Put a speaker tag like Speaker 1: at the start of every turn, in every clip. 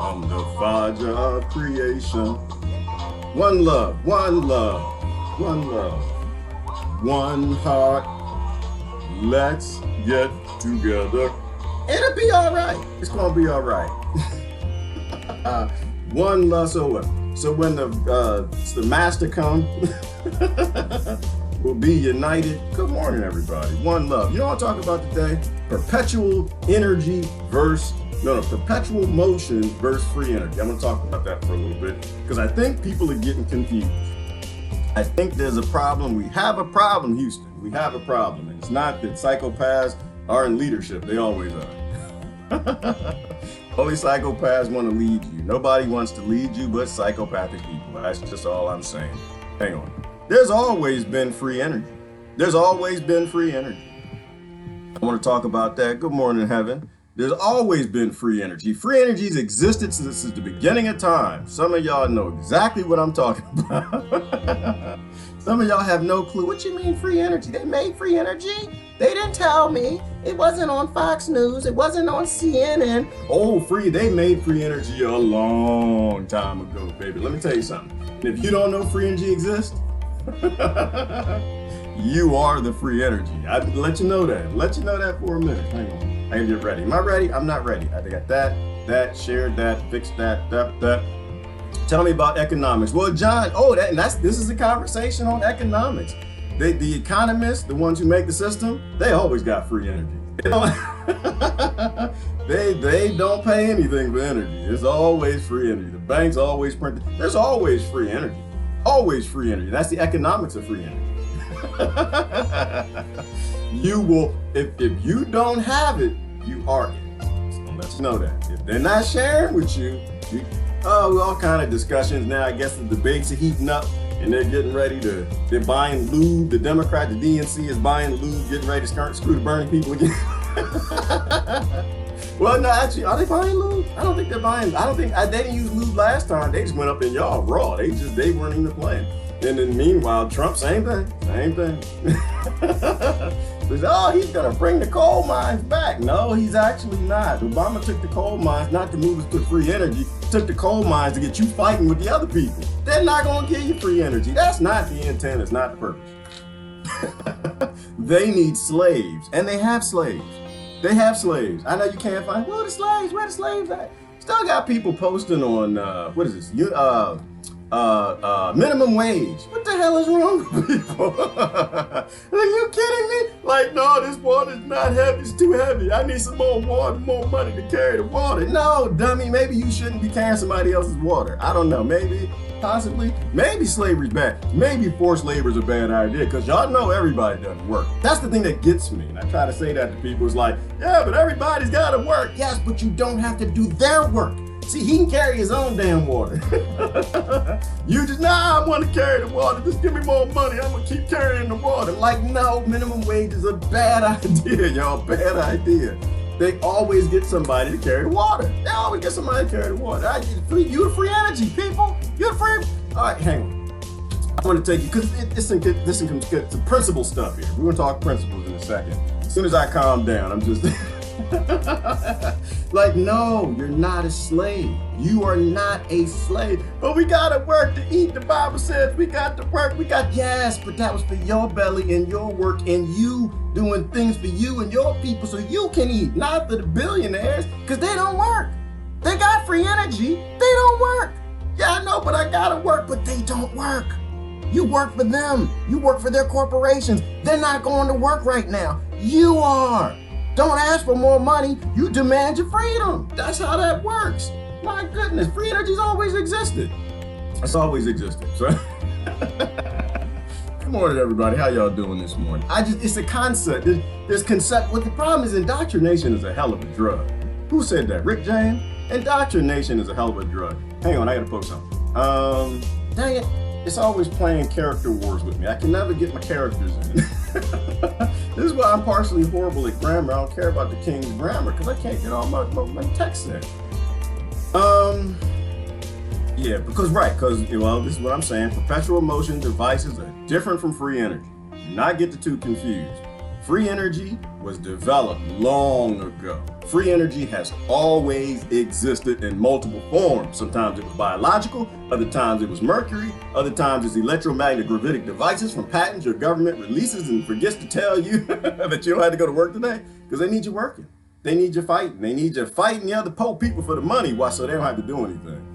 Speaker 1: from the Faja of creation. One love, one love, one love, one heart. Let's get together. It'll be all right. It's gonna be all right. One love. So when the master come, we'll be united. Good morning, everybody. One love. You know what I'm talking about today? Perpetual energy versus perpetual motion versus free energy. I'm gonna talk about that for a little bit because I think people are getting confused. I think there's a problem. We have a problem, Houston. We have a problem. And it's not that psychopaths are in leadership. They always are. Only psychopaths want to lead you. Nobody wants to lead you but psychopathic people. That's just all I'm saying. Hang on. There's always been free energy. There's always been free energy. I want to talk about that. Good morning, heaven. There's always been free energy. Free energy's existed since the beginning of time. Some of y'all know exactly what I'm talking about. Some of y'all have no clue. What you mean free energy? They made free energy? They didn't tell me. It wasn't on Fox News. It wasn't on CNN. Oh, they made free energy a long time ago, baby. Let me tell you something. And if you don't know free energy exists, you are the free energy. I'd let you know that. Let you know that for a minute. Hang on. I can get ready. Am I ready? I'm not ready. I got that, shared that, fixed that. Tell me about economics. Well, John, this is a conversation on economics. The economists, the ones who make the system, they always got free energy. They don't pay anything for energy. It's always free energy. The banks always print. There's always free energy. Always free energy. That's the economics of free energy. You will, if you don't have it, you are it. So let's know that. If they're not sharing with you, all kind of discussions now. I guess the debates are heating up and they're getting ready they're buying lube. The Democrat, the DNC is buying lube, getting ready to screw the burning people again. Well, no, actually, are they buying lube? I don't think they're buying. They didn't use lube last time. They just went up in y'all raw. They weren't even playing. And then meanwhile, Trump, same thing. He's gonna bring the coal mines back. No, he's actually not. Obama took the coal mines not to move us to free energy, took the coal mines to get you fighting with the other people. They're not gonna give you free energy. That's not the intent, it's not the purpose. They need slaves, and they have slaves. They have slaves. I know you can't find, where the slaves at? Still got people posting on, what is this? Minimum wage. What the hell is wrong with people? Are you kidding me? Like, no, this water's not heavy. It's too heavy. I need some more water, more money to carry the water. No, dummy. Maybe you shouldn't be carrying somebody else's water. I don't know. Maybe, possibly. Maybe slavery's bad. Maybe forced labor is a bad idea because y'all know everybody doesn't work. That's the thing that gets me. And I try to say that to people. It's like, yeah, but everybody's got to work. Yes, but you don't have to do their work. See, he can carry his own damn water. You just, I want to carry the water. Just give me more money. I'm going to keep carrying the water. Like, no, minimum wage is a bad idea, y'all. Bad idea. They always get somebody to carry the water. They always get somebody to carry the water. You the free energy, people. You're the free. All right, hang on. I want to take you, because this comes to principle stuff here. We're going to talk principles in a second. As soon as I calm down, I'm just... Like, no, you're not a slave. You are not a slave. But we gotta work to eat. The Bible says we got to work. Yes, but that was for your belly and your work and you doing things for you and your people so you can eat, not for the billionaires, because they don't work. They got free energy. They don't work. Yeah, I know, but I gotta work, but they don't work. You work for them. You work for their corporations. They're not going to work right now. You are. Don't ask for more money, you demand your freedom. That's how that works. My goodness, free energy's always existed. It's always existed. So good morning, everybody. How y'all doing this morning? It's a concept. There's concept. What the problem is, indoctrination is a hell of a drug. Who said that? Rick James? Indoctrination is a hell of a drug. Hang on, I gotta post something. Dang it. It's always playing character wars with me. I can never get my characters in. This is why I'm partially horrible at grammar. I don't care about the King's grammar because I can't get all my text in. Yeah, because this is what I'm saying. Perpetual motion devices are different from free energy. Do not get the two confused. Free energy was developed long ago. Free energy has always existed in multiple forms. Sometimes it was biological, other times it was mercury, other times it's electromagnetic gravitic devices from patents your government releases and forgets to tell you that you don't have to go to work today because they need you working. They need you fighting. They need you fighting the other poor people for the money, so they don't have to do anything.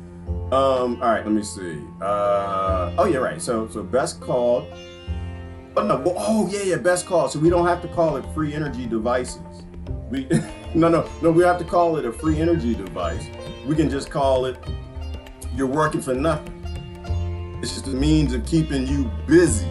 Speaker 1: All right, let me see. Oh yeah, right. So best called. Oh no. Oh yeah, best called. So we don't have to call it free energy devices. We no. We have to call it a free energy device. We can just call it you're working for nothing. It's just a means of keeping you busy.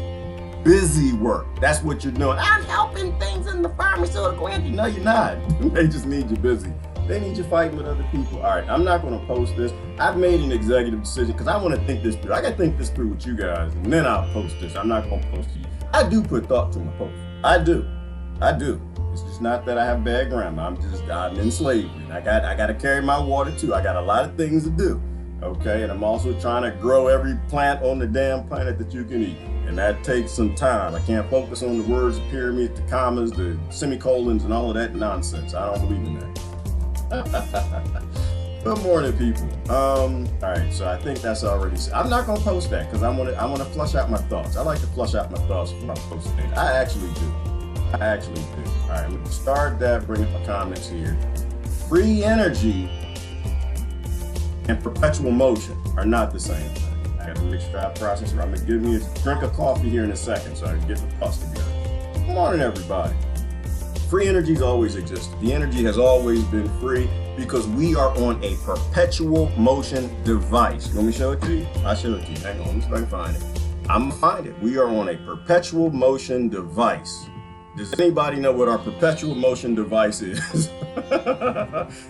Speaker 1: Busy work. That's what you're doing. I'm helping things in the pharmaceutical industry. No, you're not. They just need you busy. They need you fighting with other people. All right, I'm not going to post this. I've made an executive decision because I want to think this through. I got to think this through with you guys, and then I'll post this. I'm not going to post to you. I do put thought to my post. I do. It's just not that I have bad grammar. I'm in slavery. I got to carry my water too. I got a lot of things to do. Okay, and I'm also trying to grow every plant on the damn planet that you can eat. And that takes some time. I can't focus on the words, the pyramids, the commas, the semicolons, and all of that nonsense. I don't believe in that. Good morning, people. All right, so I think that's already said. I'm not gonna post that because I want to flush out my thoughts. I like to flush out my thoughts before I post things. I actually do. All right, I'm gonna start that, bring up my comments here. Free energy and perpetual motion are not the same thing. I got a mixed dry processor. I'm gonna give me a drink of coffee here in a second so I can get the thoughts together. Good morning, everybody. Free energy's always existed. The energy has always been free because we are on a perpetual motion device. You want me to show it to you? I'll show it to you. Hang on, let me see if I can find it. I'm gonna find it. We are on a perpetual motion device. Does anybody know what our perpetual motion device is?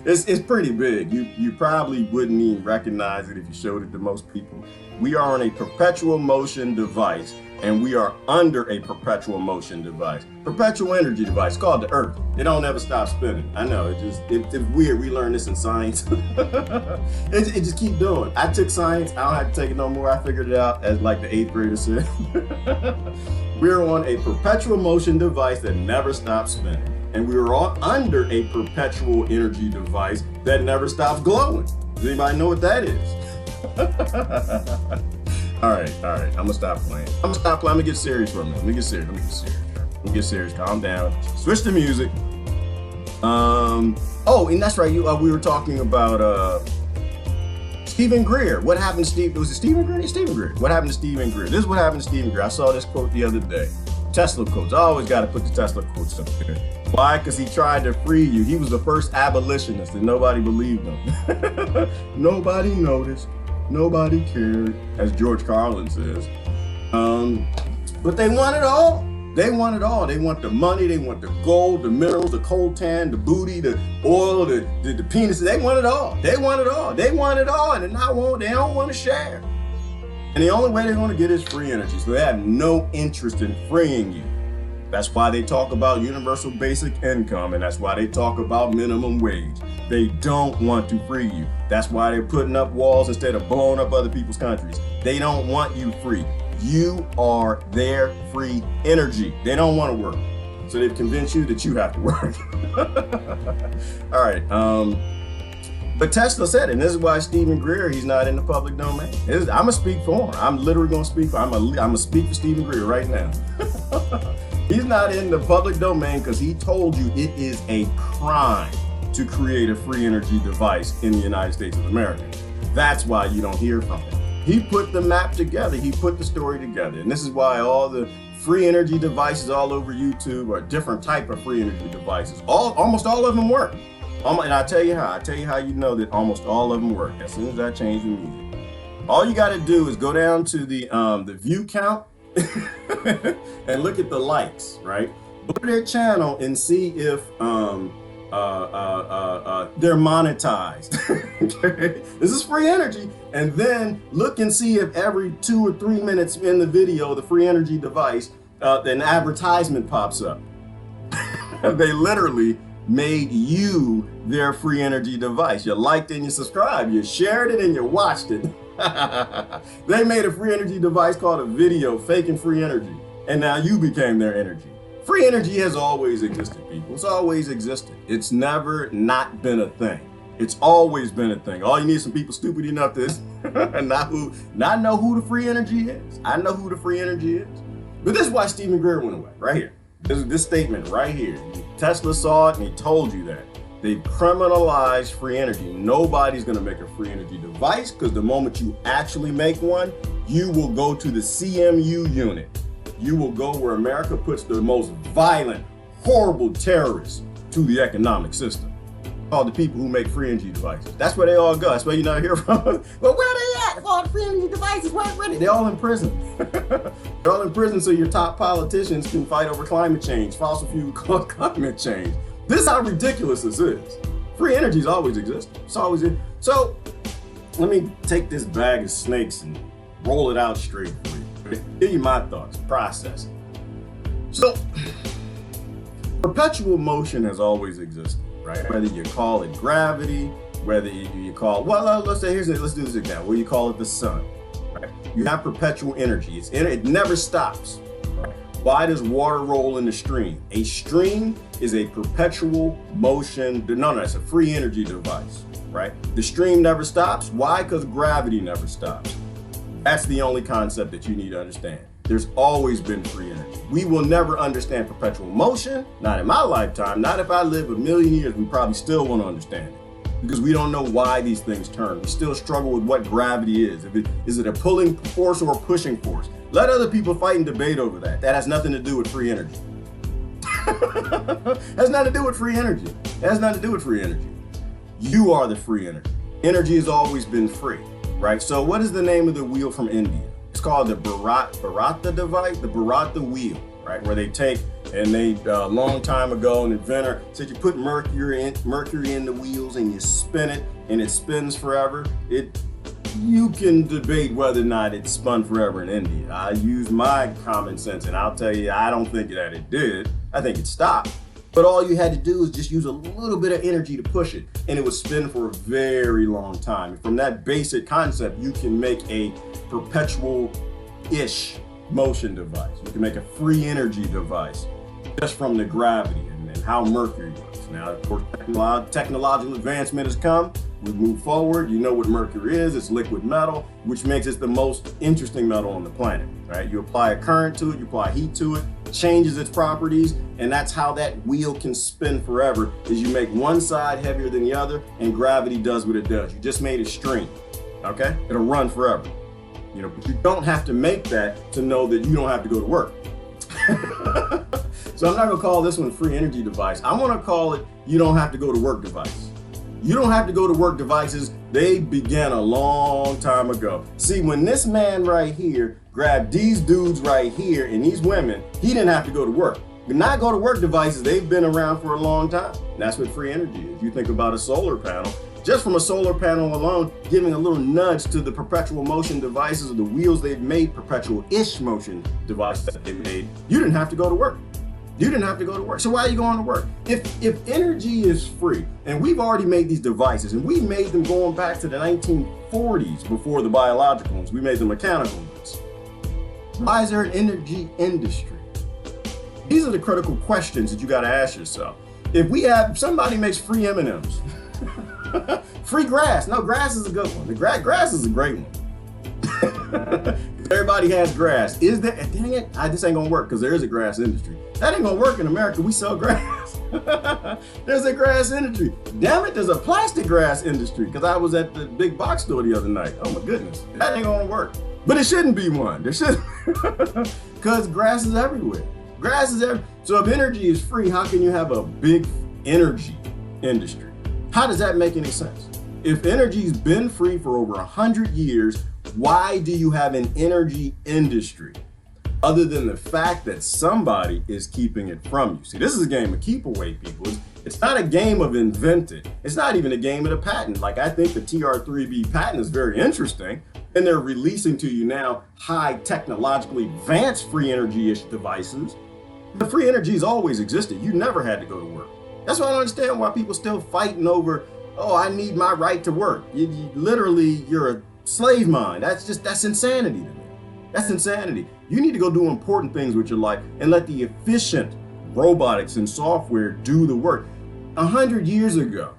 Speaker 1: It's pretty big. You probably wouldn't even recognize it if you showed it to most people. We are on a perpetual motion device, and we are under a perpetual motion device. Perpetual energy device called the Earth. It don't ever stop spinning. I know, it's weird. We learned this in science. it just keep doing. I took science. I don't have to take it no more. I figured it out as like the 8th grader said. We're on a perpetual motion device that never stops spinning. And we are all under a perpetual energy device that never stops glowing. Does anybody know what that is? All right. I'm gonna stop playing. I'm gonna get serious for a minute. Let me get serious. Calm down. Switch the music. Oh, and that's right. We were talking about Stephen Greer. What happened to Steve? Was it Stephen Greer? Stephen Greer. What happened to Stephen Greer? This is what happened to Stephen Greer. I saw this quote the other day. Tesla quotes. I always got to put the Tesla quotes up there. Why? Because he tried to free you. He was the first abolitionist and nobody believed him. Nobody noticed. Nobody cared, as George Carlin says. But they want it all. They want it all. They want the money. They want the gold, the minerals, the coltan, the booty, the oil, the penises. They want it all. They want it all. And they don't want to share. And the only way they're going to get is free energy. So they have no interest in freeing you. That's why they talk about universal basic income, and that's why they talk about minimum wage. They don't want to free you. That's why they're putting up walls instead of blowing up other people's countries. They don't want you free. You are their free energy. They don't want to work. So they've convinced you that you have to work. All right. But Tesla said it, and this is why Stephen Greer, he's not in the public domain. I'm going to speak for him. I'm literally going to speak for him. I'm going to speak for Stephen Greer right now. He's not in the public domain because he told you it is a crime to create a free energy device in the United States of America. That's why you don't hear from him. He put the map together. He put the story together. And this is why all the free energy devices all over YouTube are different type of free energy devices. Almost all of them work. And I'll tell you how. I'll tell you how you know that almost all of them work. As soon as I change the music. All you got to do is go down to the view count and look at the likes, right? Go to their channel and see if they're monetized. Okay? This is free energy. And then look and see if every 2 or 3 minutes in the video, the free energy device, an advertisement pops up. They literally made you their free energy device. You liked and you subscribed, you shared it and you watched it. They made a free energy device called a video, faking free energy. And now you became their energy. Free energy has always existed, people. It's always existed. It's never not been a thing. It's always been a thing. All you need is some people stupid enough to not know who the free energy is. I know who the free energy is. But this is why Stephen Greer went away, right here. This statement right here. Tesla saw it and he told you that. They've criminalized free energy. Nobody's gonna make a free energy device because the moment you actually make one, you will go to the CMU unit. You will go where America puts the most violent, horrible terrorists to the economic system. All the people who make free energy devices. That's where they all go. That's where you not hear from. But where they at? If all the free energy devices, where are they? They're all in prison. They're all in prison so your top politicians can fight over climate change, fossil fuel climate change. This is how ridiculous this is. Free energy's always existed. It's always in. So let me take this bag of snakes and roll it out straight for you. Give you my thoughts, process it. So perpetual motion has always existed, right? Whether you call it gravity, whether you call, well, let's do this example, where you call it the sun, right? You have perpetual energy. It never stops. Right? Why does water roll in the stream? A stream is a perpetual motion, no, it's a free energy device, right? The stream never stops. Why? Because gravity never stops. That's the only concept that you need to understand. There's always been free energy. We will never understand perpetual motion, not in my lifetime, not if I live 1,000,000 years, we probably still won't understand it because we don't know why these things turn. We still struggle with what gravity is. Is it a pulling force or a pushing force? Let other people fight and debate over that. That has nothing to do with free energy. Has nothing to do with free energy. It has nothing to do with free energy. You are the free energy. Energy has always been free, right? So what is the name of the wheel from India? It's called the Bharata device, the Bharata wheel, right? Where they take, and they, long time ago, an inventor said you put mercury in the wheels and you spin it and it spins forever. You can debate whether or not it spun forever in India. I use my common sense and I'll tell you, I don't think that it did. I think it stopped. But all you had to do is just use a little bit of energy to push it and it would spin for a very long time. And from that basic concept, you can make a perpetual-ish motion device. You can make a free energy device just from the gravity and how mercury works. Now, of course, technological advancement has come. We move forward. You know what mercury is. It's liquid metal, which makes it the most interesting metal on the planet, right? You apply a current to it, you apply heat to it, changes its properties, and that's how that wheel can spin forever, is you make one side heavier than the other, and gravity does what it does. You just made a string, okay? It'll run forever. You know, but you don't have to make that to know that you don't have to go to work. So I'm not gonna call this one free energy device. I'm gonna call it you don't have to go to work device. You don't have to go to work devices. They began a long time ago. See, when this man right here grabbed these dudes right here and these women, he didn't have to go to work. But not go to work devices, they've been around for a long time. And that's what free energy is. You think about a solar panel, just from a solar panel alone, giving a little nudge to the perpetual motion devices or the wheels they've made, perpetual-ish motion devices that they made, you didn't have to go to work. You didn't have to go to work. So why are you going to work? If energy is free, and we've already made these devices, and we made them going back to the 1940s before the biological ones, we made the mechanical ones. Why is there an energy industry? These are the critical questions that you got to ask yourself. If somebody makes free M&Ms, free grass. No, grass is a good one. The grass is a great one. Everybody has grass. Is there? Dang it! This ain't gonna work because there is a grass industry. That ain't gonna work in America. We sell grass. There's a grass industry. Damn it! There's a plastic grass industry because I was at the big box store the other night. Oh my goodness, that ain't gonna work. But it shouldn't be one. There shouldn't, because grass is everywhere. Grass is everywhere. So if energy is free, how can you have a big energy industry? How does that make any sense? If energy's been free for over 100 years, why do you have an energy industry? Other than the fact that somebody is keeping it from you. See, this is a game of keep away, people. It's not a game of invent it. It's not even a game of the patent. Like, I think the TR3B patent is very interesting, and they're releasing to you now high technologically advanced free energy-ish devices. The free energy has always existed. You never had to go to work. That's why I don't understand why people still fighting over, oh, I need my right to work. Literally, you're a slave mind. That's insanity to me. That's insanity. You need to go do important things with your life and let the efficient robotics and software do the work. 100 years ago,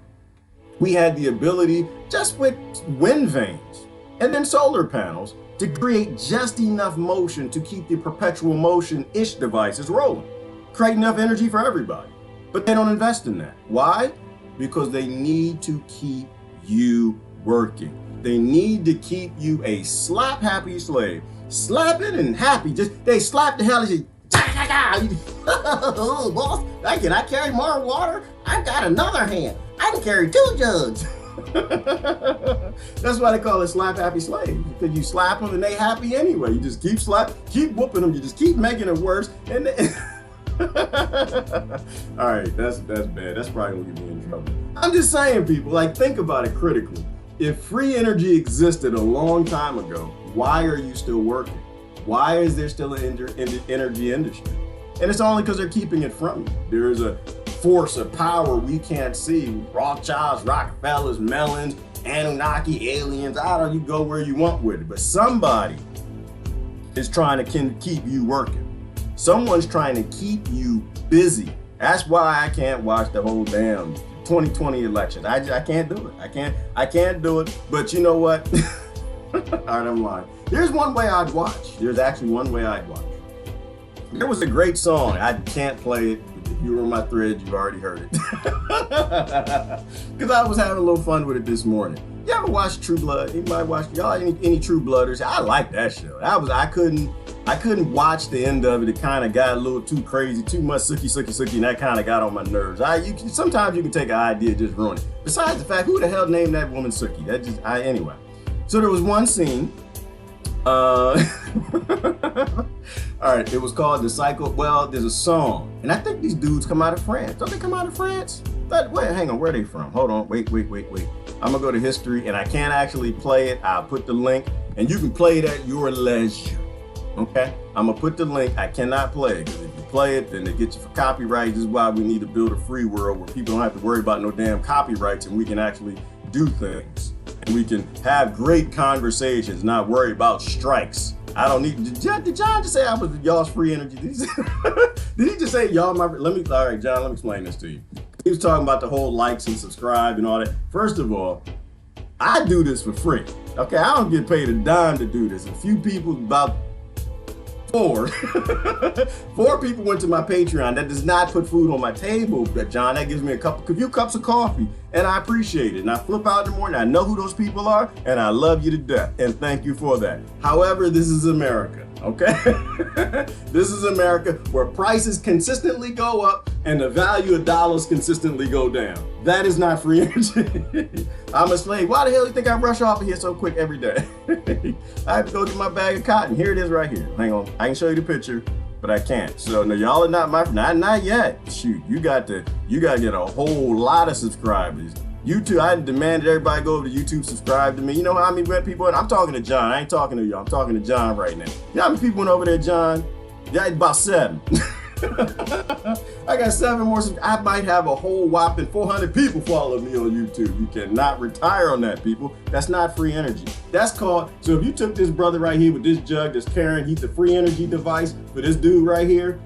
Speaker 1: we had the ability, just with wind vanes and then solar panels, to create just enough motion to keep the perpetual motion-ish devices rolling. Create enough energy for everybody. But they don't invest in that. Why? Because they need to keep you working. They need to keep you a slap-happy slave. Slapping and happy, they slap the hell out of you. Oh, boss, can I carry more water? I've got another hand. I can carry 2 jugs. That's why they call it slap happy slave, because you slap them and they happy anyway. You just keep keep whooping them. You just keep making it worse. And all right, that's bad. That's probably gonna get me in trouble. I'm just saying, people, like, think about it critically. If free energy existed a long time ago, why are you still working? Why is there still an energy industry? And it's only because they're keeping it from you. There is a force of power we can't see. Rothschilds, Rockefellers, Mellons, Anunnaki, aliens. I don't know, you go where you want with it. But somebody is trying to keep you working. Someone's trying to keep you busy. That's why I can't watch the whole damn 2020 election. I can't do it. I can't do it. But you know what? All right, I'm lying. There's one way I'd watch. There's actually one way I'd watch. There was a great song. I can't play it. If you were on my thread, you've already heard it. Because I was having a little fun with it this morning. You ever watch True Blood? Anybody watch any True Blooders? I like that show. I couldn't watch the end of it. It kind of got a little too crazy, too much sucky, and that kind of got on my nerves. Sometimes you can take an idea and just ruin it. Besides the fact, who the hell named that woman Suki? Anyway. So there was one scene. All right, it was called The Cycle. Well, there's a song, and I think these dudes come out of France. Don't they come out of France? Wait, hang on, where are they from? Hold on, wait. I'm gonna go to history, and I can't actually play it. I'll put the link, and you can play it at your leisure. Okay, I'm gonna put the link. I cannot play it, because if you play it, then they get you for copyright. This is why we need to build a free world where people don't have to worry about no damn copyrights, and we can actually do things. And we can have great conversations, not worry about strikes. I don't need. Did John just say I was y'all's free energy? Did he just say y'all my? All right, John. Let me explain this to you. He was talking about the whole likes and subscribe and all that. First of all, I do this for free. Okay, I don't get paid a dime to do this. A few people, about 4 people went to my Patreon. That does not put food on my table, but John, that gives me a few cups of coffee, and I appreciate it. And I flip out in the morning. I know who those people are, and I love you to death, and thank you for that. However, this is America, okay? This is America, where prices consistently go up and the value of dollars consistently go down. That is not free energy. I'm a slave. Why the hell do you think I rush off of here so quick every day? I have to go get my bag of cotton. Here it is right here. Hang on. I can show you the picture, but I can't. So no, y'all are not my friend. Not yet. Shoot, you got to get a whole lot of subscribers. YouTube, I demanded everybody go over to YouTube, subscribe to me. You know how many people? I'm talking to John. I ain't talking to y'all. I'm talking to John right now. You know how many people went over there, John? Yeah, about 7. I got 7 more. I might have a whole whopping 400 people follow me on YouTube. You cannot retire on that, people. That's not free energy. That's called, so if you took this brother right here with this jug that's carrying, he's the free energy device for this dude right here.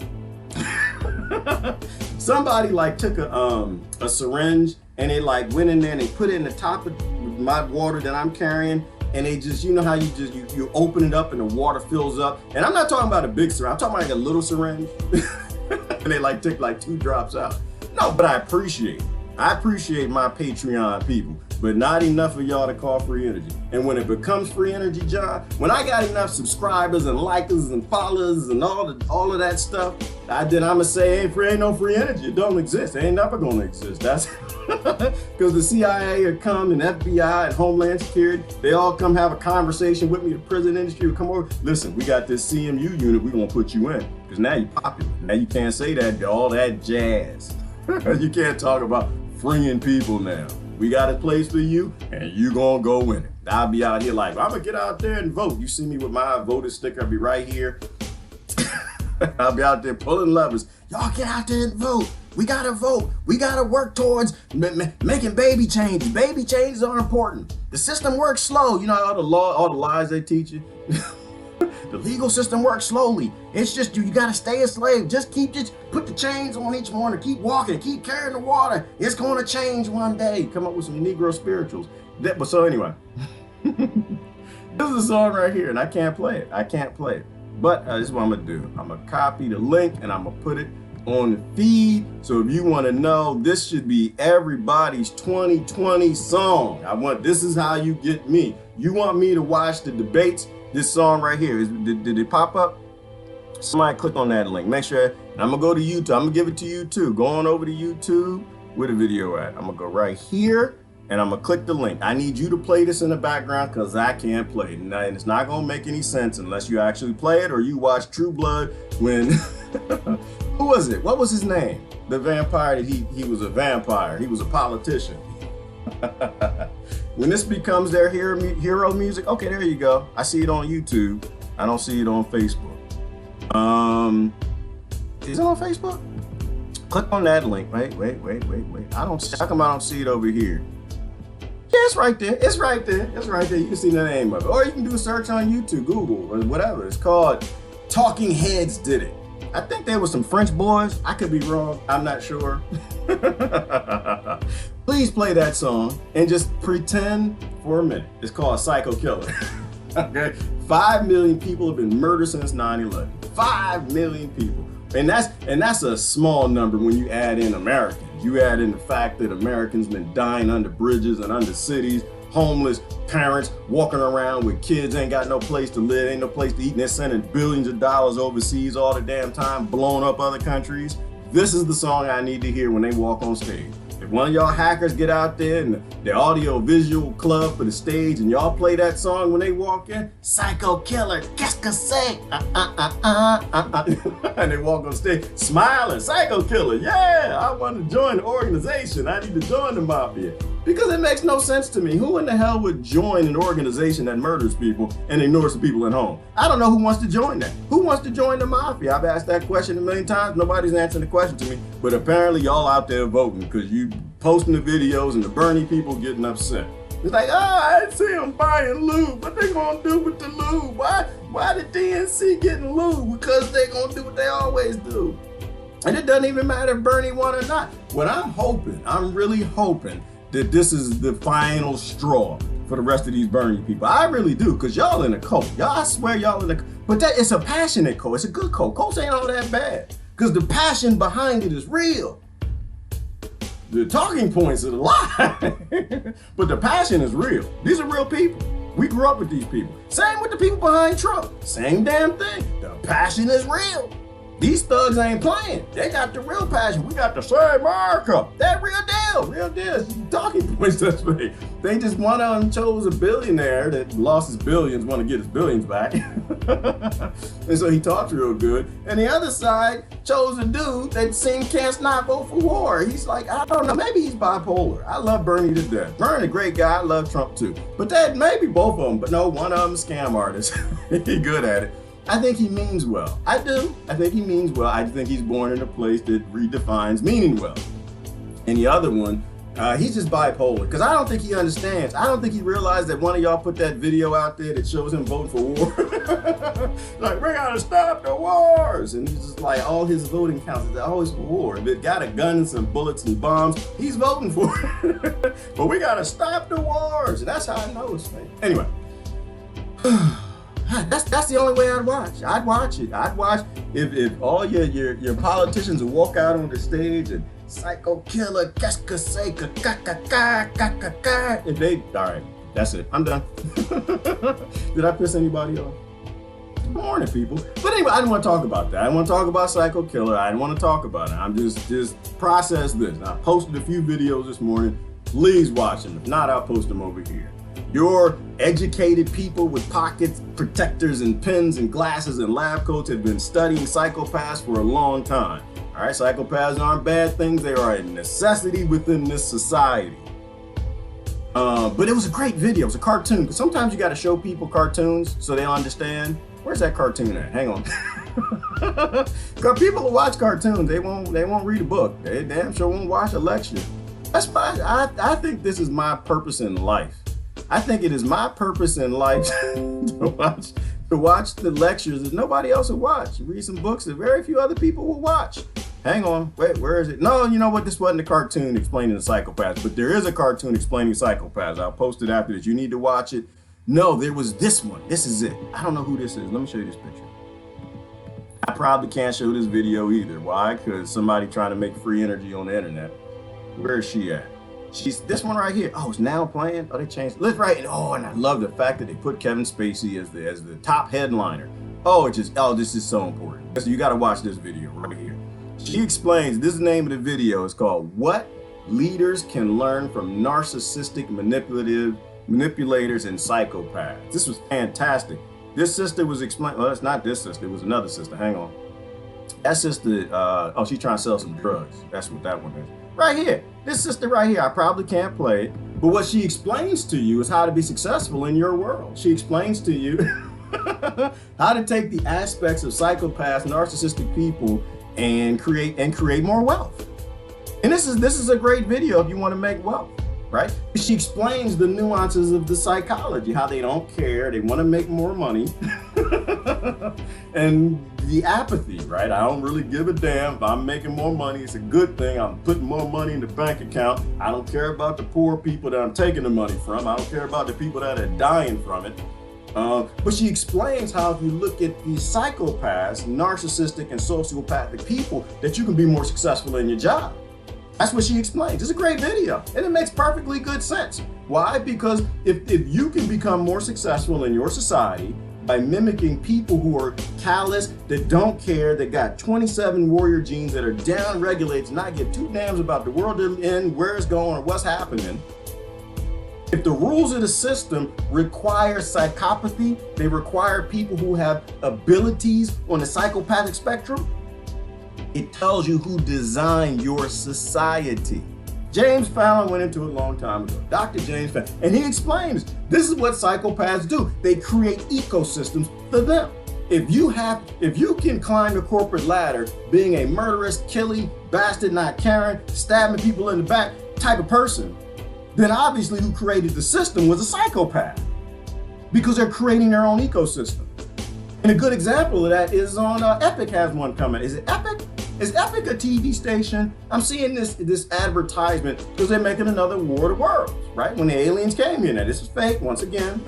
Speaker 1: Somebody like took a syringe and they like went in there and they put it in the top of my water that I'm carrying. And they just, you know how you open it up and the water fills up. And I'm not talking about a big syringe. I'm talking about like a little syringe. And they like take like 2 drops out. No, but I appreciate it. I appreciate my Patreon people, but not enough of y'all to call free energy. And when it becomes free energy, John, when I got enough subscribers and likers and followers and all of that stuff, I'ma say ain't no free energy. It don't exist. It ain't never gonna exist. That's because the CIA will come and FBI and Homeland Security, they all come have a conversation with me. The prison industry will come over. Listen, we got this CMU unit. We gonna put you in because now you're popular. Now you can't say that all that jazz. You can't talk about freeing people now. We got a place for you, and you gonna go in it. I'll be out here like, I'm gonna get out there and vote. You see me with my voter sticker, I'll be right here. I'll be out there pulling levers. Y'all get out there and vote. We gotta vote. We gotta work towards making baby changes. Baby changes are important. The system works slow. You know all the lies they teach you. The legal system works slowly. It's just you gotta stay a slave. Just put the chains on each morning, keep walking, keep carrying the water. It's gonna change one day. Come up with some Negro spirituals. But so anyway, this is a song right here, and I can't play it. I can't play it. But this is what I'm gonna do. I'm gonna copy the link and I'm gonna put it on the feed. So if you want to know, this should be everybody's 2020 song. This is how you get me. You want me to watch the debates? This song right here, did it pop up? Somebody click on that link. Make sure, and I'm gonna go to YouTube. I'm gonna give it to you too. Go on over to YouTube. Where the video at? I'm gonna go right here and I'm gonna click the link. I need you to play this in the background because I can't play it. And it's not gonna make any sense unless you actually play it or you watch True Blood when, who was it? What was his name? The vampire, he was a vampire. He was a politician. When this becomes their hero music, okay, there you go. I see it on YouTube. I don't see it on Facebook. Is it on Facebook? Click on that link. Wait. How come I don't see it over here? Yeah, it's right there. It's right there. It's right there. You can see the name of it. Or you can do a search on YouTube, Google, or whatever. It's called Talking Heads Did It. I think there was some French boys. I could be wrong. I'm not sure. Please play that song and just pretend for a minute. It's called Psycho Killer. Okay? 5 million people have been murdered since 9/11. 5 million people. And that's a small number when you add in Americans. You add in the fact that Americans been dying under bridges and under cities, homeless parents walking around with kids, ain't got no place to live, ain't no place to eat, and they're sending billions of dollars overseas all the damn time, blowing up other countries. This is the song I need to hear when they walk on stage. If one of y'all hackers get out there and the audio visual club for the stage and y'all play that song when they walk in, Psycho Killer, qu'est-ce que c'est? And they walk on stage smiling, Psycho Killer, yeah, I want to join the organization. I need to join the mafia. Because it makes no sense to me. Who in the hell would join an organization that murders people and ignores the people at home? I don't know who wants to join that. Who wants to join the mafia? I've asked that question a million times. Nobody's answering the question to me. But apparently y'all out there voting because you posting the videos and the Bernie people getting upset. It's like, I see them buying lube. What they gonna do with the lube? Why the DNC getting lube? Because they gonna do what they always do. And it doesn't even matter if Bernie won or not. What I'm really hoping that this is the final straw for the rest of these Bernie people. I really do, because y'all in a cult. I swear y'all in a cult. But that it's a passionate cult. It's a good cult. Cults ain't all that bad. Because the passion behind it is real. The talking points are the lie. But the passion is real. These are real people. We grew up with these people. Same with the people behind Trump. Same damn thing. The passion is real. These thugs ain't playing. They got the real passion. We got to save America. That real deal. Real deal. Talking points this way. They just one of them chose a billionaire that lost his billions, want to get his billions back. And so he talks real good. And the other side chose a dude that seemed can't not vote for war. He's like, I don't know, maybe he's bipolar. I love Bernie to death. Bernie, a great guy. I love Trump too. But that maybe both of them. But no, one of them scam artist. He good at it. I think he means well. I do. I think he means well. I think he's born in a place that redefines meaning well. And the other one, he's just bipolar. Because I don't think he understands. I don't think he realized that one of y'all put that video out there that shows him voting for war. Like, we gotta stop the wars. And he's just like, all his voting counts is always for war. If it got a gun and some bullets and bombs, he's voting for it. But we gotta stop the wars. And that's how I know it's fake. Anyway. That's the only way I'd watch. I'd watch it. I'd watch if all your politicians would walk out on the stage and Psycho Killer, qu'est-ce que c'est, if they, all right, that's it. I'm done. Did I piss anybody off? Good morning, people. But anyway, I didn't want to talk about that. I didn't want to talk about Psycho Killer. I didn't want to talk about it. I'm just process this. I posted a few videos this morning. Please watch them. If not, I'll post them over here. Your educated people with pockets, protectors, and pens and glasses and lab coats have been studying psychopaths for a long time. All right, psychopaths aren't bad things. They are a necessity within this society. But it was a great video. It was a cartoon. Sometimes you got to show people cartoons so they understand. Where's that cartoon at? Hang on. Because people who watch cartoons, they won't read a book. They damn sure won't watch a lecture. That's fine. I think this is my purpose in life. I think it is my purpose in life to watch to watch the lectures that nobody else will watch. Read some books that very few other people will watch. Hang on, wait, where is it? No, you know what? This wasn't a cartoon explaining the psychopaths, but there is a cartoon explaining psychopaths. I'll post it after this. You need to watch it. No, there was this one. This is it. I don't know who this is. Let me show you this picture. I probably can't show this video either. Why? Because somebody trying to make free energy on the internet. Where is she at? She's this one right here. Oh, it's now playing. Oh, they changed. Let's right. Oh, and I love the fact that they put Kevin Spacey as the top headliner. Oh, this is so important. So you got to watch this video right here. She explains, this is the name of the video. It's called "What Leaders Can Learn from Narcissistic Manipulators and Psychopaths." This was fantastic. This sister was explaining, well, it's not this sister, it was another sister. Hang on. That sister, oh, she's trying to sell some drugs. That's what that one is. Right here. This sister right here, I probably can't play it, but what she explains to you is how to be successful in your world. She explains to you how to take the aspects of psychopaths, narcissistic people, and create more wealth. And this is a great video if you want to make wealth, right? She explains the nuances of the psychology, how they don't care, they want to make more money, and the apathy, right? I don't really give a damn if I'm making more money. It's a good thing. I'm putting more money in the bank account. I don't care about the poor people that I'm taking the money from. I don't care about the people that are dying from it. But she explains how if you look at the psychopaths, narcissistic and sociopathic people, that you can be more successful in your job. That's what she explains. It's a great video and it makes perfectly good sense. Why? Because if you can become more successful in your society by mimicking people who are callous, that don't care, that got 27 warrior genes, that are down regulated, not give two damns about the world they're in, where it's going, or what's happening. If the rules of the system require psychopathy, they require people who have abilities on the psychopathic spectrum, it tells you who designed your society. James Fallon went into it a long time ago. Dr. James Fallon, and he explains, this is what psychopaths do. They create ecosystems for them. If you can climb the corporate ladder, being a murderous, killing, bastard, not caring, stabbing people in the back type of person, then obviously who created the system was a psychopath, because they're creating their own ecosystem. And a good example of that is on Epic has one coming. Is it Epic? Is Epic a TV station? I'm seeing this advertisement because they're making another War of the Worlds, right? When the aliens came here. Now this is fake once again.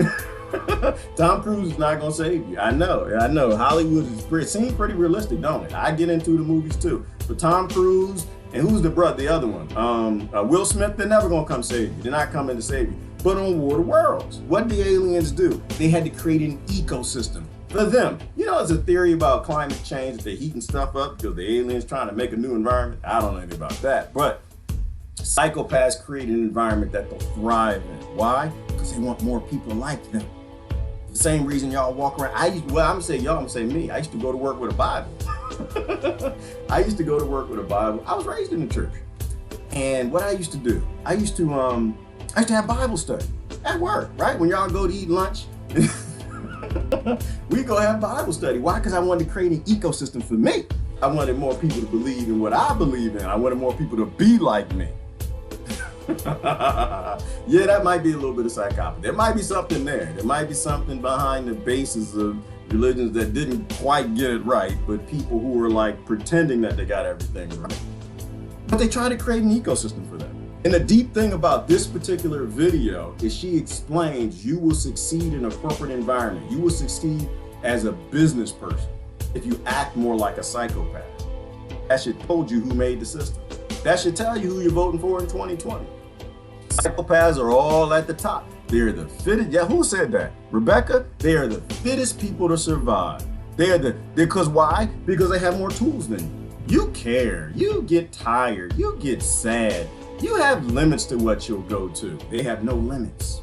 Speaker 1: Tom Cruise is not gonna save you. I know. Hollywood seems pretty realistic, don't it? I get into the movies too. But Tom Cruise, and who's the other one? Will Smith, they're never gonna come save you. They're not coming to save you. But on War of the Worlds, what did the aliens do? They had to create an ecosystem for them. You know, there's a theory about climate change, that they're heating stuff up because the aliens trying to make a new environment. I don't know anything about that. But psychopaths create an environment that they'll thrive in. Why? Because they want more people like them. The same reason y'all walk around. I'm gonna say y'all, I'm gonna say me. I used to go to work with a Bible. I used to go to work with a Bible. I was raised in the church. And what I used to do, I used to have Bible study at work, right? When y'all go to eat lunch, we go have Bible study. Why? Because I wanted to create an ecosystem for me. I wanted more people to believe in what I believe in. I wanted more people to be like me. Yeah, that might be a little bit of psychopathy. There might be something there. There might be something behind the basis of religions that didn't quite get it right, but people who are like pretending that they got everything right. But they try to create an ecosystem for them. And the deep thing about this particular video is she explains you will succeed in a corporate environment. You will succeed as a business person if you act more like a psychopath. That should told you who made the system. That should tell you who you're voting for in 2020. Psychopaths are all at the top. They're the fittest. Yeah, who said that? Rebecca? They are the fittest people to survive. Because why? Because they have more tools than you. You care, you get tired, you get sad. You have limits to what you'll go to. They have no limits.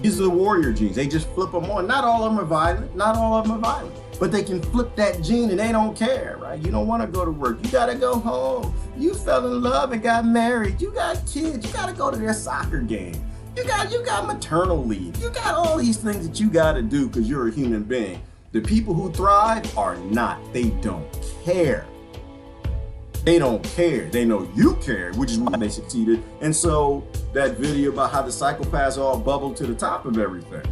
Speaker 1: These are the warrior genes. They just flip them on. Not all of them are violent. Not all of them are violent. But they can flip that gene and they don't care, right? You don't want to go to work. You got to go home. You fell in love and got married. You got kids. You got to go to their soccer game. You got maternal leave. You got all these things that you got to do because you're a human being. The people who thrive are not. They don't care. They don't care. They know you care, which is why they succeeded. And so that video about how the psychopaths all bubble to the top of everything.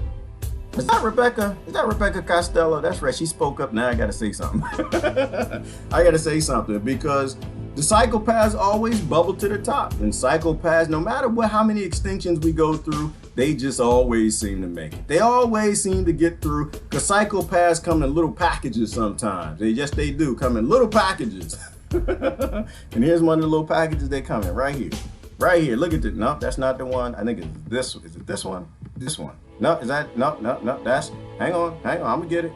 Speaker 1: Is that Rebecca? Is that Rebecca Costello? That's right. She spoke up. Now I gotta say something. I gotta say something because the psychopaths always bubble to the top. And psychopaths, no matter how many extinctions we go through, they just always seem to make it. They always seem to get through because psychopaths come in little packages sometimes. They do come in little packages. And here's one of the little packages they come in right here. Right here. Look at this. No, that's not the one. I think it's this. Is it this one? This one. No, is that? No. That's, hang on. I'm gonna get it.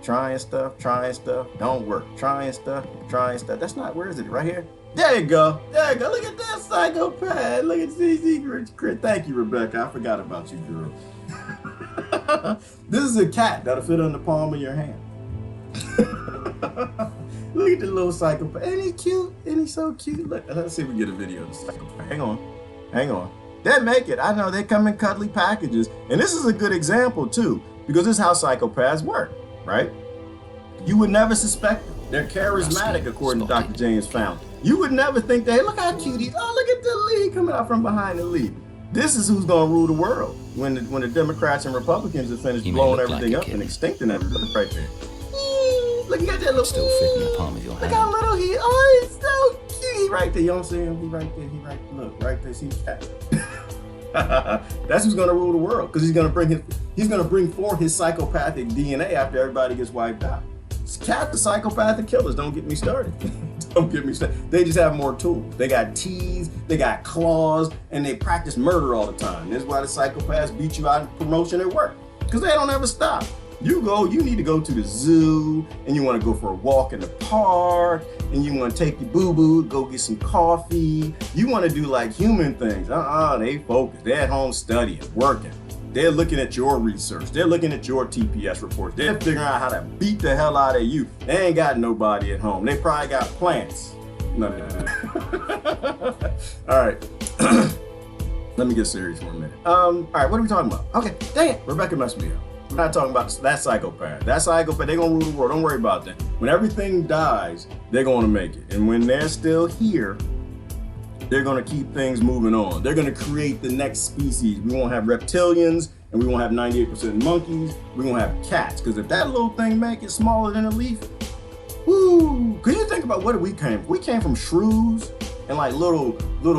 Speaker 1: Trying stuff. Don't work. Trying stuff. That's not, where is it? Right here? There you go. Look at that psychopath. Look at CZ. Thank you, Rebecca. I forgot about you, girl. This is a cat that'll fit on the palm of your hand. Look at the little psychopath. Ain't he cute? Ain't he so cute? Look, let's see if we get a video of the psychopath. Hang on. They make it. I know they come in cuddly packages. And this is a good example too, because this is how psychopaths work, right? You would never suspect them. They're charismatic, according to Dr. James Fallon. You would never think that, hey, look how cute he is. Oh, look at the lead coming out from behind the lead. This is who's gonna rule the world when the Democrats and Republicans have finished blowing everything up and extincting everything right there. Look, you got that little,
Speaker 2: still fitting the palm of your hand.
Speaker 1: Look how little he is. Oh, he's so cute. He right there. You don't see him? He right there. Look, right there. See the cat. That's who's gonna rule the world, because he's gonna bring forth his psychopathic DNA after everybody gets wiped out. Cat, the psychopathic killers. Don't get me started. Don't get me started. They just have more tools. They got teeth, they got claws, and they practice murder all the time. That's why the psychopaths beat you out in promotion at work, because they don't ever stop. You need to go to the zoo, and you want to go for a walk in the park, and you want to take your boo-boo, go get some coffee. You want to do like human things. They focus. They're at home studying, working. They're looking at your research. They're looking at your TPS reports. They're figuring out how to beat the hell out of you. They ain't got nobody at home. They probably got plants. No. All right. Let me get serious for a minute. All right, what are we talking about? Okay, dang it, Rebecca messed me up. We're not talking about that psychopath. That psychopath, they're gonna rule the world. Don't worry about that. When everything dies, they're gonna make it. And when they're still here, they're gonna keep things moving on. They're gonna create the next species. We won't have reptilians, and we won't have 98% monkeys. We won't have cats. Because if that little thing make it smaller than a leaf, woo! Can you think about where we came from? We came from shrews and like little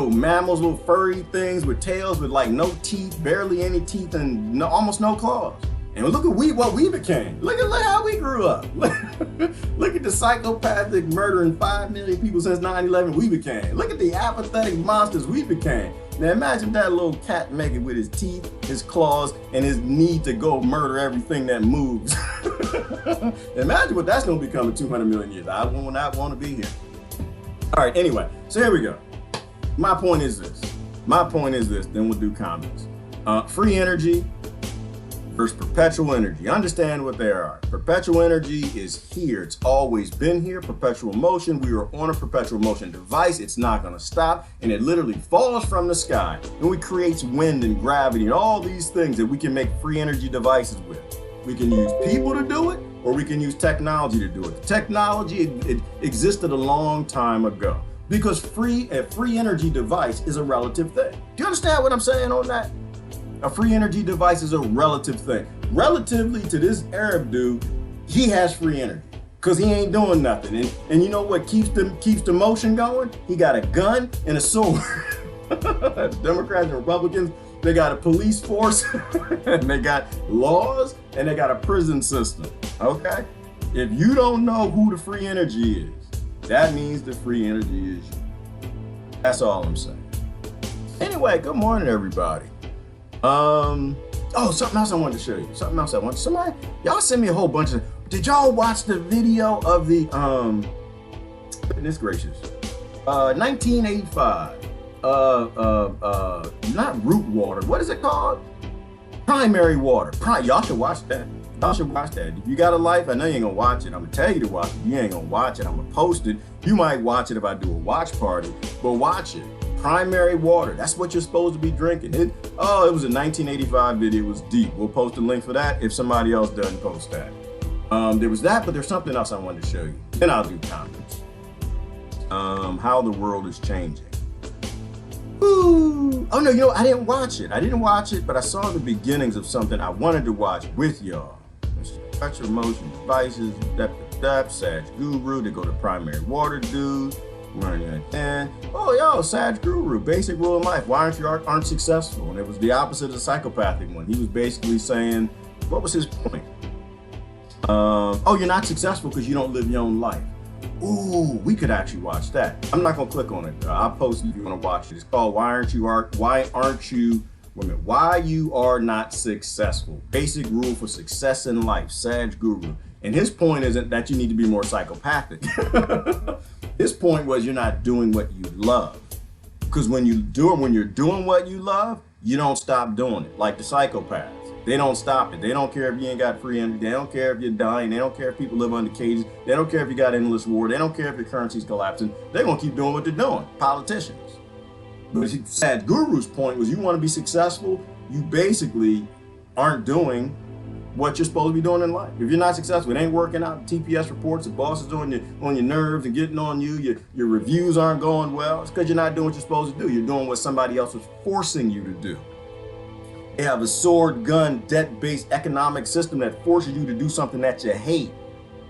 Speaker 1: mammals, little furry things with tails with like no teeth, barely any teeth, and almost no claws. And look at what we became. Look how we grew up. Look at the psychopathic murdering 5 million people since 9/11 we became. Look at the apathetic monsters we became. Now imagine that little cat make it with his teeth, his claws, and his need to go murder everything that moves. Imagine what that's gonna become in 200 million years. I will not want to be here. All right, anyway, so here we go. My point is this, then we'll do comments. Free energy versus perpetual energy. Understand what they are. Perpetual energy is here. It's always been here. Perpetual motion. We are on a perpetual motion device. It's not going to stop, and it literally falls from the sky, and it creates wind and gravity and all these things that we can make free energy devices with. We can use people to do it, or we can use technology to do it. The technology, it existed a long time ago, because a free energy device is a relative thing. Do you understand what I'm saying on that? A free energy device is a relative thing. Relatively to this Arab dude, he has free energy because he ain't doing nothing. And you know what keeps the motion going? He got a gun and a sword. Democrats and Republicans, they got a police force, and they got laws, and they got a prison system, okay? If you don't know who the free energy is, that means the free energy is you. That's all I'm saying. Anyway, good morning, everybody. Oh, something else I wanted to show you. Y'all send me a whole bunch of, did y'all watch the video of the, goodness gracious, 1985, not root water, what is it called? Primary water. Y'all should watch that. If you got a life, I know you ain't gonna watch it. I'm gonna tell you to watch it. You ain't gonna watch it. I'm gonna post it. You might watch it if I do a watch party, but watch it. Primary water, that's what you're supposed to be drinking. It was a 1985 video, it was deep. We'll post a link for that if somebody else doesn't post that. There was that, but there's something else I wanted to show you. Then I'll do comments. How the world is changing. Ooh. Oh no, you know, I didn't watch it. I didn't watch it, but I saw the beginnings of something I wanted to watch with y'all. Structure motion devices, depth, Sag Guru, they go to primary water dude, running and oh yo, Sag Guru, basic rule in life. Why aren't successful? And it was the opposite of the psychopathic one. He was basically saying, what was his point? Oh, you're not successful because you don't live your own life. Ooh, we could actually watch that. I'm not gonna click on it. I'll post it if you want to watch it. It's called Why You Are Not Successful. Basic rule for success in life. Sag Guru. And his point isn't that you need to be more psychopathic. His point was you're not doing what you love. Because when you're doing what you love, you don't stop doing it. Like the psychopaths. They don't stop it. They don't care if you ain't got free energy. They don't care if you're dying. They don't care if people live under cages. They don't care if you got endless war. They don't care if your currency's collapsing. They're going to keep doing what they're doing. Politicians. But Sag Guru's point was you want to be successful, you basically aren't doing what you're supposed to be doing in life. If you're not successful, it ain't working out. TPS reports, the boss is on your nerves and getting on you. Your reviews aren't going well. It's because you're not doing what you're supposed to do. You're doing what somebody else is forcing you to do. They have a sword, gun, debt-based economic system that forces you to do something that you hate.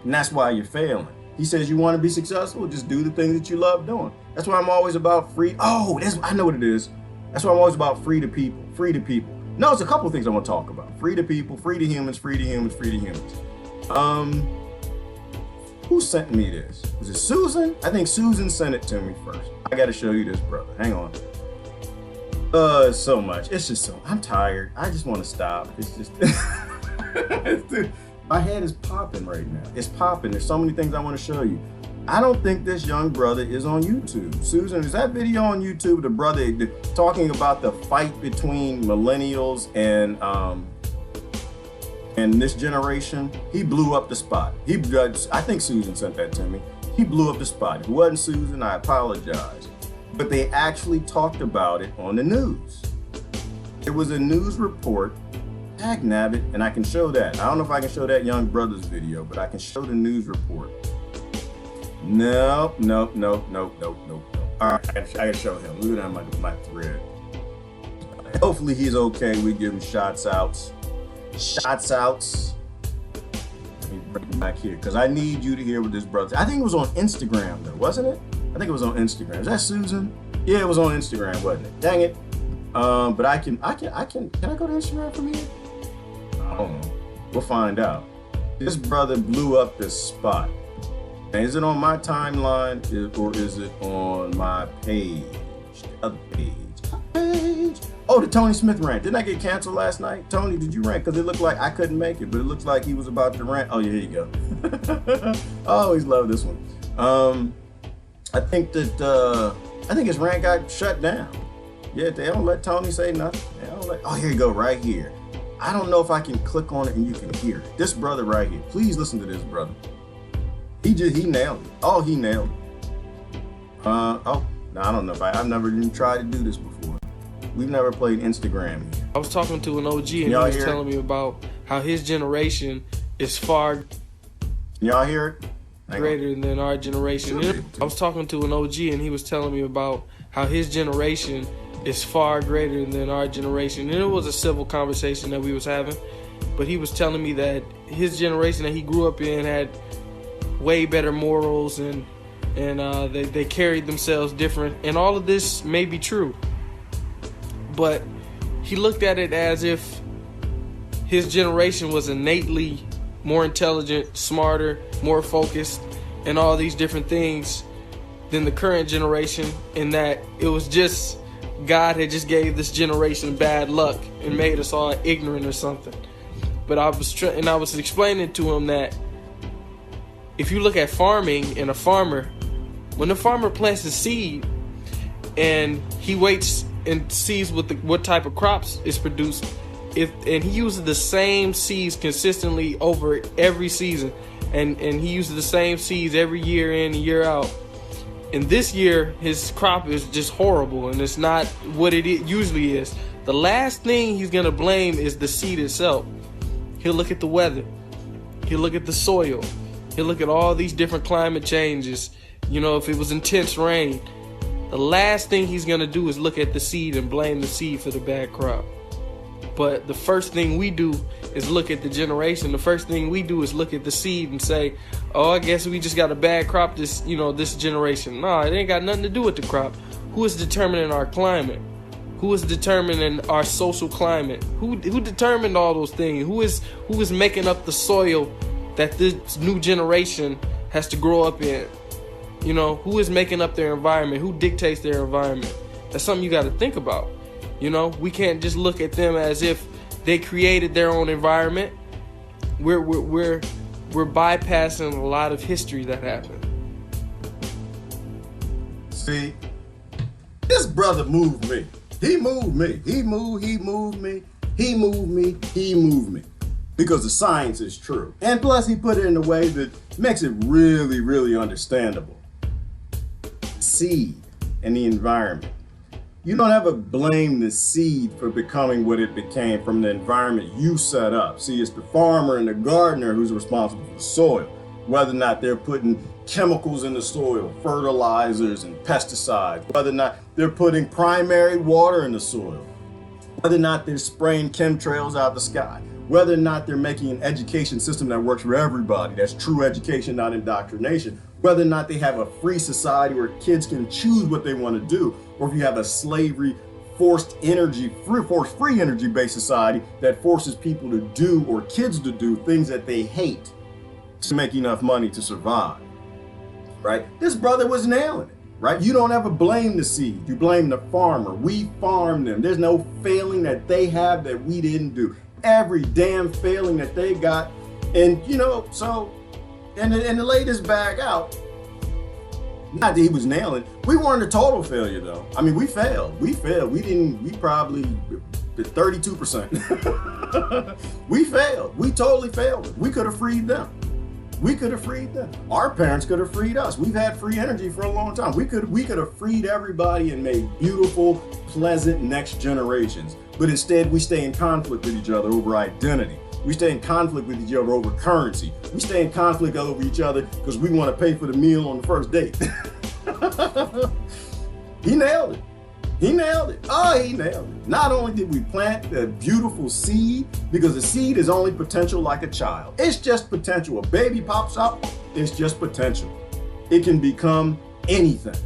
Speaker 1: And that's why you're failing. He says you want to be successful, just do the things that you love doing. That's why I'm always about free. Oh, I know what it is. That's why I'm always about free to people, free to people. No, it's a couple of things I want to talk about. Free to people, free to humans, free to humans, free to humans. Who sent me this? Was it Susan? I think Susan sent it to me first. I got to show you this, brother. Hang on. It's so much. It's just so, I'm tired. I just want to stop. It's just, my head is popping right now. It's popping. There's so many things I want to show you. I don't think this young brother is on YouTube. Susan, is that video on YouTube? The brother talking about the fight between millennials and this generation. He blew up the spot. I think Susan sent that to me. He blew up the spot. If it wasn't Susan, I apologize. But they actually talked about it on the news. There was a news report, tag nabbit, and I can show that. I don't know if I can show that young brother's video, but I can show the news report. Nope. All right, I gotta show him. Look at my thread. Hopefully he's okay. We give him shots outs. Let me bring him back here, because I need you to hear what this brother. I think it was on Instagram though, wasn't it? I think it was on Instagram. Is that Susan? Yeah, it was on Instagram, wasn't it? Dang it. But can I go to Instagram from here? I don't know. We'll find out. This brother blew up this spot. And is it on my timeline or is it on my page? The other page. Oh, the Tony Smith rant. Didn't I get canceled last night? Tony, did you rant? Because it looked like I couldn't make it, but it looks like he was about to rant. Oh, yeah, here you go. I always love this one. I think his rant got shut down. Yeah, they don't let Tony say nothing. Oh, here you go, right here. I don't know if I can click on it and you can hear it. This brother right here. Please listen to this brother. He nailed it. Oh, he nailed it. I don't know if I've never even tried to do this before. We've never played Instagram.
Speaker 2: I was talking to an OG and he was telling me about how his generation is far.
Speaker 1: Y'all hear it?
Speaker 2: Greater than our generation. I was talking to an OG and he was telling me about how his generation is far greater than our generation. And it was a civil conversation that we was having. But he was telling me that his generation that he grew up in had way better morals and they carried themselves different. And all of this may be true. But he looked at it as if his generation was innately more intelligent, smarter, more focused, and all these different things than the current generation, and that it was just God had just gave this generation bad luck and made us all ignorant or something. But I was explaining to him that if you look at farming and a farmer, when the farmer plants a seed and he waits and sees what type of crops is produced, and he uses the same seeds consistently over every season, and he uses the same seeds every year in and year out, and this year his crop is just horrible and it's not what it usually is, the last thing he's gonna blame is the seed itself. He'll look at the weather, he'll look at the soil, he'll look at all these different climate changes, if it was intense rain, the last thing he's going to do is look at the seed and blame the seed for the bad crop. But the first thing we do is look at the generation. The first thing we do is look at the seed and say, oh, I guess we just got a bad crop this generation. No, it ain't got nothing to do with the crop. Who is determining our climate? Who is determining our social climate? Who determined all those things? Who is making up the soil that this new generation has to grow up in? You know, who is making up their environment? Who dictates their environment? That's something you got to think about. You know, we can't just look at them as if they created their own environment. We're bypassing a lot of history that happened.
Speaker 1: See, this brother moved me. He moved me. He moved me. He moved me. Because the science is true. And plus he put it in a way that makes it really, really understandable. Seed and the environment. You don't ever blame the seed for becoming what it became from the environment you set up. See, it's the farmer and the gardener who's responsible for the soil. Whether or not they're putting chemicals in the soil, fertilizers and pesticides, whether or not they're putting primary water in the soil, whether or not they're spraying chemtrails out the sky, whether or not they're making an education system that works for everybody, that's true education, not indoctrination, whether or not they have a free society where kids can choose what they want to do, or if you have a slavery, forced free energy based society that forces people to do, or kids to do, things that they hate to make enough money to survive, right? This brother was nailing it, right? You don't ever blame the seed, you blame the farmer. We farm them. There's no failing that they have that we didn't do. Every damn failing that they got, and you know, so, and to lay this bag out, not that he was nailing, we weren't a total failure though. I mean, we failed. We probably did 32%. We failed. We totally failed. We could have freed them. Our parents could have freed us. We've had free energy for a long time. We could have freed everybody and made beautiful, pleasant next generations. But instead, we stay in conflict with each other over identity. We stay in conflict with each other over currency. We stay in conflict over each other because we want to pay for the meal on the first date. He nailed it. Oh, he nailed it. Not only did we plant the beautiful seed, because the seed is only potential like a child. It's just potential. A baby pops up, it's just potential. It can become anything,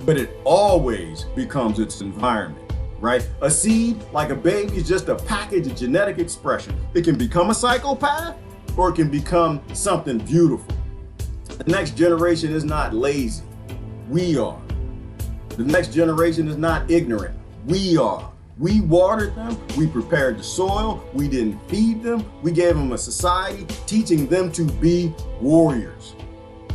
Speaker 1: but it always becomes its environment. Right? A seed, like a baby, is just a package of genetic expression. It can become a psychopath, or it can become something beautiful. The next generation is not lazy. We are. The next generation is not ignorant. We are. We watered them. We prepared the soil. We didn't feed them. We gave them a society teaching them to be warriors.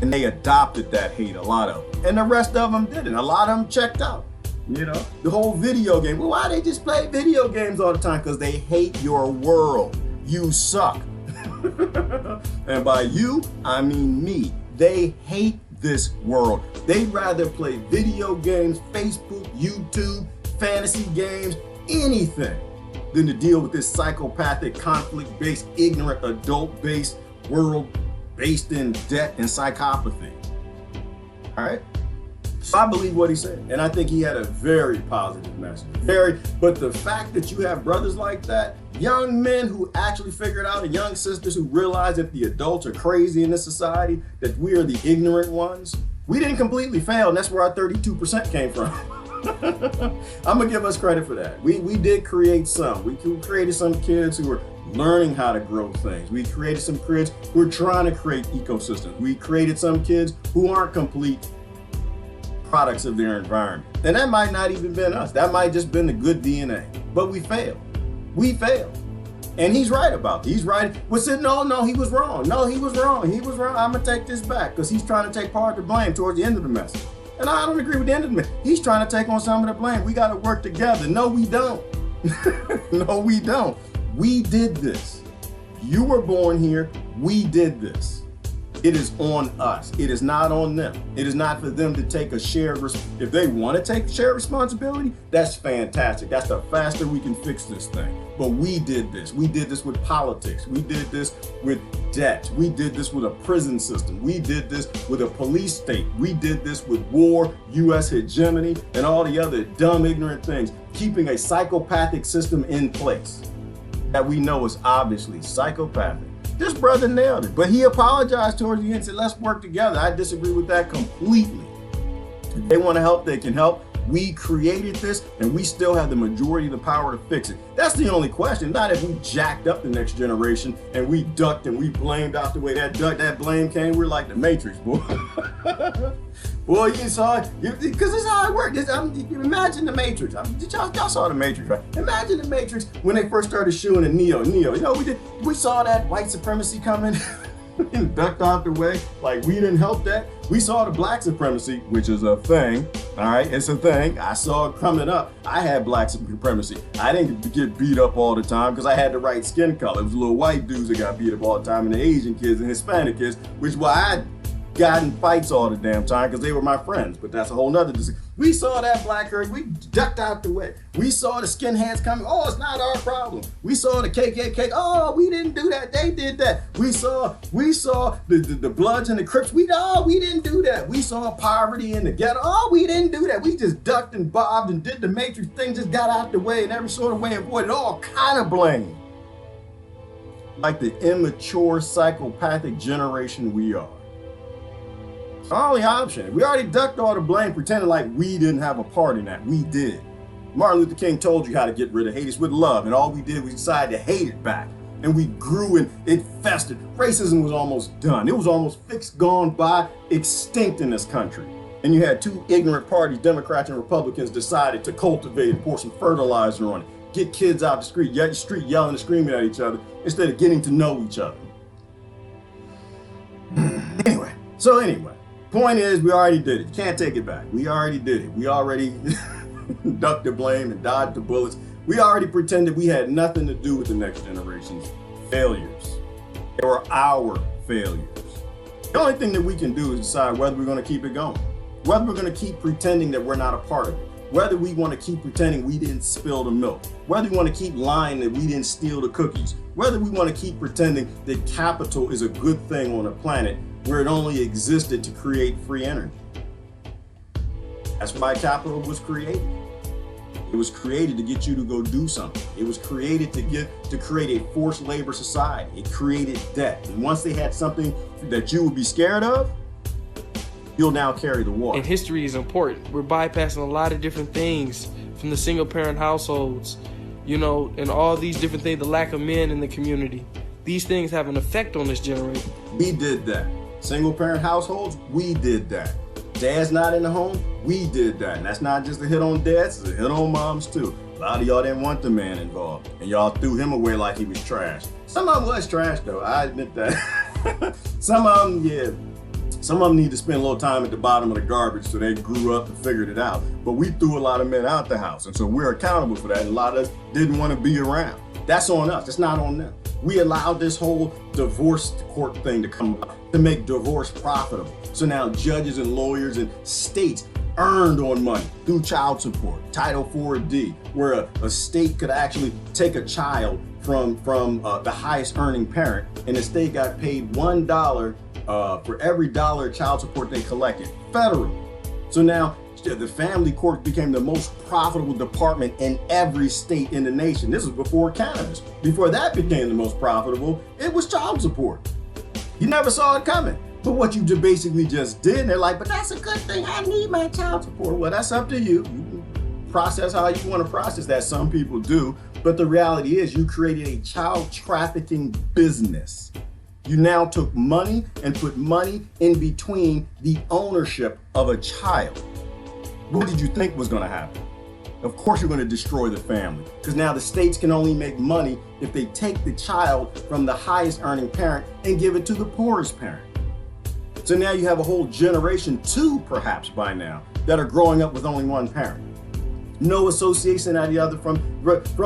Speaker 1: And they adopted that hate, a lot of them. And the rest of them didn't. A lot of them checked out. You know, the whole video game. Well, why they just play video games all the time? Because they hate your world. You suck. And by you, I mean me. They hate this world. They'd rather play video games, Facebook, YouTube, fantasy games, anything, than to deal with this psychopathic, conflict-based, ignorant, adult-based world based in debt and psychopathy. All right? So I believe what he said, and I think he had a very positive message. But the fact that you have brothers like that, young men who actually figured out, and young sisters who realize that the adults are crazy in this society, that we are the ignorant ones, we didn't completely fail, and that's where our 32% came from. I'm gonna give us credit for that. We did create some. We created some kids who were learning how to grow things. We created some kids who are trying to create ecosystems. We created some kids who aren't complete products of their environment. And that might not even been us. That might just been the good DNA. But we failed. We failed. And he's right about it. He's right. We said, no, he was wrong. No, he was wrong. He was wrong. I'm going to take this back, because he's trying to take part of the blame towards the end of the message. And I don't agree with the end of the message. He's trying to take on some of the blame. We got to work together. No, we don't. No, we don't. We did this. You were born here. We did this. It is on us. It is not on them. It is not for them to take a shared, if they want to take shared responsibility, that's fantastic. That's the faster we can fix this thing. But we did this. We did this with politics. We did this with debt. We did this with a prison system. We did this with a police state. We did this with war, US hegemony, and all the other dumb, ignorant things, keeping a psychopathic system in place that we know is obviously psychopathic. This brother nailed it, but he apologized towards the end and said, let's work together. I disagree with that completely. If they want to help, they can help. We created this, and we still have the majority of the power to fix it. That's the only question. Not if we jacked up the next generation and we ducked and we blamed out the way that blame came. We're like the Matrix, boy. Boy, you saw it, because this is how it worked. Imagine the Matrix. Y'all saw the Matrix, right? Imagine the Matrix when they first started shooting at Neo. You know, we saw that white supremacy coming and ducked out the way. Like, we didn't help that. We saw the black supremacy, which is a thing. All right, it's a thing. I saw it coming up. I had black supremacy. I didn't get beat up all the time because I had the right skin color. It was little white dudes that got beat up all the time, and the Asian kids and Hispanic kids, which is why I got in fights all the damn time, because they were my friends. But that's a whole nother decision. We saw that black herd, we ducked out the way. We saw the skinheads coming, oh, it's not our problem. We saw the KKK, oh, we didn't do that, they did that. We saw the Bloods and the Crips, we didn't do that. We saw poverty in the ghetto, oh, we didn't do that. We just ducked and bobbed and did the Matrix thing, just got out the way in every sort of way, avoided all kind of blame. Like the immature psychopathic generation we are. Only option. We already ducked all the blame, pretending like we didn't have a part in that. We did. Martin Luther King told you how to get rid of hate. It's with love. And all we did was decide to hate it back. And we grew and it festered. Racism was almost done. It was almost fixed, gone by, extinct in this country. And you had two ignorant parties, Democrats and Republicans, decided to cultivate and pour some fertilizer on it. Get kids out the street yelling and screaming at each other instead of getting to know each other. Anyway. Point is, we already did it. You can't take it back. We already did it. We already ducked the blame and dodged the bullets. We already pretended we had nothing to do with the next generation's failures. They were our failures. The only thing that we can do is decide whether we're going to keep it going, whether we're going to keep pretending that we're not a part of it, whether we want to keep pretending we didn't spill the milk, whether we want to keep lying that we didn't steal the cookies, whether we want to keep pretending that capital is a good thing on a planet where it only existed to create free energy. That's why capital was created. It was created to get you to go do something. It was created to create a forced labor society. It created debt. And once they had something that you would be scared of, you'll now carry the water.
Speaker 2: And history is important. We're bypassing a lot of different things from the single parent households, and all these different things, the lack of men in the community. These things have an effect on this generation.
Speaker 1: We did that. Single parent households, we did that. Dad's not in the home, we did that. And that's not just a hit on dads, it's a hit on moms too. A lot of y'all didn't want the man involved, and y'all threw him away like he was trash. Some of them was trash though, I admit that. Some of them need to spend a little time at the bottom of the garbage so they grew up and figured it out. But we threw a lot of men out the house, and so we're accountable for that. And a lot of us didn't want to be around. That's on us, it's not on them. We allowed this whole divorce court thing to come up to make divorce profitable. So now judges and lawyers and states earned on money through child support, Title 4D, where a state could actually take a child from the highest earning parent, and the state got paid $1 for every dollar of child support they collected federally. So now the family court became the most profitable department in every state in the nation. This was before cannabis. Before that became the most profitable, it was child support. You never saw it coming. But what you basically just did, and they're like, but that's a good thing, I need my child support. Well, that's up to you. You can process how you want to process that. Some people do. But the reality is you created a child trafficking business. You now took money and put money in between the ownership of a child. What did you think was going to happen? Of course you're going to destroy the family, because now the states can only make money if they take the child from the highest earning parent and give it to the poorest parent. So now you have a whole generation, two perhaps by now, that are growing up with only one parent. No association of the other from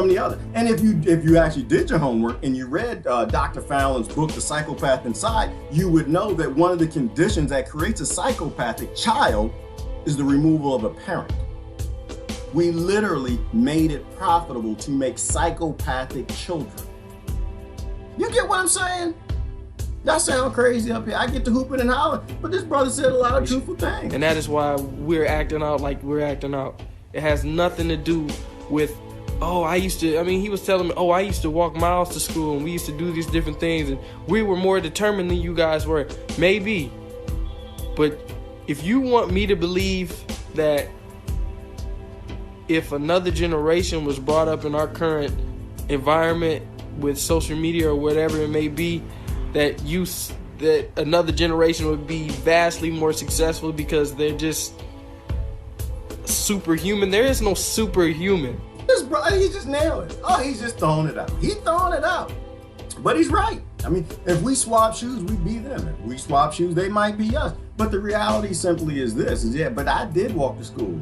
Speaker 1: the other. And if you actually did your homework and you read Dr. Fallon's book, The Psychopath Inside, you would know that one of the conditions that creates a psychopathic child is the removal of a parent. We literally made it profitable to make psychopathic children. You get what I'm saying? Y'all sound crazy up here. I get to hooping and hollering, but this brother said a lot of truthful things.
Speaker 2: And that is why we're acting out like we're acting out. It has nothing to do with, he was telling me, I used to walk miles to school and we used to do these different things and we were more determined than you guys were. Maybe. But if you want me to believe that if another generation was brought up in our current environment with social media or whatever it may be, that another generation would be vastly more successful because they're just superhuman. There is no superhuman.
Speaker 1: This brother, he just nailed it. Oh, he's just throwing it out. He's throwing it out. But he's right. I mean, if we swap shoes, we'd be them. If we swap shoes, they might be us. But the reality simply is this, but I did walk to school.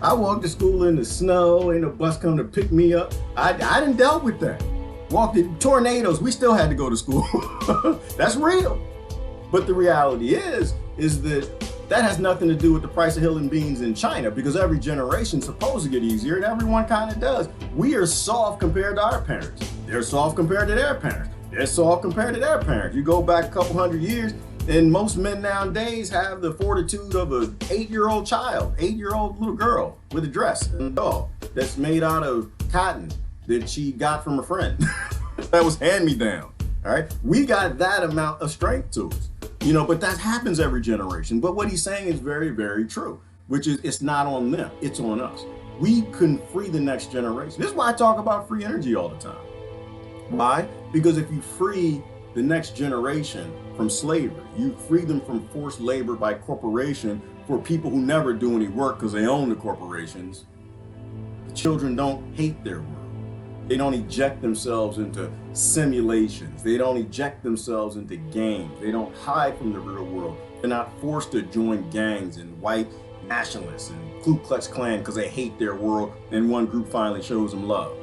Speaker 1: I walked to school in the snow, ain't no bus come to pick me up. I didn't dealt with that. Walked in tornadoes, we still had to go to school. That's real. But the reality is that has nothing to do with the price of human beings in China, because every generation's supposed to get easier and everyone kind of does. We are soft compared to our parents. They're soft compared to their parents. They're soft compared to their parents. You go back a couple hundred years and most men nowadays have the fortitude of an 8-year-old child, 8-year-old little girl with a dress and a dog that's made out of cotton that she got from a friend. That was hand-me-down, all right? We got that amount of strength to us. But that happens every generation. But what he's saying is very, very true, which is it's not on them, it's on us. We can free the next generation. This is why I talk about free energy all the time. Why? Because if you free the next generation from slavery, you free them from forced labor by corporation for people who never do any work because they own the corporations, the children don't hate their work. They don't eject themselves into simulations. They don't eject themselves into games. They don't hide from the real world. They're not forced to join gangs and white nationalists and Ku Klux Klan because they hate their world and one group finally shows them love.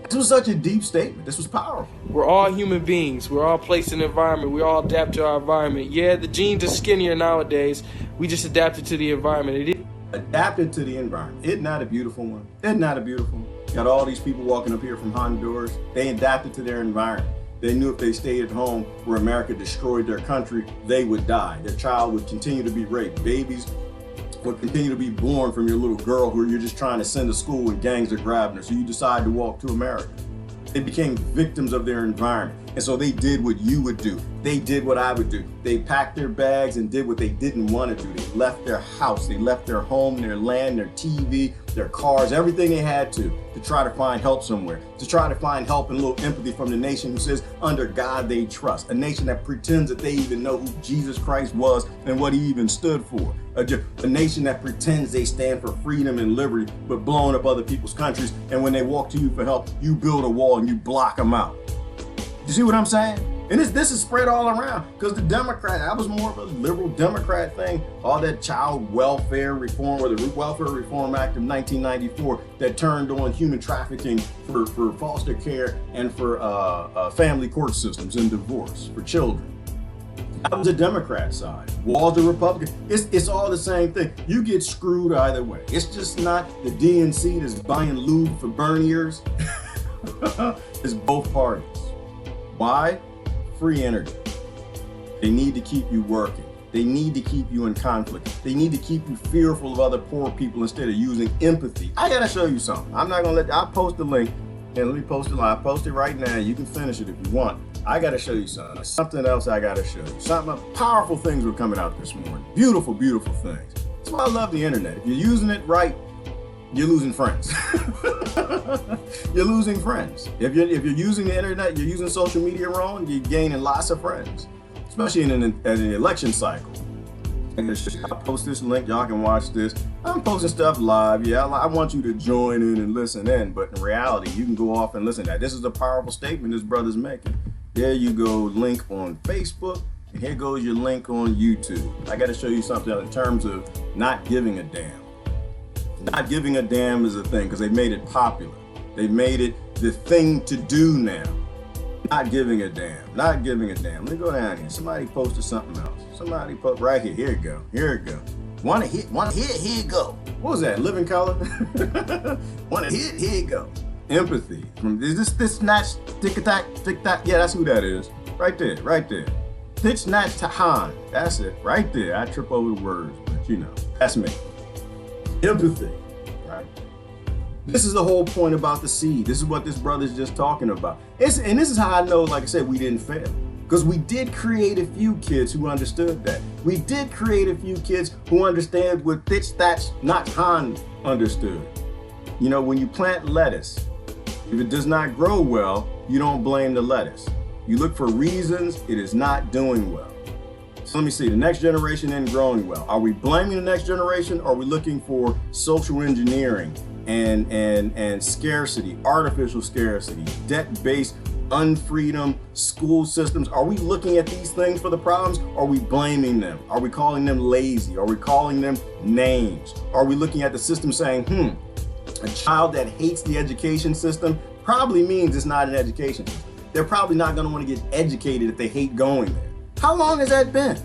Speaker 1: This was such a deep statement. This was powerful.
Speaker 2: We're all human beings. We're all placed in the environment. We all adapt to our environment. Yeah, the genes are skinnier nowadays. We just adapted to the environment. It is
Speaker 1: adapted to the environment. Isn't that a beautiful one? Isn't that a beautiful one? Got all these people walking up here from Honduras. They adapted to their environment. They knew if they stayed at home where America destroyed their country, they would die. Their child would continue to be raped. Babies would continue to be born from your little girl who you're just trying to send to school when gangs are grabbing her. So you decide to walk to America. They became victims of their environment. And so they did what you would do. They did what I would do. They packed their bags and did what they didn't want to do. They left their house, they left their home, their land, their TV, their cars, everything they had to try to find help somewhere, to try to find help and a little empathy from the nation who says under God they trust, a nation that pretends that they even know who Jesus Christ was and what he even stood for, a nation that pretends they stand for freedom and liberty but blowing up other people's countries, and when they walk to you for help, you build a wall and you block them out. You see what I'm saying? And this is spread all around because the Democrat, that was more of a liberal Democrat thing. All that child welfare reform or the Welfare Reform Act of 1994 that turned on human trafficking for foster care and for family court systems and divorce for children. That was the Democrat side. Walls the Republican. It's all the same thing. You get screwed either way. It's just not the DNC that's buying lube for burn ears. It's both parties. Why? Free energy. They need to keep you working. They need to keep you in conflict. They need to keep you fearful of other poor people instead of using empathy. I gotta show you something. I'm not gonna I'll post the link and let me post it live. I'll post it right now. You can finish it if you want. I gotta show you something. Something else I gotta show you. Powerful things were coming out this morning. Beautiful, beautiful things. That's why I love the internet. If you're using it right, you're losing friends. You're losing friends. If you're using the internet, you're using social media wrong, you're gaining lots of friends, especially in an election cycle. I'll post this link. Y'all can watch this. I'm posting stuff live. Yeah, I want you to join in and listen in, but in reality, you can go off and listen to that. This is a powerful statement this brother's making. There you go, link on Facebook, and here goes your link on YouTube. I got to show you something in terms of not giving a damn. Not giving a damn is a thing because they made it popular. They made it the thing to do now. Not giving a damn. Not giving a damn. Let me go down here. Somebody posted something else. Somebody put right here. Here it go. Here it go. Want to hit? Here it go. What was that? Living color? Want to hit? Here it go. Empathy. Is this not tick-tack? Yeah, that's who that is. Right there. Right there. Thich Nhat Hanh. That's it. Right there. I trip over the words, but you know, that's me. Empathy. Right. This is the whole point about the seed. This is what this brother's just talking about. And this is how I know, like I said, we didn't fail. Because we did create a few kids who understood that. We did create a few kids who understand what Thich Nhat Hanh understood. You know, when you plant lettuce, if it does not grow well, you don't blame the lettuce. You look for reasons it is not doing well. So let me see, the next generation isn't growing well. Are we blaming the next generation, or are we looking for social engineering and scarcity, artificial scarcity, debt-based unfreedom, school systems? Are we looking at these things for the problems? Or are we blaming them? Are we calling them lazy? Are we calling them names? Are we looking at the system saying, a child that hates the education system probably means it's not an education system. They're probably not going to want to get educated if they hate going there. How long has that been?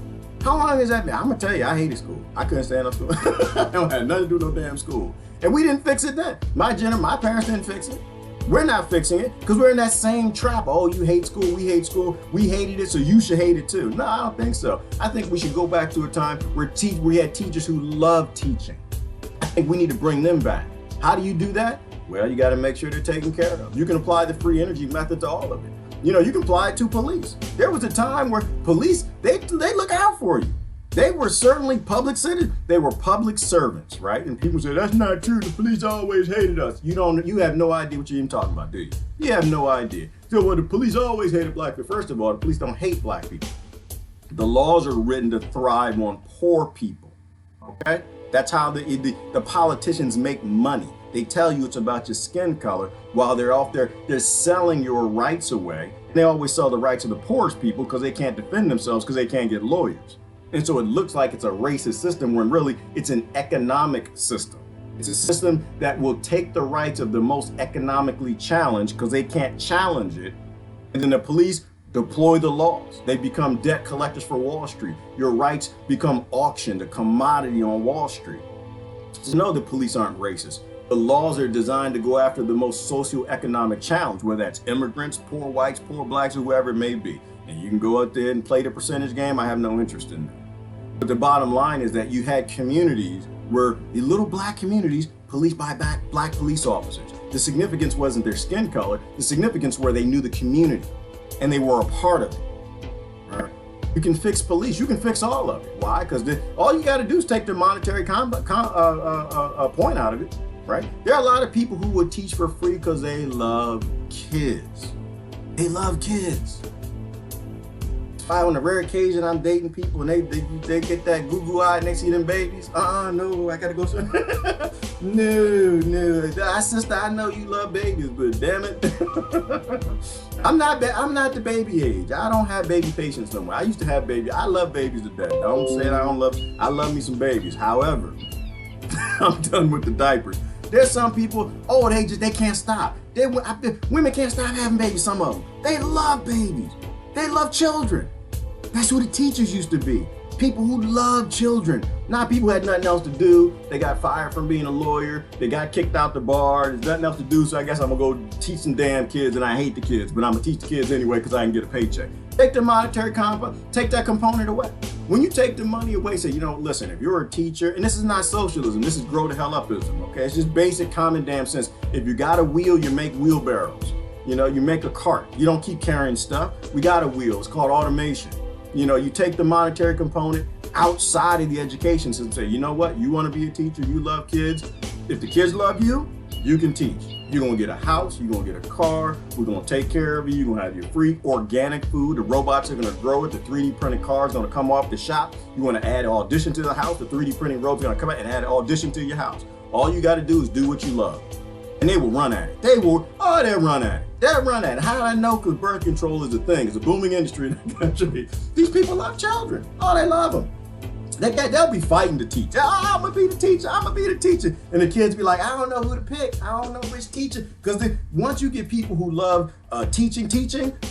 Speaker 1: How long has that been? I'm going to tell you, I hated school. I couldn't stand up school. I don't have nothing to do with no damn school. And we didn't fix it then. My parents didn't fix it. We're not fixing it because we're in that same trap. Oh, you hate school, we hate school. We hated it, so you should hate it too. No, I don't think so. I think we should go back to a time where we had teachers who loved teaching. I think we need to bring them back. How do you do that? Well, you got to make sure they're taken care of. You can apply the free energy method to all of it. You know, you can apply it to police. There was a time where police, they look out for you. They were certainly public citizens. They were public servants, right? And people say, that's not true. The police always hated us. You have no idea what you're even talking about, do you? You have no idea. So, well, the police always hated black people. First of all, the police don't hate black people. The laws are written to thrive on poor people, okay? That's how the politicians make money. They tell you it's about your skin color while they're off there, they're selling your rights away. They always sell the rights of the poorest people because they can't defend themselves because they can't get lawyers. And so it looks like it's a racist system when really it's an economic system. It's a system that will take the rights of the most economically challenged because they can't challenge it. And then the police deploy the laws. They become debt collectors for Wall Street. Your rights become auctioned, a commodity on Wall Street. So no, the police aren't racist. The laws are designed to go after the most socioeconomic challenge, whether that's immigrants, poor whites, poor blacks, whoever it may be. And you can go out there and play the percentage game. I have no interest in that. But the bottom line is that you had communities where the little black communities policed by black police officers. The significance wasn't their skin color. The significance were they knew the community and they were a part of it. All right. You can fix police. You can fix all of it. Why? Because all you got to do is take the monetary point out of it. Right? There are a lot of people who would teach for free because they love kids. They love kids. On a rare occasion, I'm dating people and they get that goo-goo eye and they see them babies. No, I gotta go. No. Sister, I know you love babies, but damn it. I'm not the baby age. I don't have baby patience no more. I used to have babies. I love babies to death. Don't say I love me some babies. However, I'm done with the diapers. There's some people, they can't stop. Women can't stop having babies, some of them. They love babies. They love children. That's who the teachers used to be. People who love children. Not people who had nothing else to do. They got fired from being a lawyer. They got kicked out the bar. There's nothing else to do, so I guess I'm going to go teach some damn kids, and I hate the kids, but I'm going to teach the kids anyway because I can get a paycheck. Take the monetary component, take that component away. When you take the money away, say, listen, if you're a teacher, and this is not socialism, this is grow the hell upism, okay? It's just basic common damn sense. If you got a wheel, you make wheelbarrows. You make a cart. You don't keep carrying stuff. We got a wheel. It's called automation. You take the monetary component outside of the education system. Say, you know what? You want to be a teacher. You love kids. If the kids love you, you can teach. You're going to get a house. You're going to get a car. We're going to take care of you. You're going to have your free organic food. The robots are going to grow it. The 3D printed cars are going to come off the shop. You want to add audition to the house. The 3D printing robots are going to come out and add audition to your house. All you got to do is do what you love. And they will run at it. They'll run at it. They'll run at it. How do I know? Because birth control is a thing. It's a booming industry in the country. These people love children. They love them. They'll be fighting to teach. Oh, I'm gonna be the teacher. I'm gonna be the teacher. And the kids be like, I don't know who to pick. I don't know which teacher. Because once you get people who love teaching,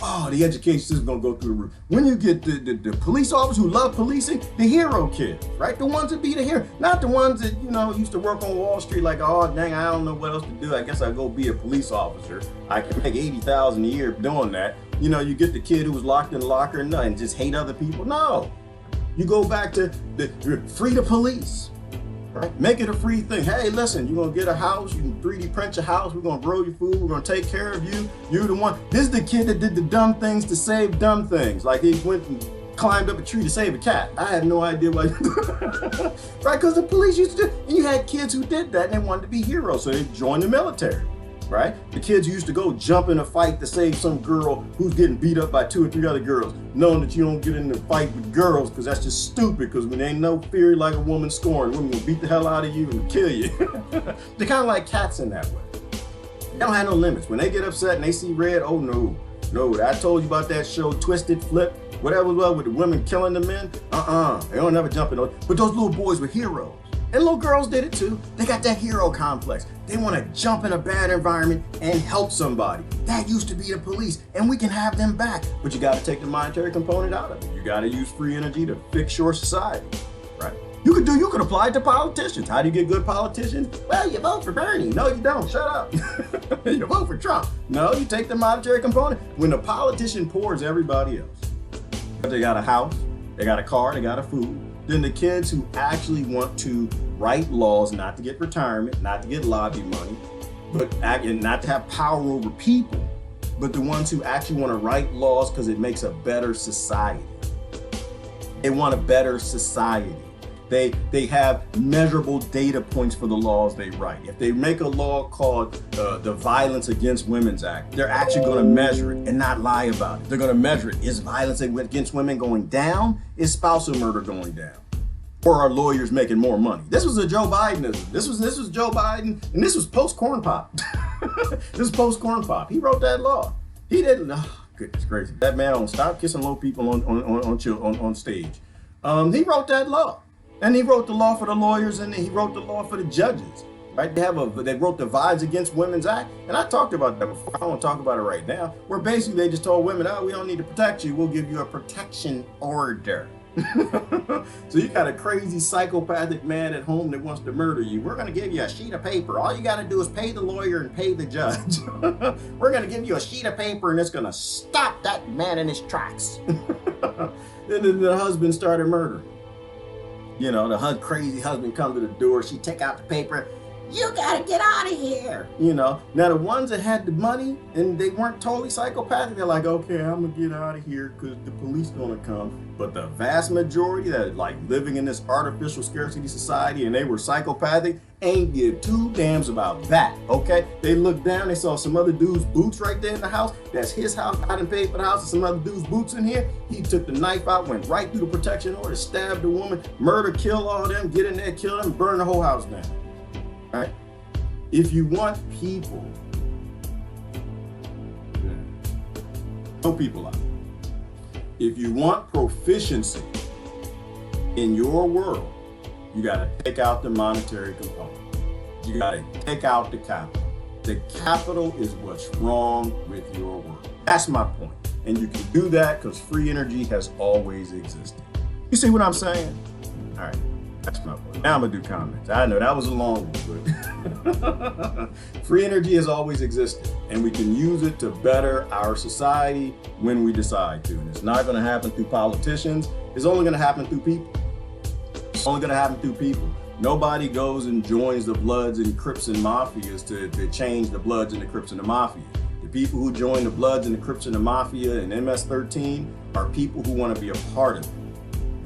Speaker 1: oh, the education system is gonna go through the roof. When you get the police officers who love policing, the hero kids, right? The ones that be the hero, not the ones that, you know, used to work on Wall Street like, oh, dang, I don't know what else to do. I guess I'll go be a police officer. I can make $80,000 a year doing that. You know, you get the kid who was locked in the locker and just hate other people. No. You go back to free the police, right? Make it a free thing. Hey, listen, you're gonna get a house, you can 3D print your house, we're gonna grow your food, we're gonna take care of you. You're the one. This is the kid that did the dumb things to save dumb things. Like he went and climbed up a tree to save a cat. I have no idea why. Right, because the police used to do, and you had kids who did that and they wanted to be heroes, so they joined the military. Right? The kids used to go jump in a fight to save some girl who's getting beat up by 2 or 3 other girls, knowing that you don't get in a fight with girls because that's just stupid, because when there ain't no fear like a woman scorned, women will beat the hell out of you and kill you. They're kind of like cats in that way. They don't have no limits. When they get upset and they see red, oh no, I told you about that show, Twisted Flip, whatever it was with the women killing the men. They don't ever jump in those. But those little boys were heroes. And little girls did it too. They got that hero complex. They want to jump in a bad environment and help somebody. That used to be the police, and we can have them back. But you got to take the monetary component out of it. You got to use free energy to fix your society, right? You could apply it to politicians. How do you get good politicians? Well, you vote for Bernie. No, you don't. Shut up. You vote for Trump. No, you take the monetary component. When the politician pours everybody else, they got a house, they got a car, they got a food. Then the kids who actually want to write laws, not to get retirement, not to get lobby money, and not to have power over people, but the ones who actually want to write laws because it makes a better society. They want a better society. They have measurable data points for the laws they write. If they make a law called the Violence Against Women's Act, they're actually going to measure it and not lie about it. They're going to measure it. Is violence against women going down? Is spousal murder going down? Or are lawyers making more money? This was a Joe Bidenism. This was Joe Biden, and this was post-Corn Pop. This was post-Corn Pop. He wrote that law. He didn't. Oh, goodness gracious. That man don't stop kissing low people on stage. He wrote that law. And he wrote the law for the lawyers, and he wrote the law for the judges, right? They wrote the Violence Against Women's Act, and I talked about that before. I don't want to talk about it right now, where basically they just told women, oh, we don't need to protect you. We'll give you a protection order. So you got a crazy psychopathic man at home that wants to murder you. We're going to give you a sheet of paper. All you got to do is pay the lawyer and pay the judge. We're going to give you a sheet of paper, and it's going to stop that man in his tracks. And then the husband started murdering. You know, the crazy husband comes to the door. She take out the paper. You gotta get out of here. You know, now the ones that had the money and they weren't totally psychopathic, they're like, okay, I'm gonna get out of here because the police gonna come. But the vast majority that like living in this artificial scarcity society and they were psychopathic ain't give 2 damns about that, okay? They looked down, they saw some other dude's boots right there in the house. That's his house. I didn't pay for the house, and some other dude's boots in here. He took the knife out, went right through the protection order, stabbed the woman, murder, kill all of them, get in there, kill them, burn the whole house down. Right? If you want people, help people out. If you want proficiency in your world, you got to take out the monetary component. You got to take out the capital. The capital is what's wrong with your world. That's my point. And you can do that because free energy has always existed. You see what I'm saying? All right. That's my point. Now I'm going to do comments. I know that was a long one, but free energy has always existed, and we can use it to better our society when we decide to. And it's not going to happen through politicians. It's only going to happen through people. It's only going to happen through people. Nobody goes and joins the Bloods and Crips and Mafias to change the Bloods and the Crips and the Mafia. The people who join the Bloods and the Crips and the Mafia and MS-13 are people who want to be a part of it,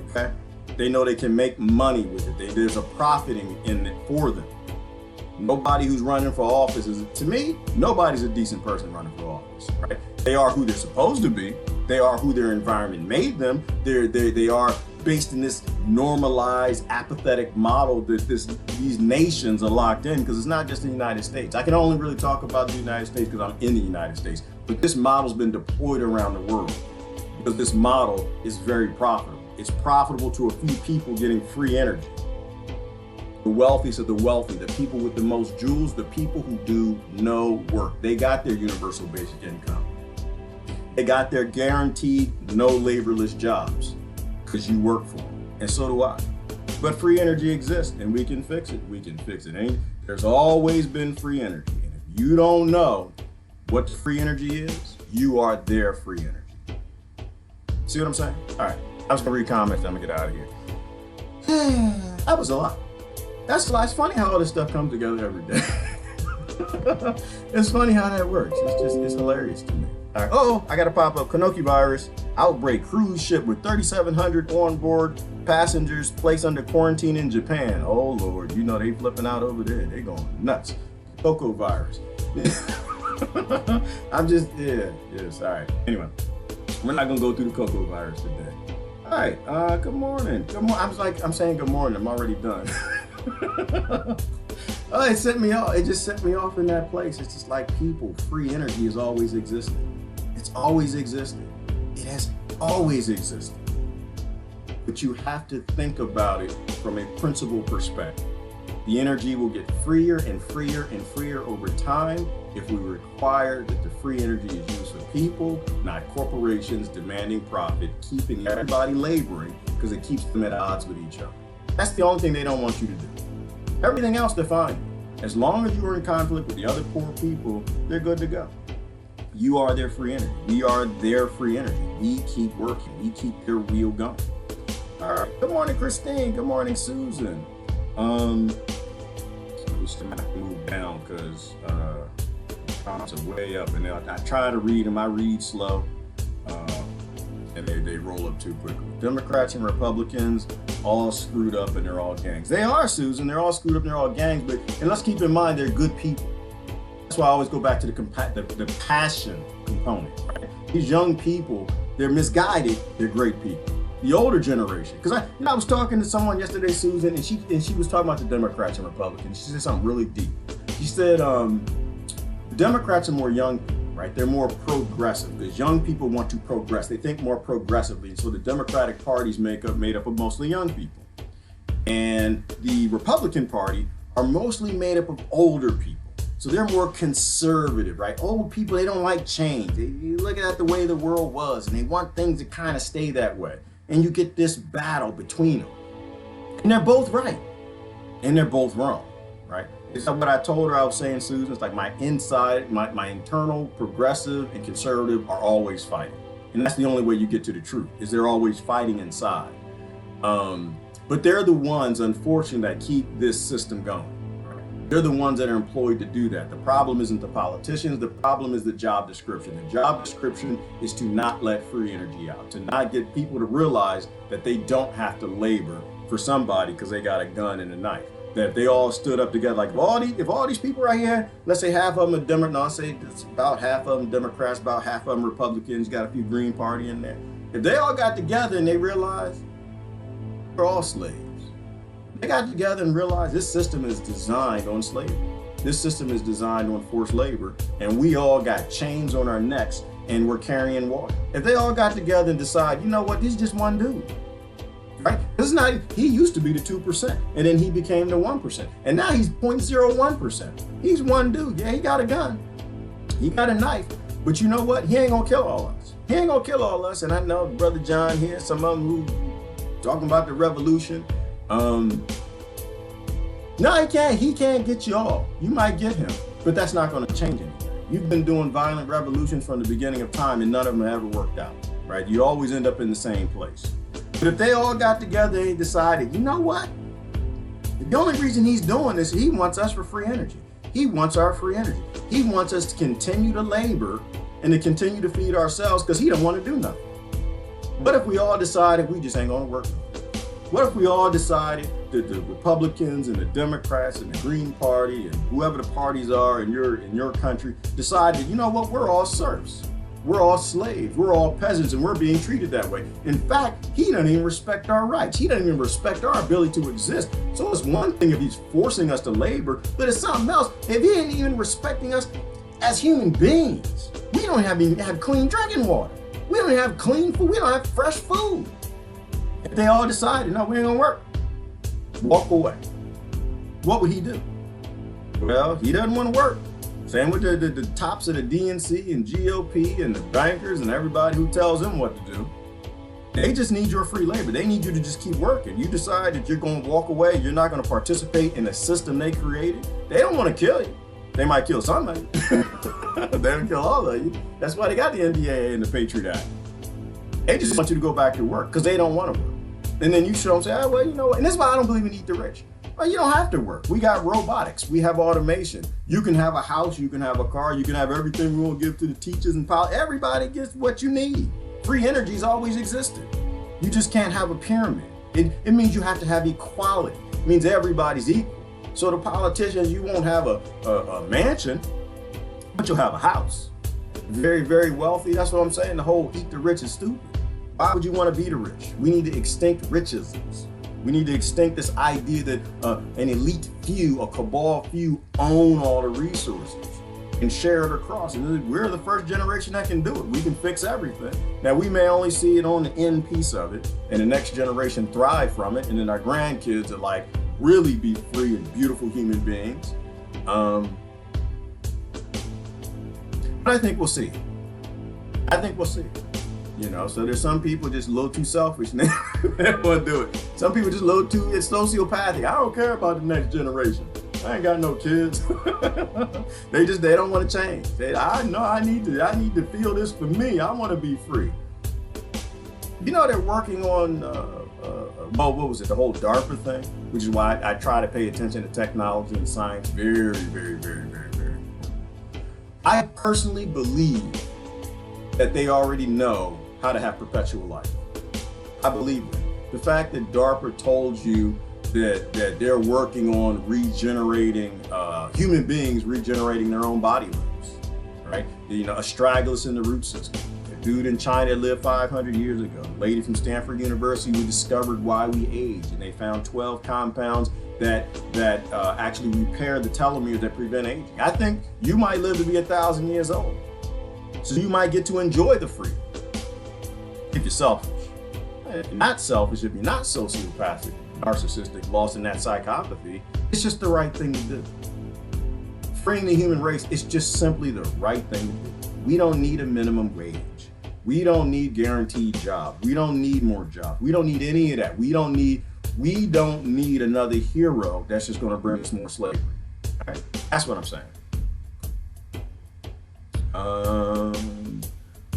Speaker 1: okay? They know they can make money with it. There's a profiting in it for them. Nobody who's running for office is, to me, nobody's a decent person running for office, right? They are who they're supposed to be. They are who their environment made them. They are based in this normalized, apathetic model that these nations are locked in, because it's not just the United States. I can only really talk about the United States because I'm in the United States, but this model's been deployed around the world because this model is very profitable. It's profitable to a few people getting free energy. The wealthiest of the wealthy, the people with the most jewels, the people who do no work. They got their universal basic income. They got their guaranteed no laborless jobs because you work for them. And so do I. But free energy exists and we can fix it. We can fix it. There's always been free energy. And if you don't know what free energy is, you are their free energy. See what I'm saying? All right. I'm just going to read comments. I'm going to get out of here. That was a lot. That's it's funny how all this stuff comes together every day. It's funny how that works. It's hilarious to me. All right. Oh, I got to pop up. Kanoki virus outbreak. Cruise ship with 3,700 on board passengers placed under quarantine in Japan. Oh Lord, you know they flipping out over there. They going nuts. Cocoa virus. Yes. All right. Anyway, we're not gonna go through the cocoa virus today. All right. Good morning. Good morning. I'm saying good morning. I'm already done. Oh, it set me off. It just set me off in that place. It's just like people. Free energy has always existed. It's always existed. It has always existed. But you have to think about it from a principle perspective. The energy will get freer and freer and freer over time if we require that the free energy is used for people, not corporations demanding profit, keeping everybody laboring because it keeps them at odds with each other. That's the only thing they don't want you to do. Everything else they're fine. As long as you are in conflict with the other poor people, they're good to go. You are their free energy. We are their free energy. We keep working. We keep their wheel going. All right. Good morning, Christine. Good morning, Susan. We still have to move down because comments are way up, and I try to read them. I read slow, and they roll up too quickly. Democrats and Republicans all screwed up, and they're all gangs. They are, Susan. They're all screwed up, and they're all gangs. And let's keep in mind they're good people. That's why I always go back to the passion component. Right? These young people, they're misguided. They're great people. The older generation, because I was talking to someone yesterday, Susan, and she was talking about the Democrats and Republicans. She said something really deep. She said the Democrats are more young people, right? They're more progressive because young people want to progress. They think more progressively. So the Democratic Party's made up of mostly young people, and the Republican Party are mostly made up of older people. So they're more conservative, right? Old people, they don't like change. They look at the way the world was, and they want things to kind of stay that way. And you get this battle between them. And they're both right. And they're both wrong, right? It's like what I told her I was saying, Susan. It's like my inside, my internal, progressive, and conservative are always fighting. And that's the only way you get to the truth, is they're always fighting inside. But they're the ones, unfortunately, that keep this system going. They're the ones that are employed to do that. The problem isn't the politicians. The problem is the job description. The job description is to not let free energy out, to not get people to realize that they don't have to labor for somebody because they got a gun and a knife. That if they all stood up together, like if all these people right here, let's say half of them are Democrats, no, I'll say it's about half of them Democrats, about half of them Republicans, got a few Green Party in there. If they all got together and they realized we're all slaves, they got together and realized this system is designed on slavery. This system is designed on forced labor, and we all got chains on our necks and we're carrying water. If they all got together and decide, you know what, this is just one dude, right? He used to be the 2%, and then he became the 1%, and now he's 0.01%. He's one dude. Yeah, he got a gun, he got a knife, but you know what? He ain't gonna kill all of us. He ain't gonna kill all of us. And I know Brother John here, some of them who talking about the revolution. No, he can't get you all. You might get him, but that's not going to change anything. You've been doing violent revolutions from the beginning of time, and none of them ever worked out, right? You always end up in the same place. But if they all got together and decided, you know what? The only reason he's doing this, he wants us for free energy. He wants our free energy. He wants us to continue to labor and to continue to feed ourselves because he don't want to do nothing. What if we all decided we just ain't going to work? What if we all decided that the Republicans and the Democrats and the Green Party and whoever the parties are in your country decided, you know what, we're all serfs. We're all slaves. We're all peasants, and we're being treated that way. In fact, he doesn't even respect our rights. He doesn't even respect our ability to exist. So it's one thing if he's forcing us to labor, but it's something else if he ain't even respecting us as human beings. We don't even have clean drinking water. We don't have clean food. We don't have fresh food. If they all decided, no, we ain't gonna work, walk away, what would he do? Well, he doesn't want to work. Same with the tops of the DNC and GOP and the bankers and everybody who tells them what to do. They just need your free labor. They need you to just keep working. You decide that you're going to walk away, you're not going to participate in the system they created. They don't want to kill you. They might kill somebody. They don't kill all of you. That's why they got the NDAA and the Patriot Act. They just want you to go back to work because they don't want to work. And then you show them, say, oh, well, you know what? And this is why I don't believe in eat the rich. Well, you don't have to work. We got robotics. We have automation. You can have a house. You can have a car. You can have everything we want to give to the teachers and everybody gets what you need. Free energy's always existed. You just can't have a pyramid. It means you have to have equality. It means everybody's equal. So the politicians, you won't have a mansion, but you'll have a house. Very, very wealthy. That's what I'm saying. The whole eat the rich is stupid. Why would you want to be the rich? We need to extinct richisms. We need to extinct this idea that an elite few, a cabal few, own all the resources and share it across. And we're the first generation that can do it. We can fix everything. Now, we may only see it on the end piece of it, and the next generation thrive from it, and then our grandkids are like really be free and beautiful human beings. But I think we'll see. I think we'll see. You know, so there's some people just a little too selfish and they don't want to do it. Some people just a little too, it's sociopathic. I don't care about the next generation. I ain't got no kids. They don't want to change. I know I need to feel this for me. I want to be free. You know, they're working on, what was it? The whole DARPA thing, which is why I try to pay attention to technology and science very, very, very, very, very. I personally believe that they already know how to have perpetual life. I believe it. The fact that DARPA told you that they're working on regenerating, human beings regenerating their own body limbs, right? You know, astragalus in the root system. A dude in China lived 500 years ago. A lady from Stanford University who discovered why we age, and they found 12 compounds that actually repair the telomeres that prevent aging. I think you might live to be 1,000 years old. So you might get to enjoy the freedom if you're selfish. If you're not selfish, if you're not sociopathic, narcissistic, lost in that psychopathy, it's just the right thing to do. Freeing the human race is just simply the right thing to do. We don't need a minimum wage. We don't need guaranteed jobs. We don't need more jobs. We don't need any of that. We don't need another hero that's just going to bring us more slavery. All right? That's what I'm saying.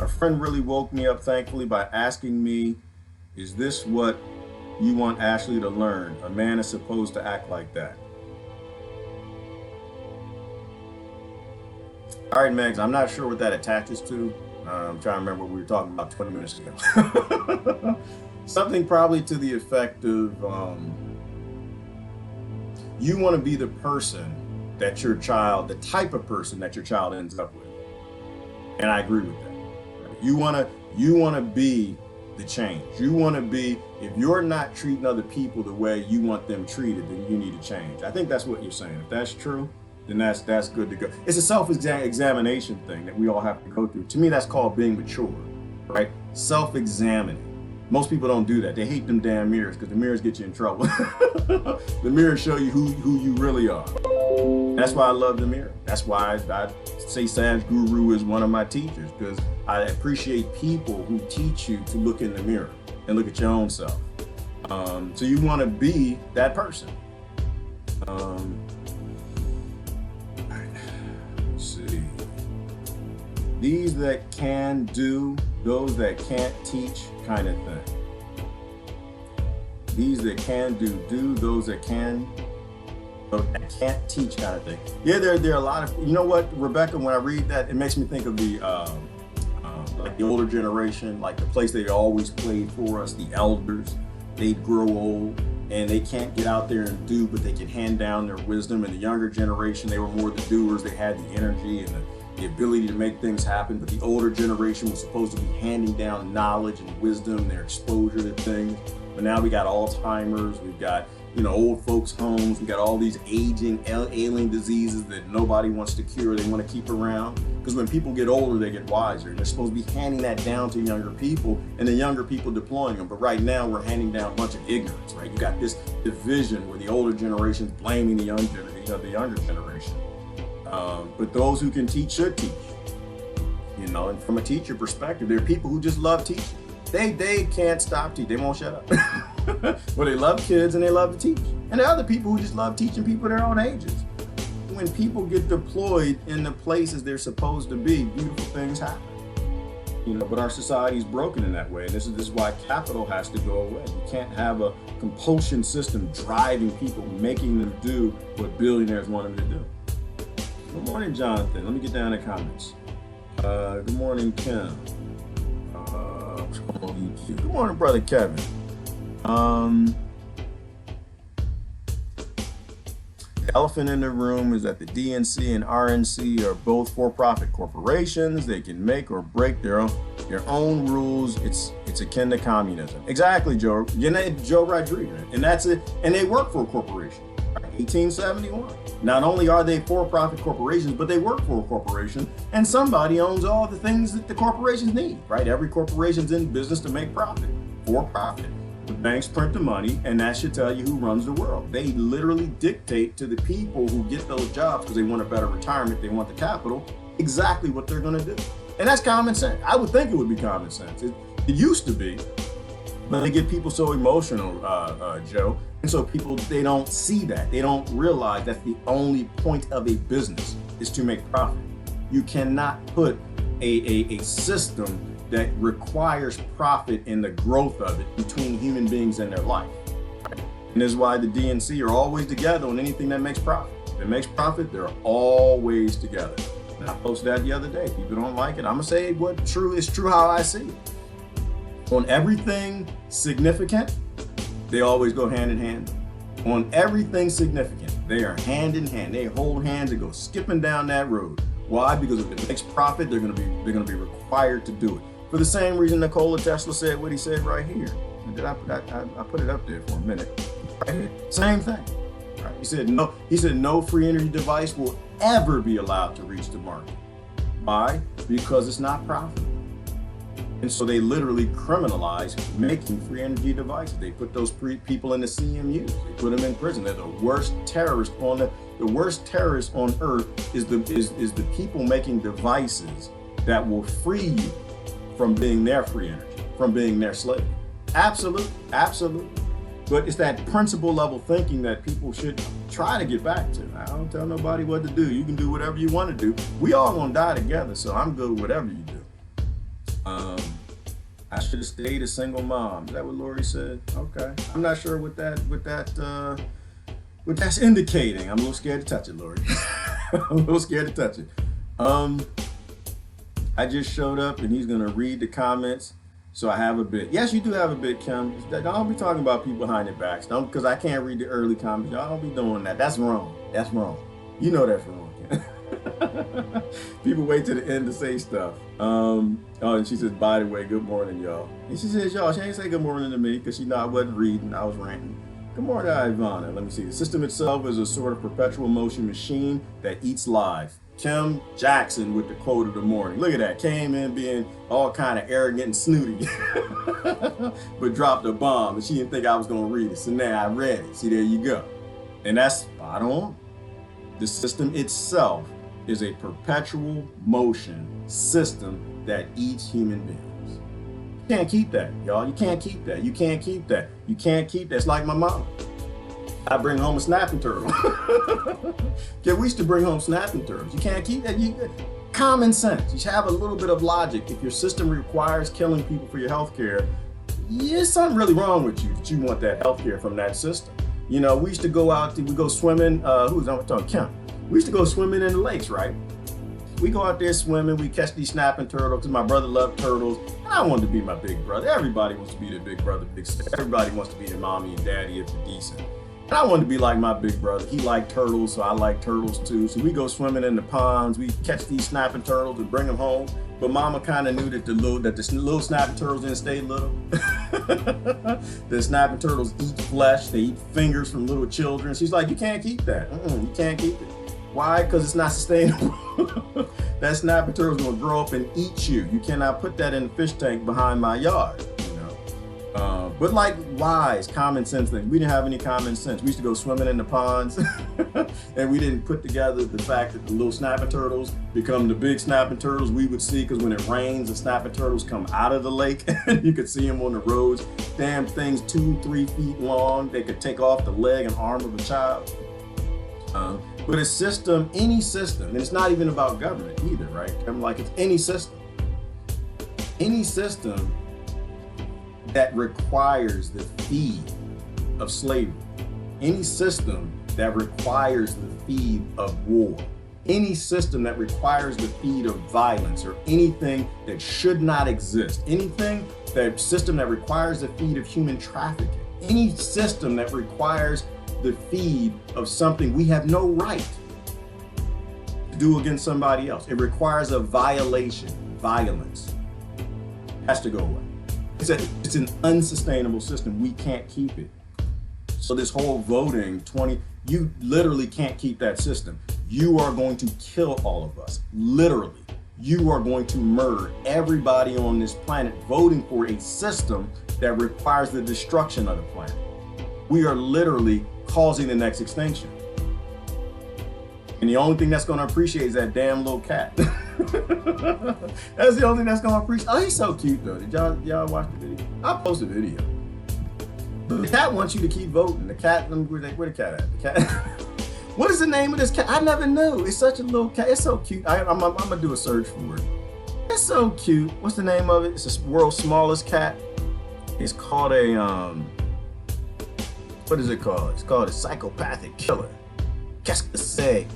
Speaker 1: A friend really woke me up, thankfully, by asking me, is this what you want Ashley to learn? A man is supposed to act like that. All right, Megs, I'm not sure what that attaches to. I'm trying to remember what we were talking about 20 minutes ago. Something probably to the effect of, you want to be the person that your child, the type of person that your child ends up with. And I agree with that. You want to be the change. You want to be, if you're not treating other people the way you want them treated, then you need to change. I think that's what you're saying. If that's true, then that's good to go. It's a self-examination thing that we all have to go through. To me, that's called being mature, right? Self-examining. Most people don't do that. They hate them damn mirrors because the mirrors get you in trouble. The mirrors show you who you really are. And that's why I love the mirror. That's why I say Saj Guru is one of my teachers, because I appreciate people who teach you to look in the mirror and look at your own self. So you want to be that person. Let's see. These that can do, those that can't teach, kind of thing. These that can do, those that can. I can't teach, kind of thing. Yeah, there are a lot of, you know what, Rebecca, when I read that, it makes me think of the like the older generation, like the place they always played for us, the elders. They'd grow old and they can't get out there and do, but they can hand down their wisdom. And the younger generation, they were more the doers. They had the energy and the ability to make things happen. But the older generation was supposed to be handing down knowledge and wisdom, their exposure to things. But now we got Alzheimer's, we've got old folks' homes. We got all these aging, alien diseases that nobody wants to cure. They want to keep around. Because when people get older, they get wiser. And they're supposed to be handing that down to younger people, and the younger people deploying them. But right now, we're handing down a bunch of ignorance, right? You got this division where the older generation's blaming the younger generation. But those who can teach should teach. And from a teacher perspective, there are people who just love teaching. They can't stop teaching. They won't shut up. Well, they love kids and they love to teach. And there are other people who just love teaching people their own ages. When people get deployed in the places they're supposed to be, beautiful things happen. But our society is broken in that way. And this is why capital has to go away. You can't have a compulsion system driving people, making them do what billionaires want them to do. Good morning, Jonathan. Let me get down the comments. Good morning, Kim. What's going on, YouTube? Good morning, brother Kevin. The elephant in the room is that the DNC and RNC are both for-profit corporations. They can make or break their own rules. It's akin to communism. Exactly, Joe. Joe Rodriguez, and that's it. And they work for a corporation. 1871. Not only are they for-profit corporations, but they work for a corporation, and somebody owns all the things that the corporations need, right? Every corporation's in business to make profit, for profit. The banks print the money, and that should tell you who runs the world. They literally dictate to the people who get those jobs because they want a better retirement, they want the capital, exactly what they're going to do. And that's common sense. I would think it would be common sense. It used to be, but they get people so emotional, Joe. And so people, they don't see that. They don't realize that the only point of a business is to make profit. You cannot put a system that requires profit and the growth of it between human beings and their life. And this is why the DNC are always together on anything that makes profit. If it makes profit, they're always together. And I posted that the other day. People don't like it. I'm gonna say what true is true how I see it. On everything significant, they always go hand in hand. On everything significant, they are hand in hand. They hold hands and go skipping down that road. Why? Because if it makes profit, they're gonna be required to do it. For the same reason Nikola Tesla said what he said right here. I put it up there for a minute. Right here. Same thing. Right? He said no free energy device will ever be allowed to reach the market. Why? Because it's not profitable. And so they literally criminalize making free energy devices. They put those people in the CMUs. They put them in prison. They're the worst terrorists on the worst terrorists on earth is the people making devices that will free you from being their free energy, from being their slave. Absolutely, absolutely. But it's that principle level thinking that people should try to get back to. I don't tell nobody what to do. You can do whatever you want to do. We all gonna die together, so I'm good with whatever you do. I should have stayed a single mom. Is that what Lori said? Okay. I'm not sure what that's indicating. I'm a little scared to touch it, Lori. I'm a little scared to touch it. I just showed up and he's gonna read the comments. So I have a bit. Yes, you do have a bit, Kim. Don't be talking about people behind their backs. Don't, because I can't read the early comments. Y'all don't be doing that. That's wrong. That's wrong. You know that's wrong, Kim. People wait to the end to say stuff. And she says, by the way, good morning, y'all. And she says, y'all, she ain't say good morning to me because she know I wasn't reading. I was ranting. Good morning, Ivana. Let me see. The system itself is a sort of perpetual motion machine that eats live. Kim Jackson with the quote of the morning. Look at that. Came in being all kind of arrogant and snooty, but dropped a bomb and she didn't think I was going to read it. So now I read it. See, there you go. And that's spot on. The system itself is a perpetual motion system that eats human beings. You can't keep that, y'all. You can't keep that. You can't keep that. You can't keep that. It's like my mom. I bring home a snapping turtle. Yeah, we used to bring home snapping turtles. You can't keep that. Common sense. You should have a little bit of logic. If your system requires killing people for your health care, there's something really wrong with you that you want that health care from that system. You know, we used to go out, we go swimming. I'm talking Kim. We used to go swimming in the lakes, right? We go out there swimming, we catch these snapping turtles, because my brother loved turtles, and I wanted to be my big brother. Everybody wants to be their big brother, big sister. Everybody wants to be their mommy and daddy if they're decent. I wanted to be like my big brother. He liked turtles, so I like turtles too. So we go swimming in the ponds. We catch these snapping turtles and bring them home. But Mama kind of knew that the little snapping turtles didn't stay little. The snapping turtles eat flesh. They eat fingers from little children. She's like, you can't keep that. You can't keep it. Why? Because it's not sustainable. That snapping turtle is going to grow up and eat you. You cannot put that in the fish tank behind my yard. But like wise, common sense things. We didn't have any common sense. We used to go swimming in the ponds and we didn't put together the fact that the little snapping turtles become the big snapping turtles we would see, because when it rains, the snapping turtles come out of the lake and you could see them on the roads. Damn things 2-3 feet long. They could take off the leg and arm of a child. But a system, any system, and it's not even about government either, right? I'm like, it's any system that requires the feed of slavery, any system that requires the feed of war, any system that requires the feed of violence, or anything that should not exist, system that requires the feed of human trafficking, any system that requires the feed of something we have no right to do against somebody else. It requires a violation, violence. It has to go away. It's an unsustainable system. We can't keep it. So this whole voting, you literally can't keep that system. You are going to kill all of us. Literally. You are going to murder everybody on this planet voting for a system that requires the destruction of the planet. We are literally causing the next extinction. And the only thing that's going to appreciate is that damn little cat. That's the only thing that's going to appreciate. Oh, he's so cute though. Did y'all watch the video? I posted a video. The cat wants you to keep voting. The cat, where the cat at? The cat. What is the name of this cat? I never knew. It's such a little cat. It's so cute. I'm gonna do a search for it. It's so cute. What's the name of it? It's the world's smallest cat. It's called a what is it called? It's called a psychopathic killer. Qu'est-ce que c'est?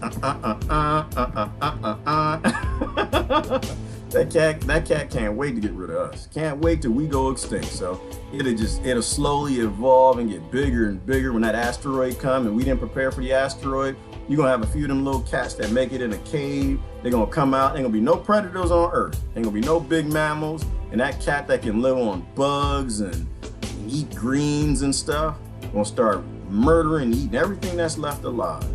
Speaker 1: That cat can't wait to get rid of us. Can't wait till we go extinct. So it'll slowly evolve and get bigger and bigger. When that asteroid comes and we didn't prepare for the asteroid, you're gonna have a few of them little cats that make it in a cave. They're gonna come out. Ain't gonna be no predators on Earth. Ain't gonna be no big mammals. And that cat that can live on bugs and eat greens and stuff, gonna start murdering, eating everything that's left alive.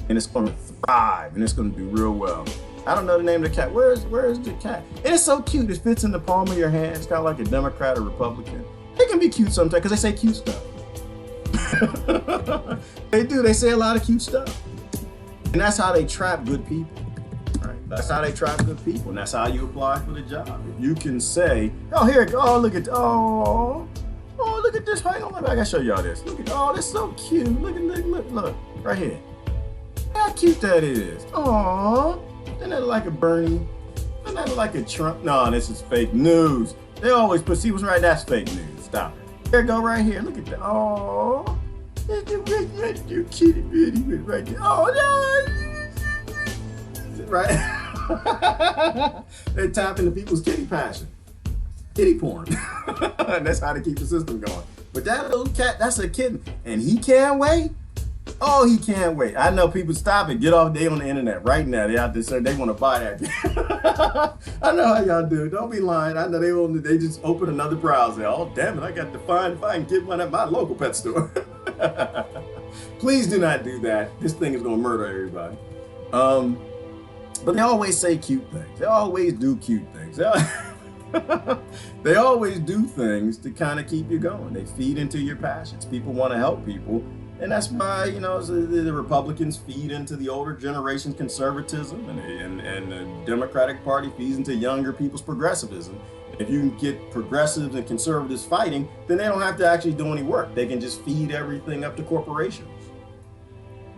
Speaker 1: And it's gonna thrive and it's gonna do real well. I don't know the name of the cat. Where is the cat? And it's so cute. It fits in the palm of your hand. It's kind of like a Democrat or Republican. They can be cute sometimes because they say cute stuff. They do. They say a lot of cute stuff. And that's how they trap good people. Right? That's how they trap good people. And that's how you apply for the job. If you can say, oh, here it goes. Oh, look at this. Hang on, I gotta show y'all this. Look at, oh, that's so cute. Look, right here. How cute that is. Aww. Isn't that like a Bernie? Isn't that like a Trump? No, this is fake news. They always put, see what's right, that's fake news. Stop it. There, go right here. Look at that. Aww. You kitty bitty right there. Oh, no. Right? They tap into people's kitty passion. Kitty porn. That's how they keep the system going. But that little cat, that's a kitten. And he can't wait. Oh, he can't wait. I know people stop it, get off. They on the internet right now. They out there, they want to buy that. I know how y'all do. Don't be lying. I know they just open another browser. Oh, damn it. I got to find if I can get one at my local pet store. Please do not do that. This thing is going to murder everybody. But they always say cute things. They always do cute things. They always do things to kind of keep you going. They feed into your passions. People want to help people. And that's why, the Republicans feed into the older generation's conservatism, and the Democratic Party feeds into younger people's progressivism. If you can get progressives and conservatives fighting, then they don't have to actually do any work. They can just feed everything up to corporations.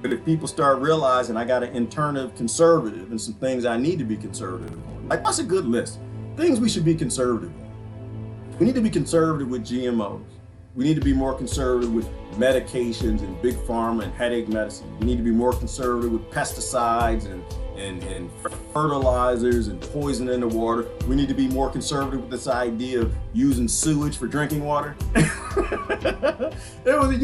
Speaker 1: But if people start realizing I got an internal conservative and some things I need to be conservative on, like what's a good list? Things we should be conservative on. We need to be conservative with GMOs. We need to be more conservative with medications and big pharma and headache medicine. We need to be more conservative with pesticides and fertilizers and poison in the water. We need to be more conservative with this idea of using sewage for drinking water. You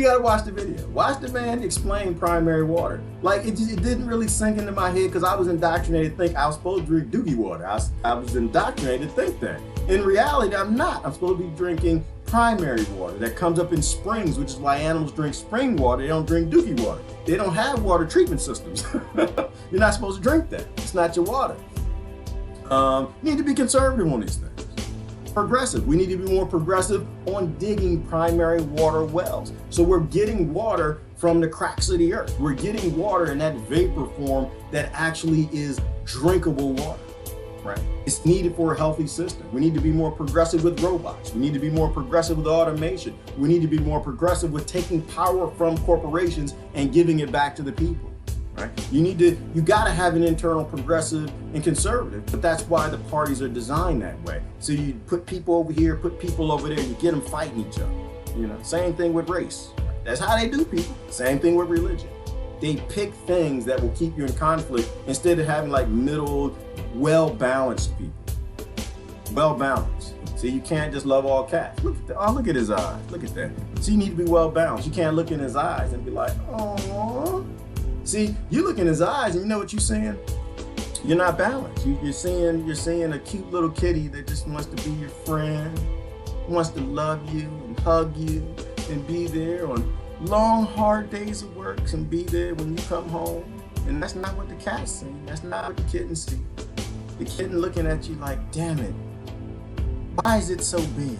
Speaker 1: gotta watch the video. Watch the man explain primary water. Like it didn't really sink into my head because I was indoctrinated to think I was supposed to drink dookie water. I was indoctrinated to think that. In reality, I'm not. I'm supposed to be drinking primary water that comes up in springs, which is why animals drink spring water. They don't drink dookie water. They don't have water treatment systems. You're not supposed to drink that. It's not your water. You need to be conservative on these things. Progressive. We need to be more progressive on digging primary water wells. So we're getting water from the cracks of the earth. We're getting water in that vapor form that actually is drinkable water. Right. It's needed for a healthy system. We need to be more progressive with robots. We need to be more progressive with automation. We need to be more progressive with taking power from corporations and giving it back to the people. Right? You gotta have an internal progressive and conservative, but that's why the parties are designed that way. So you put people over here, put people over there, you get them fighting each other. Same thing with race. That's how they do people. Same thing with religion. They pick things that will keep you in conflict instead of having like middle, well-balanced people. Well-balanced. See, you can't just love all cats. Look at his eyes. Look at that. So you need to be well-balanced. You can't look in his eyes and be like, oh. See, you look in his eyes and you know what you're saying? You're not balanced. You're seeing a cute little kitty that just wants to be your friend, wants to love you and hug you and be there on long, hard days of work and be there when you come home. And that's not what the cat's seeing. That's not what the kittens see. The kitten looking at you like, damn it, why is it so big?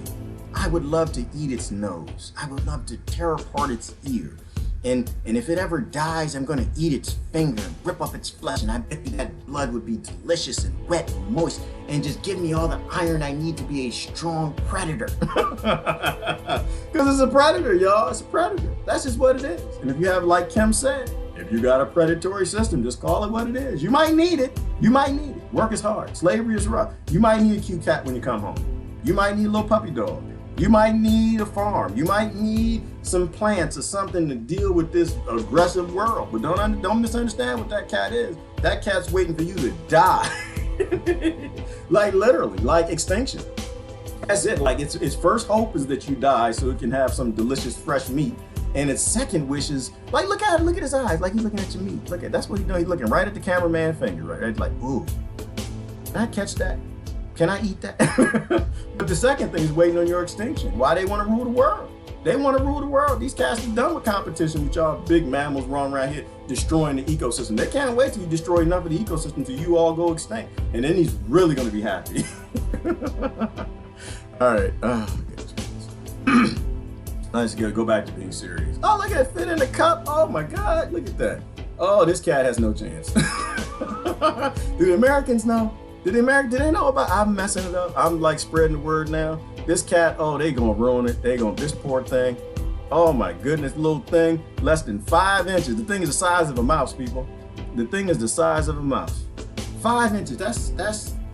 Speaker 1: I would love to eat its nose. I would love to tear apart its ear. And if it ever dies, I'm gonna eat its finger and rip up its flesh, and I bet you that blood would be delicious and wet and moist and just give me all the iron I need to be a strong predator. Because it's a predator, y'all. It's a predator. That's just what it is. And if you have, like Kim said, if you got a predatory system, just call it what it is. You might need it. You might need it. Work is hard. Slavery is rough. You might need a cute cat when you come home. You might need a little puppy dog. You might need a farm. You might need some plants or something to deal with this aggressive world. But don't misunderstand what that cat is. That cat's waiting for you to die. Like literally, like extinction. That's it. Like its first hope is that you die so it can have some delicious fresh meat. And its second wish is, like, look at his eyes, like he's looking at your meat. That's what he's doing. He's looking right at the cameraman finger, right? It's like, ooh, can I catch that? Can I eat that? But the second thing is waiting on your extinction. Why they want to rule the world? They want to rule the world. These cats are done with competition with y'all big mammals running around here destroying the ecosystem. They can't wait till you destroy enough of the ecosystem till you all go extinct. And then he's really going to be happy. All right. Let's go back to being serious. Oh, look at it fit in the cup. Oh my God, look at that. Oh, this cat has no chance. Do the Americans know? Do they know about I'm messing it up? I'm like spreading the word now. This cat, oh, they gonna ruin it. This poor thing. Oh my goodness, little thing, less than 5 inches. The thing is the size of a mouse, people. The thing is the size of a mouse. 5 inches, that's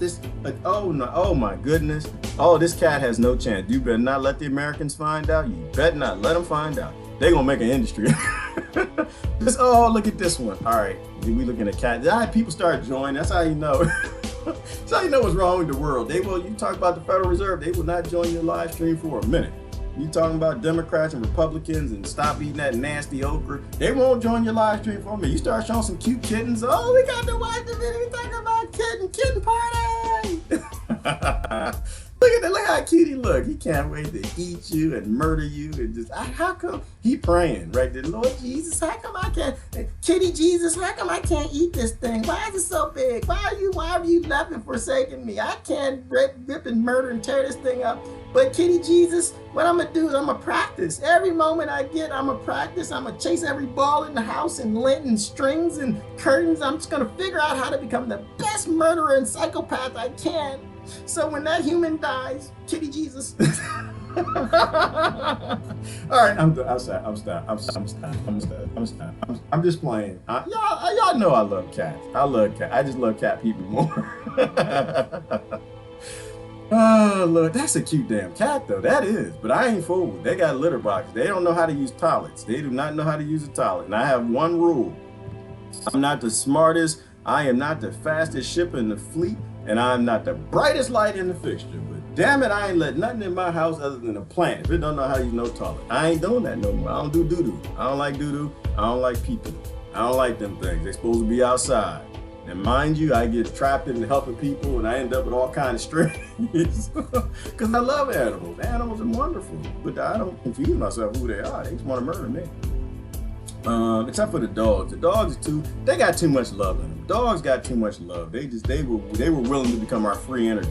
Speaker 1: this, oh no, oh my goodness. Oh, this cat has no chance. You better not let the Americans find out. You better not let them find out. They're gonna make an industry. Oh, look at this one. All right, we looking at cats. People start joining, that's how you know. That's how you know what's wrong with the world. You talk about the Federal Reserve, they will not join your live stream for a minute. You talking about Democrats and Republicans and stop eating that nasty okra, they won't join your live stream for a minute. You start showing some cute kittens. Oh, we got to watch the video. We talking about kitten party. Look how cute he look. He can't wait to eat you and murder you and just, how come he praying right there? Lord Jesus, how come I can't, Kitty Jesus, how come I can't eat this thing? Why is it so big? Why have you left and forsaken me? I can't rip and murder and tear this thing up. But Kitty Jesus, what I'm gonna do is I'm gonna practice. Every moment I get, I'm gonna practice. I'm gonna chase every ball in the house and lint and strings and curtains. I'm just gonna figure out how to become the best murderer and psychopath I can. So when that human dies, Kitty Jesus. All right, I'm just playing. Y'all know I love cats. I just love cat people more. Oh, look, that's a cute damn cat though. That is, but I ain't fooled. They got litter boxes. They don't know how to use toilets. They do not know how to use a toilet. And I have one rule. I'm not the smartest I am not the fastest ship in the fleet, and I'm not the brightest light in the fixture. But damn it, I ain't let nothing in my house other than a plant. If it don't know how to use no toilet, I ain't doing that no more. I don't do doo-doo. I don't like doo-doo. I don't like people. I don't like them things. They're supposed to be outside. And mind you, I get trapped in helping people, and I end up with all kinds of strains because I love animals. Animals are wonderful, but I don't confuse myself who they are. They just want to murder me. Except for the dogs. The dogs they got too much love in them. Dogs got too much love. They were willing to become our free energy.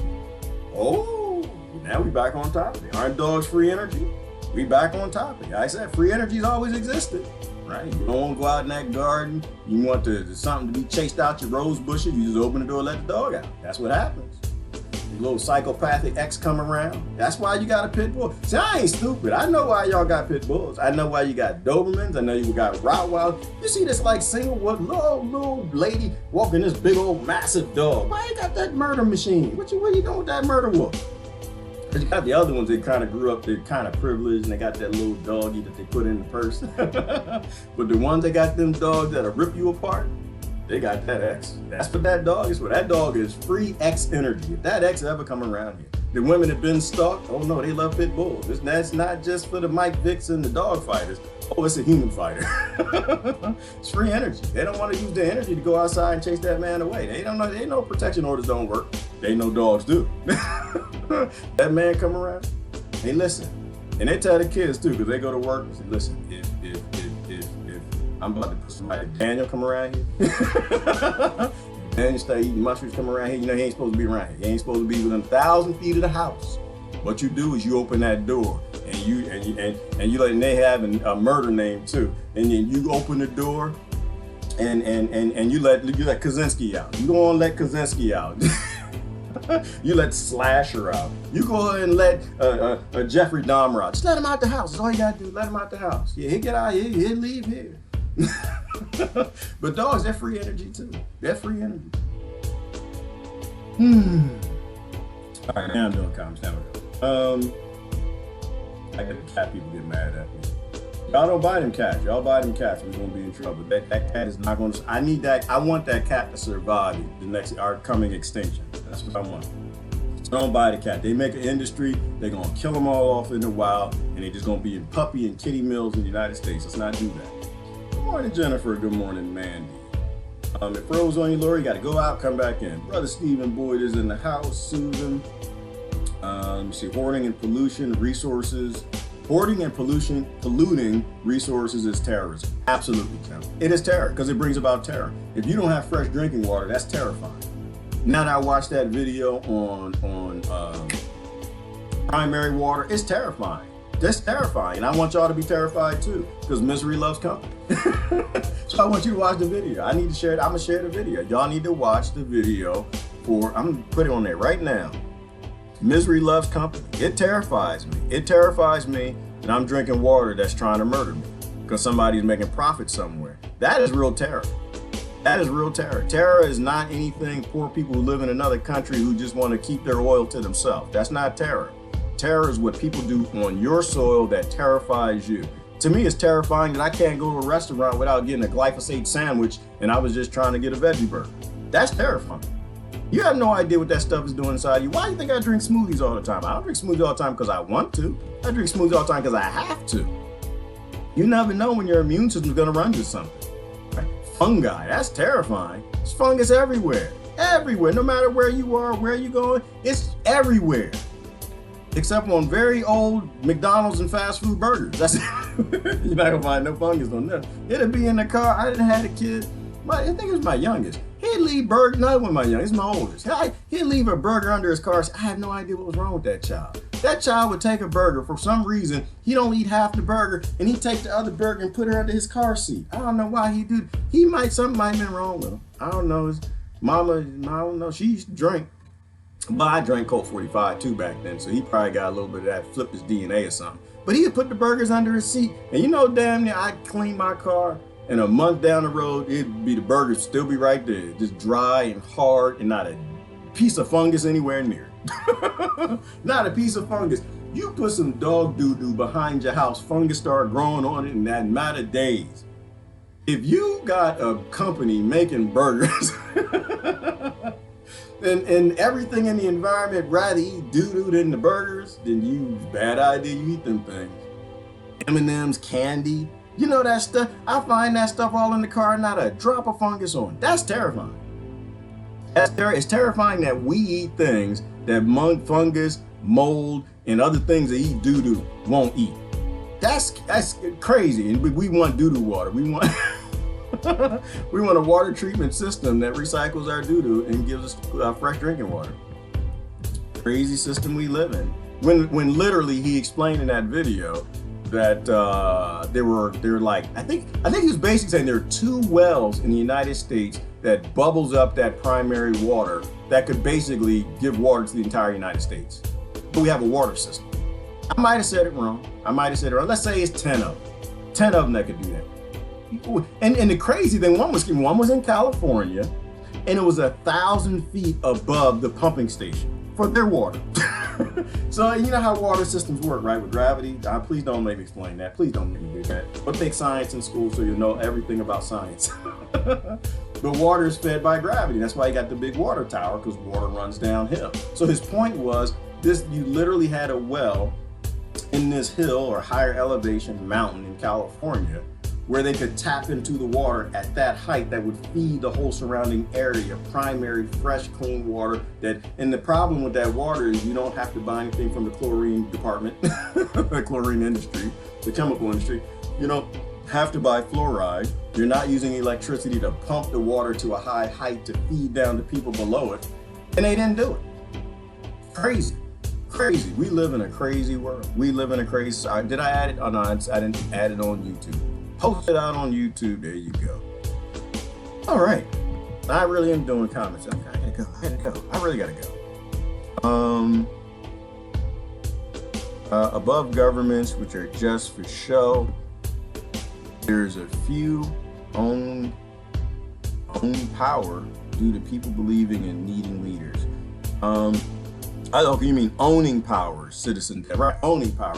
Speaker 1: Oh, now we back on topic. Aren't dogs free energy? We back on topic. I said free energy's always existed. Right? You don't want to go out in that garden. You want something to be chased out your rose bushes. You just open the door and let the dog out. That's what happens. Your little psychopathic ex come around. That's why you got a pit bull. See, I ain't stupid. I know why y'all got pit bulls. I know why you got Dobermans. I know you got Rottweilers. You see this like single little lady walking this big old massive dog. Why you got that murder machine? What you doing with that murder wolf? You got the other ones that kind of grew up, they're kind of privileged, and they got that little doggy that they put in the purse. But the ones that got them dogs that'll rip you apart, they got that X. That's what that dog is for. That dog is free X energy. If that X ever come around here, the women have been stalked. Oh no, they love pit bulls. That's not just for the Mike Vicks and the dog fighters. Oh, it's a human fighter. It's free energy. They don't want to use their energy to go outside and chase that man away. They don't know. They know protection orders don't work. They know dogs do. That man come around, they listen. And they tell the kids too, because they go to work and say, listen, if I'm about to put somebody, Daniel come around here, Daniel start eating mushrooms, come around here, you know he ain't supposed to be around here. He ain't supposed to be within 1,000 feet of the house. What you do is you open that door and you let, and they have a murder name too. And then you open the door and you let Kaczynski out. You don't want to let Kaczynski out. You let Slasher out. You go ahead and let Jeffrey Dahmer out. Just let him out the house. That's all you gotta do. Let him out the house. Yeah, he'll get out here. He'll leave here. But dogs, they're free energy too. They're free energy. All right, now I'm doing comments. Now we go. I get the cat people get mad at me. Y'all don't buy them cats. Y'all buy them cats, we're gonna be in trouble. That cat is not gonna. I need that. I want that cat to survive our coming extinction. That's what I want. So don't buy the cat. They make an industry. They're gonna kill them all off in the wild, and they're just gonna be in puppy and kitty mills in the United States. Let's not do that. Good morning, Jennifer. Good morning, Mandy. If Rose on you, Lori, you gotta go out, come back in. Brother Stephen Boyd is in the house. Susan. See, hoarding and pollution, resources. Hoarding and polluting resources is terrorism. Absolutely, Tim. It is terror because it brings about terror. If you don't have fresh drinking water, that's terrifying. Now that I watched that video on primary water, it's terrifying. That's terrifying, and I want y'all to be terrified too, because misery loves company. So I want you to watch the video. I need to share it. I'm gonna share the video. Y'all need to watch the video I'm gonna put it on there right now. Misery loves company. It terrifies me. It terrifies me that I'm drinking water that's trying to murder me because somebody's making profit somewhere. That is real terror. That is real terror. Terror is not anything poor people who live in another country who just want to keep their oil to themselves. That's not terror. Terror is what people do on your soil that terrifies you. To me, it's terrifying that I can't go to a restaurant without getting a glyphosate sandwich and I was just trying to get a veggie burger. That's terrifying. You have no idea what that stuff is doing inside you. Why do you think I drink smoothies all the time? I don't drink smoothies all the time because I want to. I drink smoothies all the time because I have to. You never know when your immune system's gonna run to something. Right? Fungi, that's terrifying. There's fungus everywhere. Everywhere, no matter where you are, where you're going, it's everywhere. Except on very old McDonald's and fast food burgers. That's you're not gonna find no fungus on there. It'll be in the car. I didn't have a kid. I think it was my youngest. He'd leave burger, not one of my youngest, my oldest. He'd leave a burger under his car. I have no idea what was wrong with that child. That child would take a burger. For some reason, he don't eat half the burger, and he'd take the other burger and put it under his car seat. I don't know why he do. Something might have been wrong with him. I don't know. His mama, I don't know. She used to drink. But I drank Colt 45 too back then, so he probably got a little bit of that, flipped his DNA or something. But he would put the burgers under his seat, and you know damn near I'd clean my car, and a month down the road, the burgers still be right there, just dry and hard and not a piece of fungus anywhere near it. Not a piece of fungus. You put some dog doo-doo behind your house, fungus start growing on it in that matter of days. If you got a company making burgers and everything in the environment rather eat doo-doo than the burgers, then you, bad idea, you eat them things. M&M's, candy, you know that stuff. I find that stuff all in the car, not a drop of fungus on. That's terrifying. It's terrifying that we eat things that fungus, mold, and other things that eat doo-doo won't eat. That's crazy. And we want doo-doo water. We want we want a water treatment system that recycles our doo-doo and gives us fresh drinking water. Crazy system we live in. When literally he explained in that video that they're like, I think he was basically saying there are 2 wells in the United States that bubbles up that primary water that could basically give water to the entire United States. But we have a water system. I might have said it wrong. Let's say it's 10 of them. 10 of them that could do that. And the crazy thing, one was in California, and it was 1,000 feet above the pumping station for their water. So you know how water systems work, right? With gravity. Please don't make me explain that. Please don't make me do that. But take science in school so you know everything about science. But water is fed by gravity. That's why you got the big water tower, because water runs downhill. So his point was this: you literally had a well in this hill or higher elevation mountain in California, where they could tap into the water at that height that would feed the whole surrounding area, primary, fresh, clean water. And the problem with that water is you don't have to buy anything from the chlorine department, the chlorine industry, the chemical industry. You don't have to buy fluoride. You're not using electricity to pump the water to a high height to feed down to people below it. And they didn't do it. Crazy. Crazy. We live in a crazy world. We live in a crazy. Did I add it? Oh no, I didn't add it on YouTube. Post it out on YouTube. There you go. All right. I really am doing comments. Okay, I gotta go. I really gotta go. Above governments, which are just for show, there's a few own power due to people believing and needing leaders. Okay, you mean owning power, citizen, right? Owning power.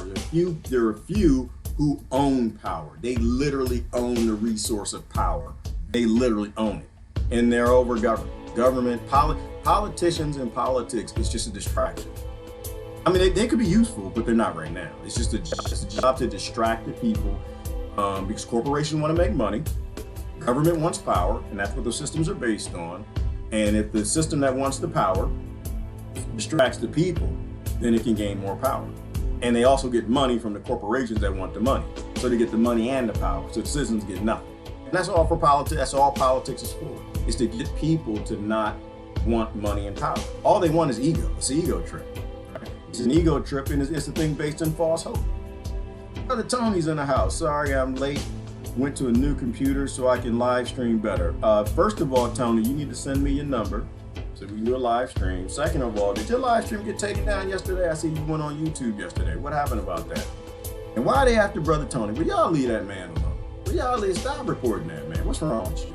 Speaker 1: There are a few who own power. They literally own the resource of power. They literally own it. And they're over government, politicians and politics. It's just a distraction. I mean, they could be useful, but they're not right now. It's just a job to distract the people because corporations want to make money. Government wants power, and that's what those systems are based on. And if the system that wants the power distracts the people, then it can gain more power. And they also get money from the corporations that want the money. So they get the money and the power. So the citizens get nothing. And that's all for politics. That's all politics is for. Is to get people to not want money and power. All they want is ego. It's an ego trip. Right? It's an ego trip, and it's a thing based on false hope. Brother Tony's in the house. Sorry I'm late. Went to a new computer so I can live stream better. First of all, Tony, you need to send me your number so we can do a live stream. Second of all, did your live stream get taken down yesterday? I see you went on YouTube yesterday. What happened about that? And why are they after Brother Tony? Will y'all leave that man alone? Will y'all stop reporting that man? What's wrong with you?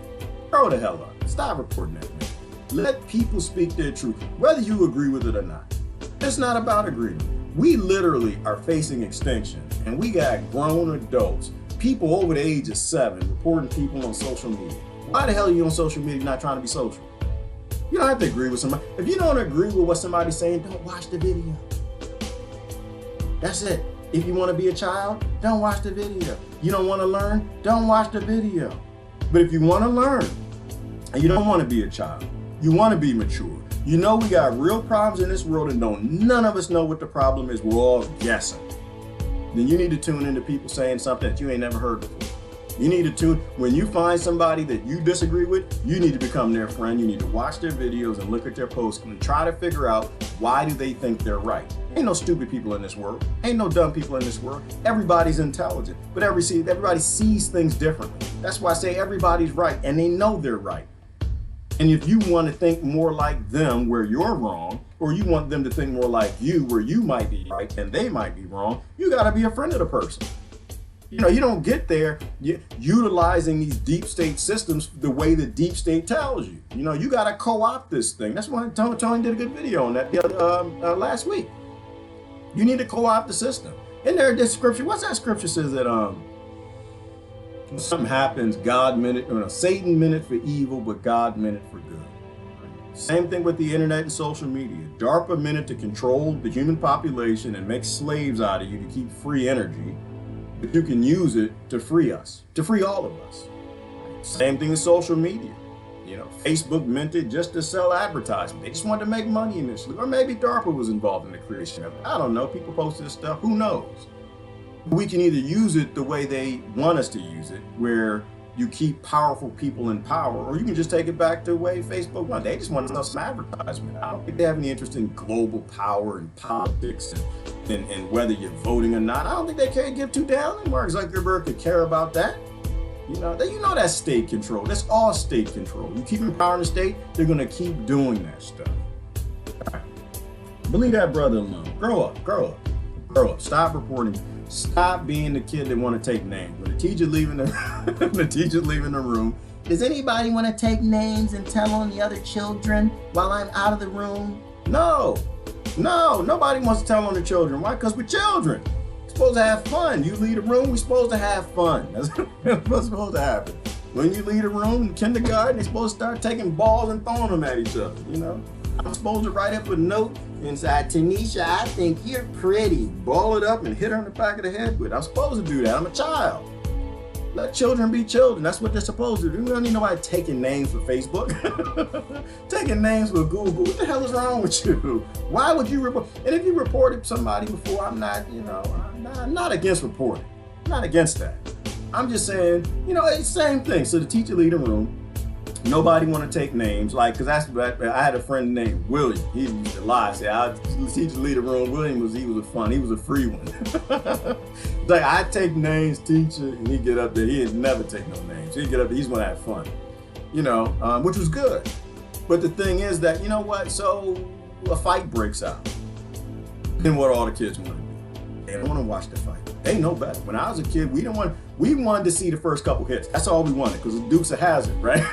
Speaker 1: Throw the hell up. Stop reporting that man. Let people speak their truth, whether you agree with it or not. It's not about agreement. We literally are facing extinction, and we got grown adults, people over the age of 7, reporting people on social media. Why the hell are you on social media not trying to be social? You don't have to agree with somebody. If you don't agree with what somebody's saying, don't watch the video. That's it. If you want to be a child, don't watch the video. You don't want to learn, don't watch the video. But if you want to learn, and you don't want to be a child, you want to be mature, you know we got real problems in this world and none of us know what the problem is, we're all guessing. Then you need to tune into people saying something that you ain't never heard before. You need to tune, when you find somebody that you disagree with, you need to become their friend. You need to watch their videos and look at their posts and try to figure out why do they think they're right. Ain't no stupid people in this world. Ain't no dumb people in this world. Everybody's intelligent, but everybody sees things differently. That's why I say everybody's right and they know they're right. And if you want to think more like them where you're wrong, or you want them to think more like you where you might be right and they might be wrong, you got to be a friend of the person. You know, you don't get there utilizing these deep state systems the way the deep state tells you. You know, you got to co-opt this thing. That's why Tony did a good video on that last week. You need to co-opt the system. In there, this scripture, what's that scripture says that when something happens, God meant it, Satan meant it for evil, but God meant it for good. Same thing with the internet and social media. DARPA meant it to control the human population and make slaves out of you to keep free energy, but you can use it to free us, to free all of us. Same thing with social media. You know, Facebook meant it just to sell advertising. They just wanted to make money initially. Or maybe DARPA was involved in the creation of it. I don't know. People posted this stuff. Who knows? We can either use it the way they want us to use it, where you keep powerful people in power, or you can just take it back to the way Facebook wanted. They just want to sell some advertisement. I don't think they have any interest in global power and politics and whether you're voting or not. I don't think they care, give two down. Mark Zuckerberg could care about that. You know that's state control. That's all state control. You keep them power in the state, they're going to keep doing that stuff. Right. Believe that brother alone. Grow up. Stop reporting. Stop being the kid that want to take names. When the teacher's leaving the room, does anybody want to take names and tell on the other children while I'm out of the room? No, nobody wants to tell on the children. Why? Because we're children. Supposed to have fun. You leave a room, we're supposed to have fun. That's what's supposed to happen. When you leave a room in kindergarten, they're supposed to start taking balls and throwing them at each other, you know? I'm supposed to write up a note inside, Tanisha, I think you're pretty. Ball it up and hit her in the back of the head with it. I'm supposed to do that. I'm a child. Let children be children. That's what they're supposed to do. We don't need nobody taking names for Facebook. Taking names for Google. What the hell is wrong with you? Why would you report? And if you reported somebody before, I'm not against reporting. I'm not against that. I'm just saying, it's the same thing. So the teacher leave the room. Nobody want to take names, because I had a friend named William. He used to lie, say, the teacher leave the room. William he was a free one. Like, I'd take names, teacher, and he'd get up there. He'd never take no names. He'd get up there, he's gonna have fun, which was good. But the thing is that, so a fight breaks out. Then what all the kids want to do? They don't want to watch the fight. They know better. When I was a kid, we wanted to see the first couple hits. That's all we wanted, because Dukes of Hazzard, right?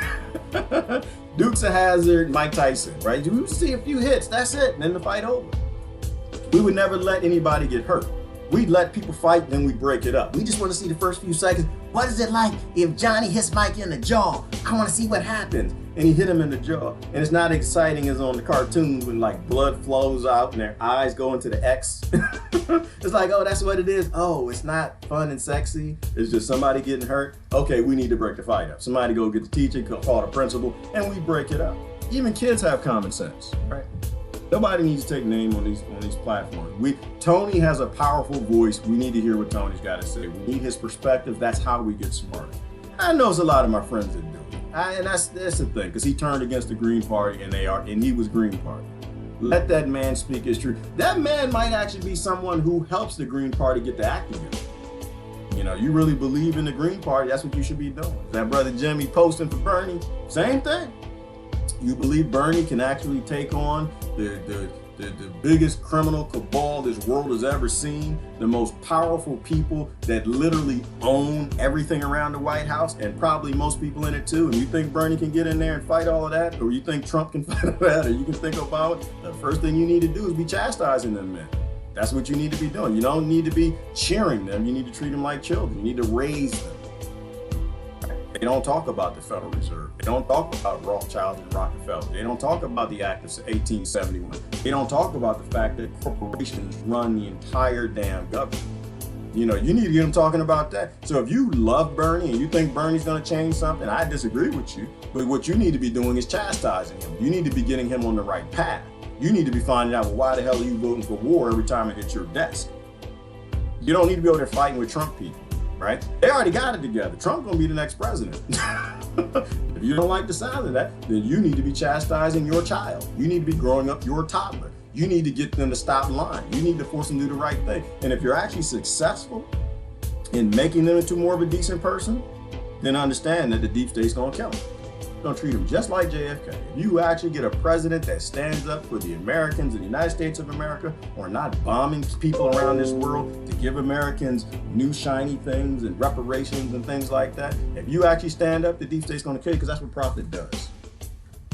Speaker 1: Dukes of Hazzard, Mike Tyson, right? You see a few hits, that's it, and then the fight over. We would never let anybody get hurt. We'd let people fight, then we'd break it up. We just want to see the first few seconds. What is it like if Johnny hits Mike in the jaw? I want to see what happens. And he hit him in the jaw. And it's not exciting as on the cartoons when blood flows out and their eyes go into the X. It's like, oh, that's what it is. Oh, it's not fun and sexy. It's just somebody getting hurt. Okay, we need to break the fight up. Somebody go get the teacher, call the principal, and we break it up. Even kids have common sense, right? Nobody needs to take name on these platforms. Tony has a powerful voice. We need to hear what Tony's got to say. We need his perspective. That's how we get smarter. I know it's a lot of my friends that do it. And that's the thing, because he turned against the Green Party and he was Green Party. Let that man speak his truth. That man might actually be someone who helps the Green Party get the act together. You really believe in the Green Party, that's what you should be doing. That brother Jimmy posting for Bernie, same thing. You believe Bernie can actually take on the biggest criminal cabal this world has ever seen, the most powerful people that literally own everything around the White House, and probably most people in it too, and you think Bernie can get in there and fight all of that, or you think Trump can fight all of that, or you can think Obama? The first thing you need to do is be chastising them men. That's what you need to be doing. You don't need to be cheering them. You need to treat them like children. You need to raise them. They don't talk about the Federal Reserve. They don't talk about Rothschild and Rockefeller. They don't talk about the Act of 1871. They don't talk about the fact that corporations run the entire damn government. You need to get them talking about that. So if you love Bernie and you think Bernie's going to change something, I disagree with you. But what you need to be doing is chastising him. You need to be getting him on the right path. You need to be finding out, well, why the hell are you voting for war every time it hits your desk? You don't need to be over there fighting with Trump people. Right? They already got it together. Trump gonna be the next president. If you don't like the sound of that, then you need to be chastising your child. You need to be growing up your toddler. You need to get them to stop lying. You need to force them to do the right thing. And if you're actually successful in making them into more of a decent person, then understand that the deep state's gonna kill them. Don't treat them just like JFK. If you actually get a president that stands up for the Americans in the United States of America, or not bombing people around this world to give Americans new shiny things and reparations and things like that, if you actually stand up, the deep state's going to kill you, because that's what profit does.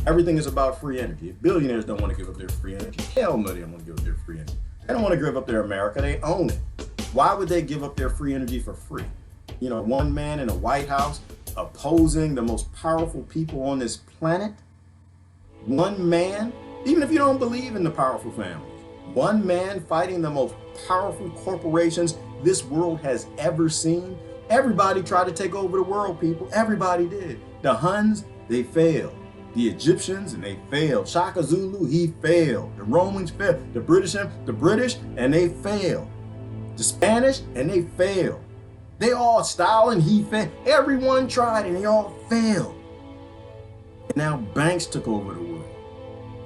Speaker 1: Everything is about free energy. If billionaires don't want to give up their free energy, hell no, they don't want to give up their free energy. They don't want to give up their America. They own it. Why would they give up their free energy for free? One man in a White House opposing the most powerful people on this planet, One man, even if you don't believe in the powerful families, one man fighting the most powerful corporations this world has ever seen. Everybody tried to take over the world, people. Everybody did. The Huns, they failed. The Egyptians, and they failed. Shaka Zulu, he failed. The Romans failed. The British, and they failed. The Spanish, and they failed. They all, Stalin, he failed. Everyone tried, and they all failed. And now banks took over the world.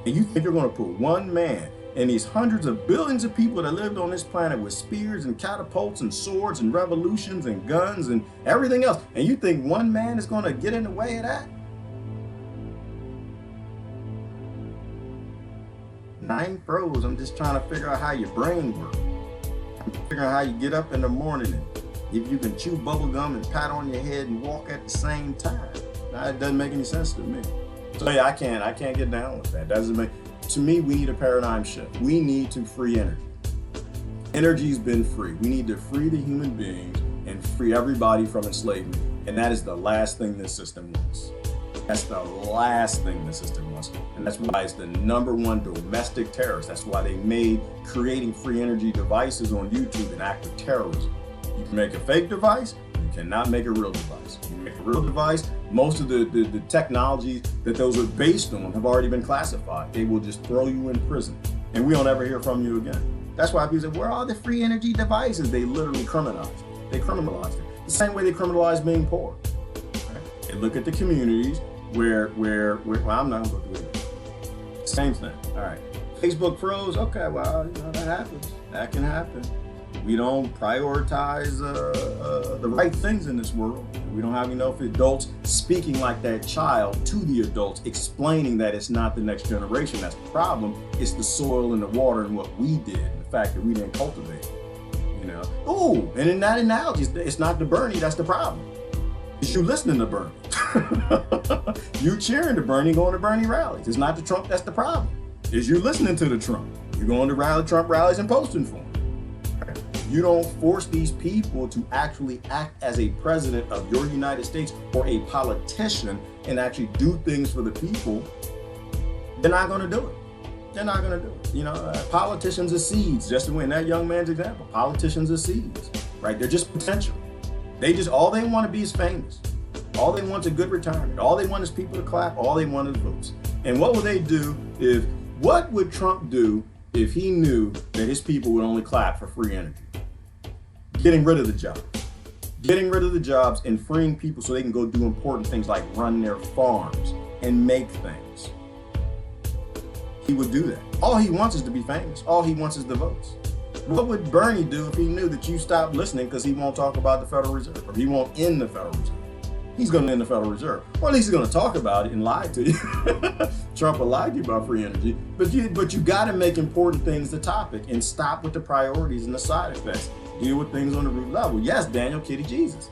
Speaker 1: And you think you're going to put one man and these hundreds of billions of people that lived on this planet with spears and catapults and swords and revolutions and guns and everything else, and you think one man is going to get in the way of that? 9 pros. I'm just trying to figure out how your brain works. I'm figuring out how you get up in the morning and if you can chew bubble gum and pat on your head and walk at the same time. Now, it doesn't make any sense to me. So yeah, I can't get down with that. Doesn't make. To me, we need a paradigm shift. We need to free energy. Energy's been free. We need to free the human beings and free everybody from enslavement. And that is the last thing this system wants. That's the last thing the system wants. And that's why it's the #1 domestic terrorist. That's why they made creating free energy devices on YouTube an act of terrorism. You can make a fake device, you cannot make a real device. You make a real device, most of the technologies that those are based on have already been classified. They will just throw you in prison and we don't ever hear from you again. That's why people say, where are the free energy devices? They literally criminalize it. They criminalize it. The same way they criminalize being poor. Right? They look at the communities where well, I'm not going to go through it. Same thing. All right. Facebook froze. Okay, well, that happens. That can happen. We don't prioritize the right things in this world. We don't have enough adults speaking like that child to the adults, explaining that it's not the next generation that's the problem. It's the soil and the water and what we did, and the fact that we didn't cultivate it. Ooh, and in that analogy, it's not the Bernie that's the problem. It's you listening to Bernie. You cheering to Bernie, going to Bernie rallies. It's not the Trump that's the problem. It's you listening to the Trump. You're going to Trump rallies and posting for him. You don't force these people to actually act as a president of your United States or a politician and actually do things for the people. They're not going to do it. They're not going to do it. Politicians are seeds. Just in that young man's example, politicians are seeds, right? They're just potential. All they want to be is famous. All they want is a good retirement. All they want is people to clap. All they want is votes. And what would they do what would Trump do if he knew that his people would only clap for free energy? Getting rid of the jobs. Getting rid of the jobs and freeing people so they can go do important things like run their farms and make things. He would do that. All he wants is to be famous. All he wants is the votes. What would Bernie do if he knew that you stopped listening because he won't talk about the Federal Reserve or he won't end the Federal Reserve? He's going to end the Federal Reserve. Or at least he's going to talk about it and lie to you. Trump will lie to you about free energy. But you got to make important things the topic and stop with the priorities and the side effects. Deal with things on the root level. Yes, Daniel, Kitty Jesus.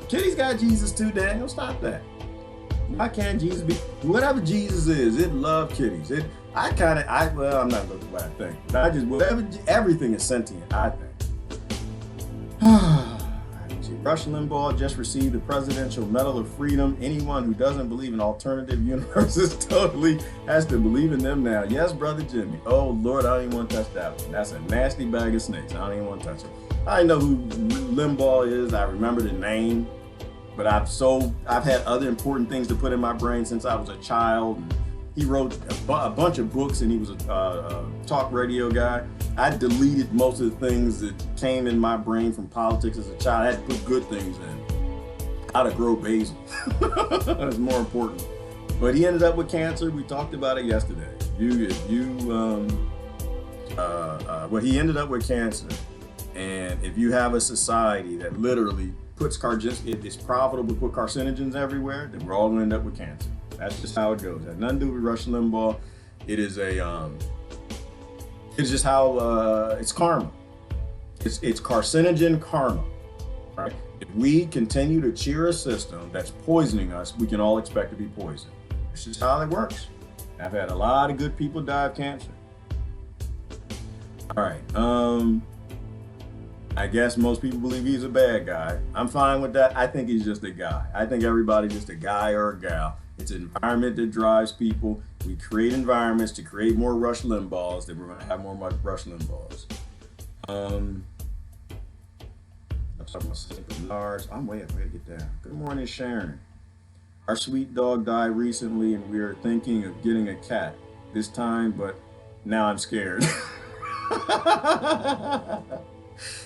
Speaker 1: Kitty's got Jesus too, Daniel. Stop that. Why can't Jesus be? Whatever Jesus is, it love kitties. I'm not going to do what I think. Everything is sentient, I think. Rush Limbaugh just received the Presidential Medal of Freedom. Anyone who doesn't believe in alternative universes totally has to believe in them now. Yes, Brother Jimmy. Oh, Lord, I don't even want to touch that one. That's a nasty bag of snakes. I don't even want to touch it. I know who Limbaugh is. I remember the name. But I've had other important things to put in my brain since I was a child. He wrote a bunch of books and he was a talk radio guy. I deleted most of the things that came in my brain from politics as a child. I had to put good things in. How to grow basil. That's more important. But he ended up with cancer. We talked about it yesterday. He ended up with cancer. And if you have a society that literally puts it's profitable to put carcinogens everywhere, then we're all going to end up with cancer. That's just how it goes. It has nothing to do with Rush Limbaugh. It's just how it's karma. It's carcinogen karma, right? If we continue to cheer a system that's poisoning us, we can all expect to be poisoned. It's just how it works. I've had a lot of good people die of cancer. All right. I guess most people believe he's a bad guy. I'm fine with that. I think he's just a guy. I think everybody's just a guy or a gal. It's an environment that drives people. We create environments to create more Rush Limbaughs, then we're going to have more Rush Limbaughs. I'm talking about St. Bernards. I'm way to get down. Good morning, Sharon. Our sweet dog died recently, and we are thinking of getting a cat this time, but now I'm scared.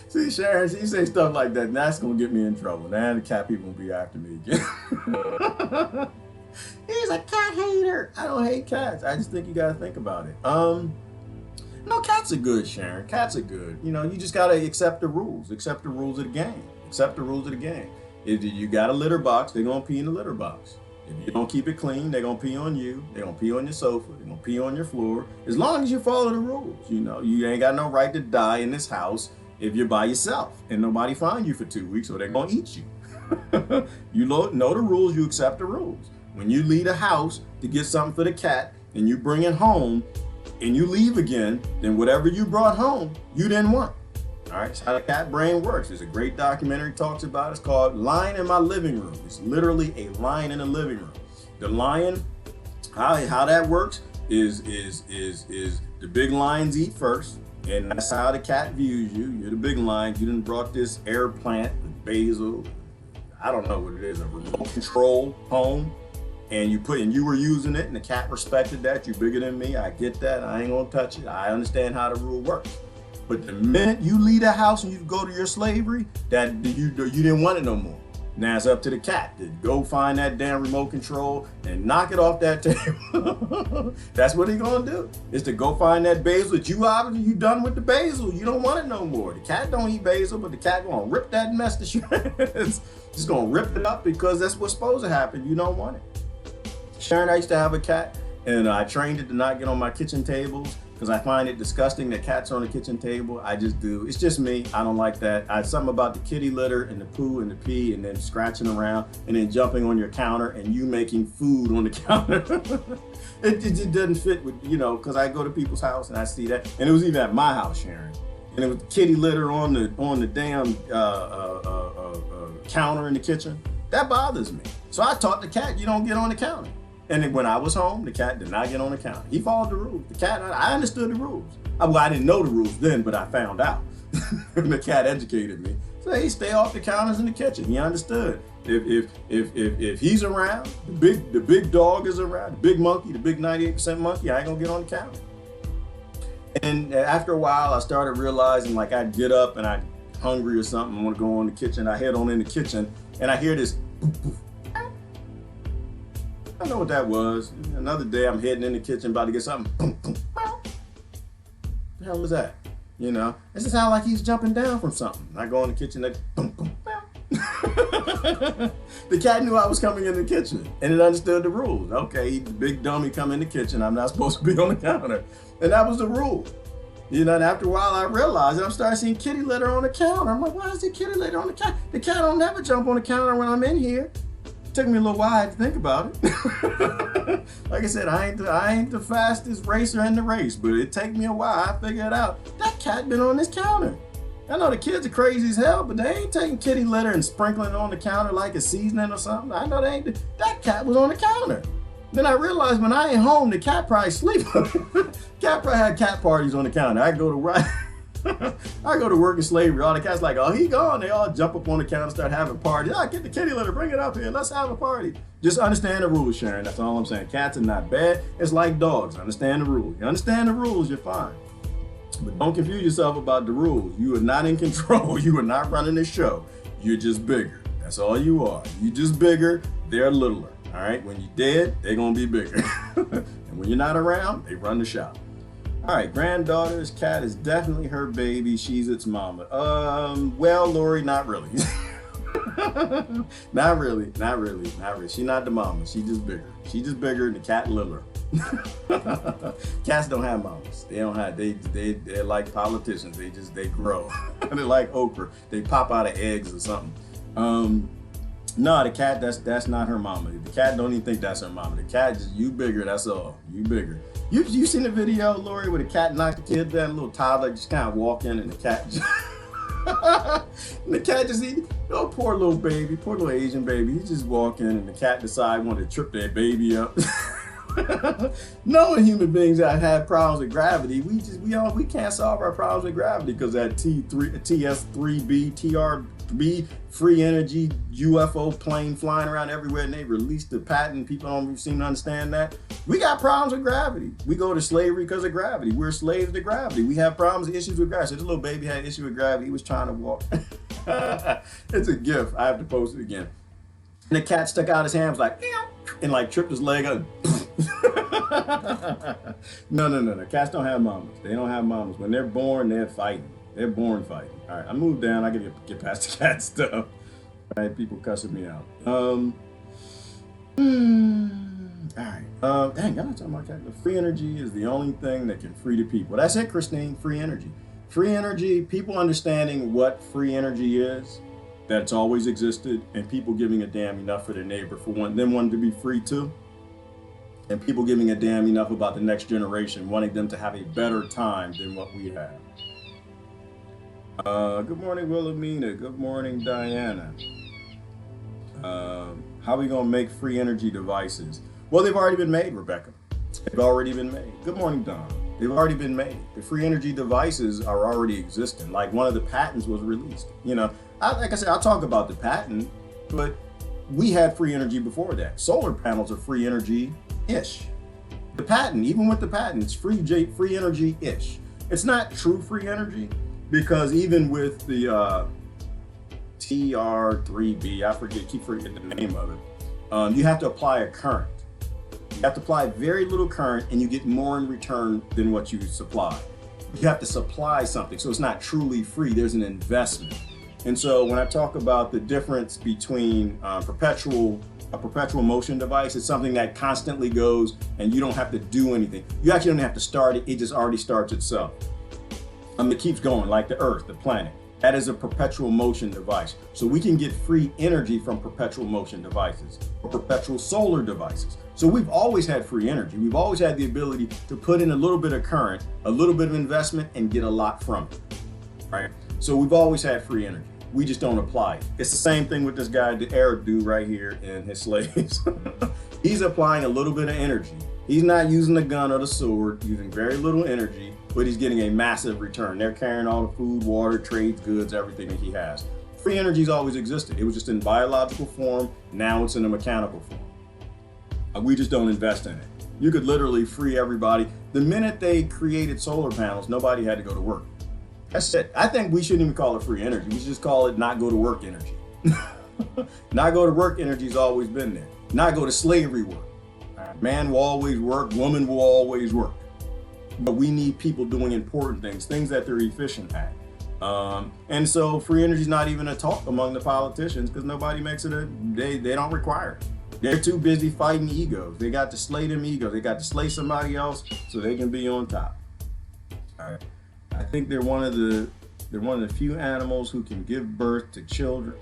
Speaker 1: See, Sharon, she say stuff like that, and that's going to get me in trouble. Now the cat people will be after me again. He's a cat hater. I don't hate cats. I just think you got to think about it. No, cats are good, Sharon. Cats are good. You know, you just got to accept the rules. Accept the rules of the game. Accept the rules of the game. If you got a litter box, they're going to pee in the litter box. If you don't keep it clean, they're going to pee on you. They're going to pee on your sofa. They're going to pee on your floor. As long as you follow the rules, you know, you ain't got no right to die in this house if you're by yourself and nobody find you for 2 weeks, or they're going to eat you. You know the rules, you accept the rules. When you leave a house to get something for the cat and you bring it home and you leave again, then whatever you brought home, you didn't want. All right, that's how the cat brain works. There's a great documentary talks about it. It's called Lion in My Living Room. It's literally a lion in a living room. The lion, how that works is the big lions eat first, and that's how the cat views you. You're the big lion. You done brought this air plant, basil, I don't know what it is, a remote control home, and you were using it, and the cat respected that. You're bigger than me. I get that. I ain't gonna touch it. I understand how the rule works. But the minute you leave the house and you go to your slavery, that you didn't want it no more. Now it's up to the cat to go find that damn remote control and knock it off that table. That's what he's gonna do. Is to go find that basil that you done with the basil. You don't want it no more. The cat don't eat basil, but the cat gonna rip that mess to shreds. Just gonna rip it up because that's what's supposed to happen. You don't want it. Sharon, I used to have a cat, and I trained it to not get on my kitchen tables because I find it disgusting that cats are on the kitchen table. I just do. It's just me. I don't like that. Something about the kitty litter and the poo and the pee and then scratching around and then jumping on your counter and you making food on the counter. It doesn't fit with, you know, because I go to people's house and I see that. And it was even at my house, Sharon. And it was kitty litter on the damn counter in the kitchen. That bothers me. So I taught the cat, you don't get on the counter. And then when I was home, the cat did not get on the counter. He followed the rules. The cat, I understood the rules. Well, I didn't know the rules then, but I found out. The cat educated me. So he stay off the counters in the kitchen. He understood. If he's around, the big dog is around, the big monkey, the big 98% monkey, I ain't gonna get on the counter. And after a while, I started realizing, like, I'd get up and I'm hungry or something, I want to go in the kitchen. I head on in the kitchen and I hear this poof, poof. I don't know what that was. Another day I'm heading in the kitchen about to get something. Boom, boom, bow. The hell was that? You know, it just sounds like he's jumping down from something. I go in the kitchen, like boom, boom, bow. The cat knew I was coming in the kitchen and it understood the rules. Okay, the big dummy come in the kitchen. I'm not supposed to be on the counter. And that was the rule. You know, and after a while I realized, and I'm starting seeing kitty litter on the counter. I'm like, why is there kitty litter on the counter? The cat don't never jump on the counter when I'm in here. Took me a little while to think about it. Like I said, I ain't the fastest racer in the race, but it take me a while. I figured out that cat been on this counter. I know the kids are crazy as hell, but they ain't taking kitty litter and sprinkling it on the counter like it's seasoning or something. I know they ain't. That cat was on the counter. Then I realized when I ain't home, the cat probably sleep. Cat probably had cat parties on the counter. I go to work in slavery. All the cats like, oh, he gone. They all jump up on the counter and start having parties. Ah, get the kitty litter, bring it up here. Let's have a party. Just understand the rules, Sharon. That's all I'm saying. Cats are not bad. It's like dogs. Understand the rules. You understand the rules, you're fine. But don't confuse yourself about the rules. You are not in control. You are not running the show. You're just bigger. That's all you are. You just bigger. They're littler. All right. When you're dead, they're gonna be bigger. And when you're not around, they run the shop. All right, granddaughter's cat is definitely her baby. She's its mama. Well, Lori, not really. Not really. She's not the mama. She's just bigger. She's just bigger than the cat littler. Cats don't have mamas. They don't have. They're like politicians. They grow. They're like okra. They pop out of eggs or something. No, the cat. That's not her mama. The cat don't even think that's her mama. The cat just you bigger. That's all. You bigger. You seen the video, Lori, where the cat knocked the kid down, a little toddler just kind of walking, and the cat just And the cat just eat, oh, poor little baby, poor little Asian baby. He's just walking and the cat decided wanted to trip that baby up. Knowing human beings that have problems with gravity, we can't solve our problems with gravity because that TS3B, TRB, free energy, UFO plane flying around everywhere, and they released the patent. People don't seem to understand that. We got problems with gravity. We go to slavery because of gravity. We're slaves to gravity. We have problems, issues with gravity. So this little baby had an issue with gravity. He was trying to walk. It's a gift. I have to post it again. And the cat stuck out his hand, was like, and like tripped his leg up. No. Cats don't have mamas. They don't have mamas. When they're born, they're fighting. They're born fighting. All right, I moved down. I gotta get past the cat stuff. All right, people cussing me out. All right. Dang, y'all not talking about cat. The free energy is the only thing that can free the people. That's it, Christine. Free energy. Free energy. People understanding what free energy is, that it's always existed, and people giving a damn enough for their neighbor for them wanting to be free too. And people giving a damn enough about the next generation, wanting them to have a better time than what we have. Good morning, Wilhelmina. Good morning, Diana. How are we gonna make free energy devices? Well, they've already been made, Rebecca. They've already been made. Good morning, Don. They've already been made. The free energy devices are already existing. Like one of the patents was released. You know, like I said, I'll talk about the patent, but we had free energy before that. Solar panels are free energy-ish. The patent, even with the patent, it's free energy-ish. It's not true free energy because even with the TR3B, keep forgetting the name of it, you have to apply a current. You have to apply very little current and you get more in return than what you supply. You have to supply something, so it's not truly free. There's an investment. And so when I talk about the difference between a perpetual motion device, it's something that constantly goes and you don't have to do anything. You actually don't have to start it, it just already starts itself. It keeps going, like the Earth, the planet. That is a perpetual motion device. So we can get free energy from perpetual motion devices or perpetual solar devices. So we've always had free energy. We've always had the ability to put in a little bit of current, a little bit of investment, and get a lot from it, right? So we've always had free energy. We just don't apply it. It's the same thing with this guy, the Arab dude right here in his slaves. He's applying a little bit of energy. He's not using the gun or the sword, using very little energy, but he's getting a massive return. They're carrying all the food, water, trades, goods, everything that he has. Free energy's always existed. It was just in biological form. Now it's in a mechanical form. We just don't invest in it. You could literally free everybody. The minute they created solar panels, nobody had to go to work. That's it. I think we shouldn't even call it free energy. We should just call it not go to work energy. Not go to work energy's always been there. Not go to slavery work. Man will always work, woman will always work. But we need people doing important things that they're efficient at. And so free energy is not even a talk among the politicians because nobody makes it they don't require it. They're too busy fighting egos. They got to slay them egos. They got to slay somebody else so they can be on top. All right. I think they're one of the few animals who can give birth to children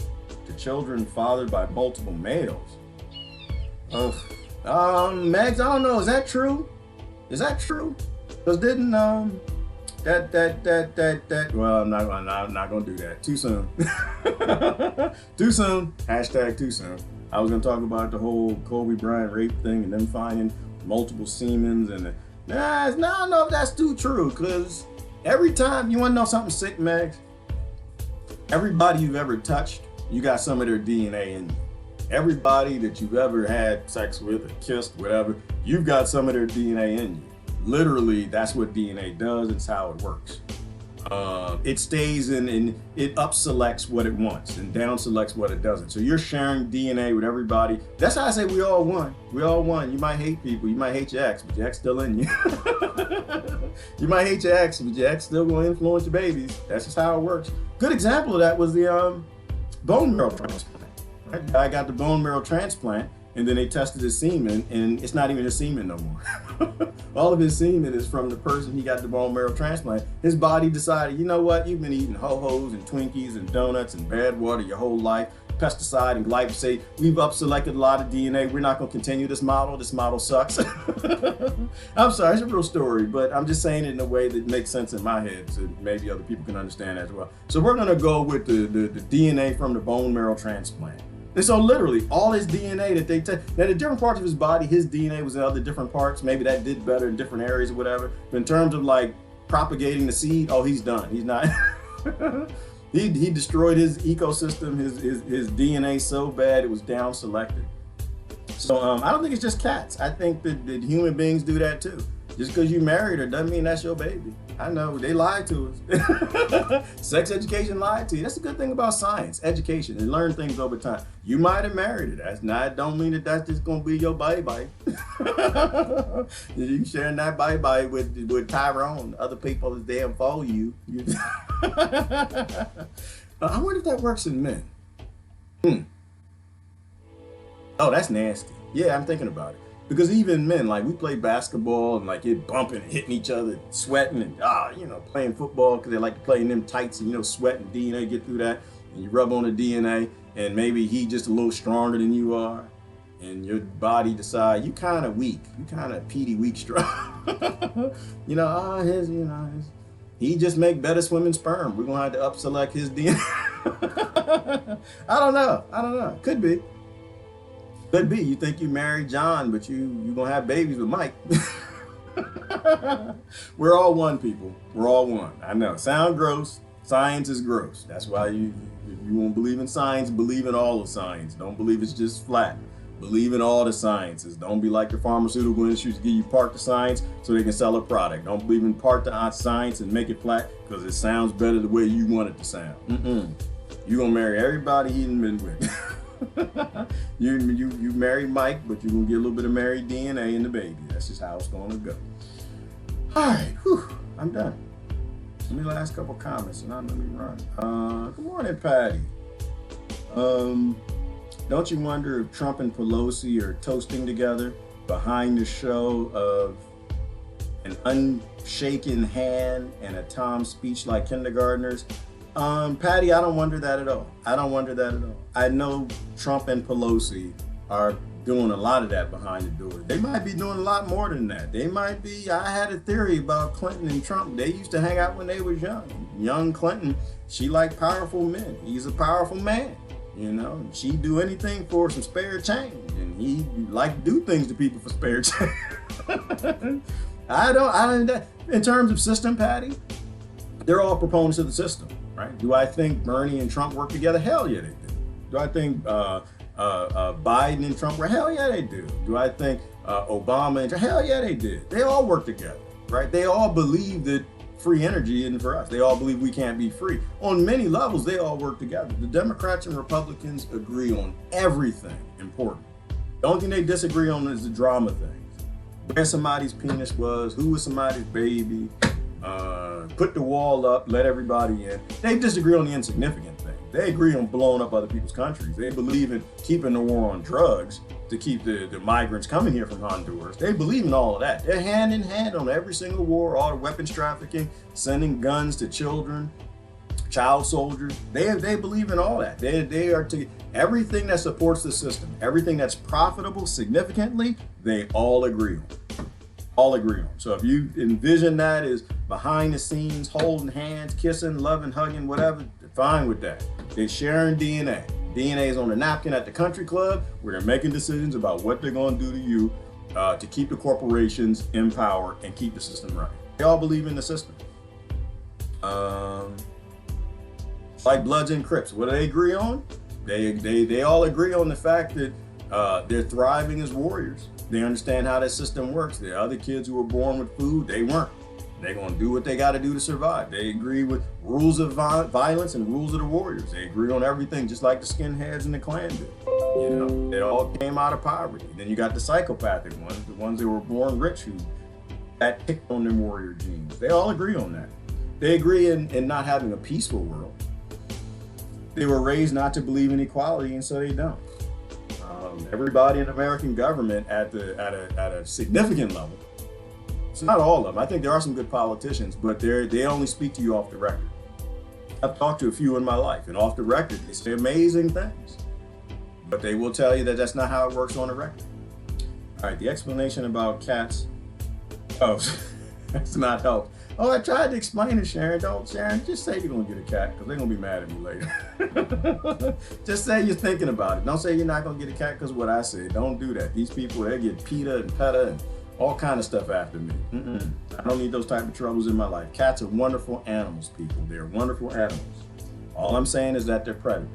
Speaker 1: fathered by multiple males. Megs, I don't know. Is that true? Is that true? Because didn't well, I'm not gonna do that. Too soon. Too soon. Hashtag too soon. I was gonna talk about the whole Kobe Bryant rape thing and them finding multiple semens and I don't know if that's too true. Because every time you want to know something sick, Megs, everybody you've ever touched, you got some of their DNA in you. Everybody that you've ever had sex with or kissed, whatever, you've got some of their DNA in you. Literally, that's what DNA does. It's how it works. It stays in and it up selects what it wants and down selects what it doesn't. So you're sharing DNA with everybody. That's how I say we all one. We all one. You might hate people. You might hate your ex, but your ex still in you. You might hate your ex, but your ex still going to influence your babies. That's just how it works. Good example of that was the bone marrow transplant. Right? I got the bone marrow transplant. And then they tested his semen, and it's not even his semen no more. All of his semen is from the person he got the bone marrow transplant. His body decided, you know what? You've been eating ho-hos and Twinkies and donuts and bad water your whole life. pesticide and glyphosate. We've up-selected a lot of DNA. We're not going to continue this model. This model sucks. I'm sorry, it's a real story, but I'm just saying it in a way that makes sense in my head, so maybe other people can understand as well. So we're going to go with the DNA from the bone marrow transplant. And so literally all his DNA that they take, now the different parts of his body, his DNA was in other different parts. Maybe that did better in different areas or whatever. But in terms of like propagating the seed, oh, he's done. He's not. he destroyed his ecosystem, his DNA so bad it was down selected. So I don't think it's just cats. I think that human beings do that too. Just because you married her doesn't mean that's your baby. I know, they lied to us. Sex education lied to you. That's the good thing about science, education, and learn things over time. You might have married her. That's not, don't mean that that's just gonna be your bye-bye. You sharing that bye-bye with Tyrone. Other people is damn for you. I wonder if that works in men. Oh, that's nasty. Yeah, I'm thinking about it. Because even men, like we play basketball and like it bumping and hitting each other, sweating and playing football because they like to play in them tights and sweating DNA, get through that, and you rub on the DNA and maybe he just a little stronger than you are and your body decide you kind of weak, you kind of Petey weak strong. He just make better swimming sperm. We're gonna have to up select his DNA. I don't know. Could be. Could be. You think you married John, but you gonna have babies with Mike. We're all one, people. We're all one. I know. Sound gross. Science is gross. That's why if you won't believe in science, believe in all of science. Don't believe it's just flat. Believe in all the sciences. Don't be like the pharmaceutical industry to give you part the science so they can sell a product. Don't believe in part the science and make it flat because it sounds better the way you want it to sound. You're gonna marry everybody he's been with. you marry Mike, but you're gonna get a little bit of married DNA in the baby. That's just how it's gonna go. All right, I'm done. Let me last couple comments and I'm gonna run. Good morning, Patty. Don't you wonder if Trump and Pelosi are toasting together behind the show of an unshaken hand and a Tom speech like kindergartners? Patty, I don't wonder that at all. I know Trump and Pelosi are doing a lot of that behind the door. They might be doing a lot more than that. They might be, I had a theory about Clinton and Trump. They used to hang out when they was young. Young Clinton, she liked powerful men. He's a powerful man, She'd do anything for some spare change. And he liked to do things to people for spare change. I don't, in terms of system, Patty, they're all proponents of the system. Right? Do I think Bernie and Trump work together? Hell yeah, they do. Do I think Biden and Trump work? Hell yeah, they do. Do I think Obama and Trump? Hell yeah, they did. They all work together, right? They all believe that free energy isn't for us. They all believe we can't be free. On many levels, they all work together. The Democrats and Republicans agree on everything important. The only thing they disagree on is the drama things. Where somebody's penis was, who was somebody's baby, put the wall up, let everybody in. They disagree on the insignificant thing. They agree on blowing up other people's countries. They believe in keeping the war on drugs to keep the migrants coming here from Honduras. They believe in all of that. They're hand in hand on every single war, all the weapons trafficking, sending guns to children, child soldiers. They believe in all that. They are to everything that supports the system, everything that's profitable significantly, they all agree on. So if you envision that as behind the scenes, holding hands, kissing, loving, hugging, whatever, fine with that. They're sharing DNA. DNA is on the napkin at the country club where they're making decisions about what they're going to do to you to keep the corporations in power and keep the system running. They all believe in the system. Like Bloods and Crips, what do they agree on? They all agree on the fact that they're thriving as warriors. They understand how that system works. There are other kids who were born with food, they weren't. They're going to do what they got to do to survive. They agree with rules of violence and rules of the warriors. They agree on everything, just like the skinheads and the Klan did. They all came out of poverty. Then you got the psychopathic ones, the ones that were born rich who that picked on them warrior genes. They all agree on that. They agree in not having a peaceful world. They were raised not to believe in equality, and so they don't. Everybody in the American government at a significant level, it's not all of them. I think there are some good politicians, but they only speak to you off the record. I've talked to a few in my life, and off the record, they say amazing things. But they will tell you that that's not how it works on the record. All right, the explanation about cats. Oh, that's not help. Oh, I tried to explain it, Sharon. Don't, Sharon, just say you're going to get a cat because they're going to be mad at me later. Just say you're thinking about it. Don't say you're not going to get a cat because of what I said. Don't do that. These people, they get PETA and PETA and all kind of stuff after me. I don't need those type of troubles in my life. Cats are wonderful animals, people. They're wonderful animals. All I'm saying is that they're predators.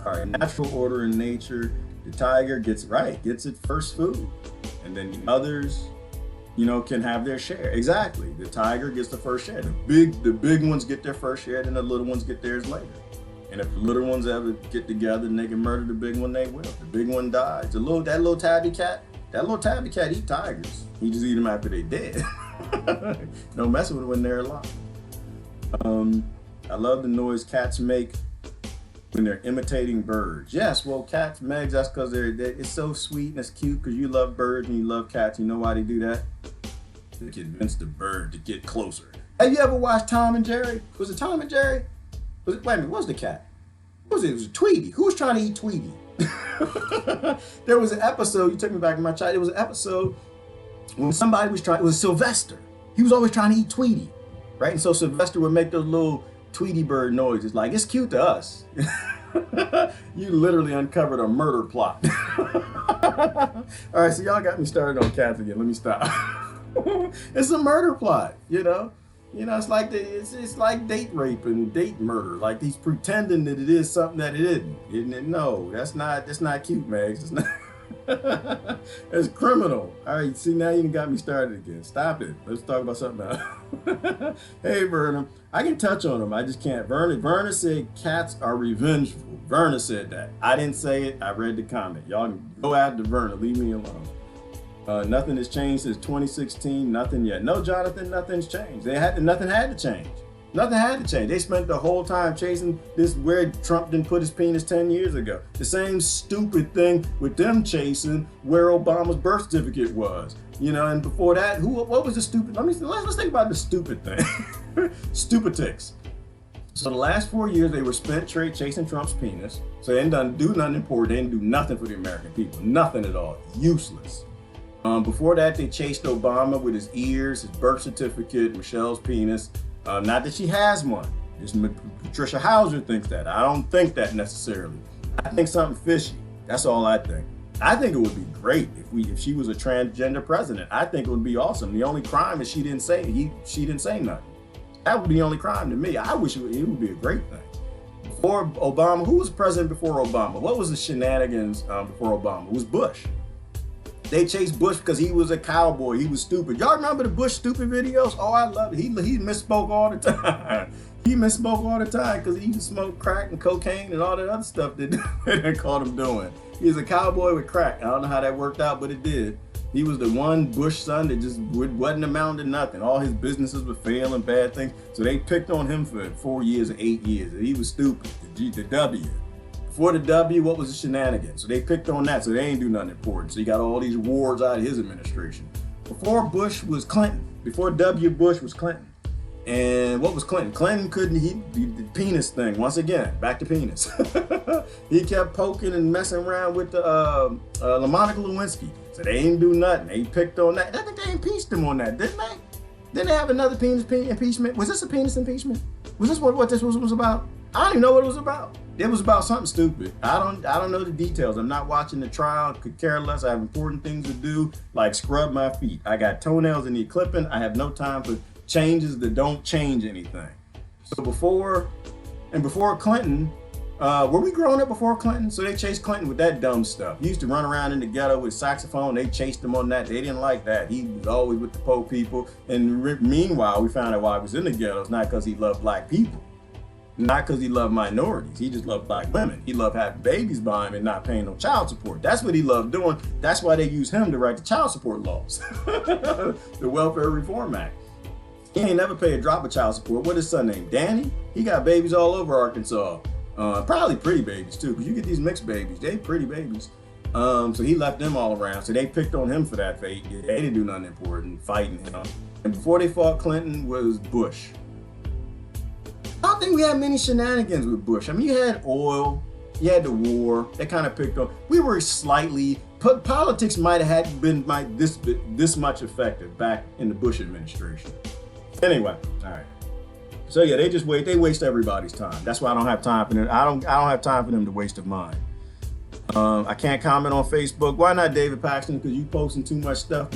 Speaker 1: All right, natural order in nature, the tiger gets its first food. And then the others, you know, can have their share. Exactly. The tiger gets the first share. The big ones get their first share, then the little ones get theirs later. And if the little ones ever get together and they can murder the big one, they will. If the big one dies. That little tabby cat eat tigers. He just eat them after they dead. Don't mess with them when they're alive. I love the noise cats make when they're imitating birds. Yes, well, cats, Megs, that's because it's so sweet and it's cute because you love birds and you love cats. You know why they do that? To convince the bird to get closer. Have you ever watched Tom and Jerry? Was it Tom and Jerry? Wait a minute, what was the cat? What was it? It was Tweety. Who was trying to eat Tweety? There was an episode, you took me back in my child, there was an episode when somebody was trying, it was Sylvester. He was always trying to eat Tweety, right? And so Sylvester would make those little Tweety bird noises, like, it's cute to us. You literally uncovered a murder plot. All right, so y'all got me started on cats again. Let me stop. It's a murder plot, you know. It's like it's like date rape and date murder. Like he's pretending that it is something that it isn't. Isn't it? No, that's not cute, Megs. It's not. It's criminal. All right, see, now you got me started again. Stop it. Let's talk about something else. Hey, Verna, I can touch on them. I just can't. Verna said cats are revengeful. Verna said that. I didn't say it. I read the comment. Y'all can go after Verna. Leave me alone. Nothing has changed since 2016. Nothing yet. No, Jonathan, nothing's changed. Nothing had to change. Nothing had to change. They spent the whole time chasing this where Trump didn't put his penis 10 years ago. The same stupid thing with them chasing where Obama's birth certificate was. You know, and before that, what was the stupid? Let's think about the stupid thing. Stupid ticks. So the last 4 years they were spent chasing Trump's penis. So they didn't do nothing important. They didn't do nothing for the American people. Nothing at all. Useless. Before that, they chased Obama with his ears, his birth certificate, Michelle's penis. Not that she has one. Just Patricia Hauser thinks that. I don't think that necessarily. I think something fishy. That's all I think. I think it would be great if she was a transgender president. I think it would be awesome. The only crime is she didn't say nothing. That would be the only crime to me. I wish it would be a great thing. Before Obama, who was president before Obama? What was the shenanigans before Obama? It was Bush. They chased Bush because he was a cowboy. He was stupid. Y'all remember the Bush stupid videos? Oh, I love it. He misspoke all the time. He misspoke all the time because he used to smoke crack and cocaine and all that other stuff that they caught him doing. He was a cowboy with crack. I don't know how that worked out, but it did. He was the one Bush son that just wasn't amounting to nothing. All his businesses were failing, bad things. So they picked on him for 4 years or 8 years. He was stupid. The W. Before the W, what was the shenanigans? So they picked on that, so they ain't do nothing important. So you got all these awards out of his administration. Before Bush was Clinton. Before W. Bush was Clinton. And what was Clinton? Clinton the penis thing, once again, back to penis. He kept poking and messing around with the Monica Lewinsky. So they ain't do nothing. They picked on that. I think they impeached him on that, didn't they? Didn't they have another penis impeachment? Was this a penis impeachment? Was this what this was about? I don't even know what it was about. It was about something stupid. I don't know the details. I'm not watching the trial. Could care less. I have important things to do, like scrub my feet. I got toenails that need clipping. I have no time for changes that don't change anything. So before Clinton, were we growing up before Clinton? So they chased Clinton with that dumb stuff. He used to run around in the ghetto with saxophone. They chased him on that. They didn't like that. He was always with the poor people. And meanwhile, we found out why he was in the ghetto. It's not because he loved black people. Not because he loved minorities. He just loved black women. He loved having babies by him and not paying no child support. That's what he loved doing. That's why they use him to write the child support laws. The Welfare Reform Act. He ain't never paid a drop of child support. What is his son named? Danny? He got babies all over Arkansas. Probably pretty babies too, because you get these mixed babies. They pretty babies. So he left them all around. So they picked on him for that fate. They didn't do nothing important, fighting him. And before they fought Clinton was Bush. I don't think we had many shenanigans with Bush. I mean, you had oil, You had the war. They kind of picked on. We were slightly. Politics might have had been this much effective back in the Bush administration. Anyway, all right. So yeah, they waste everybody's time. That's why I don't have time for them. I don't have time for them to waste of mine. I can't comment on Facebook. Why not, David Paxton? Because you posting too much stuff.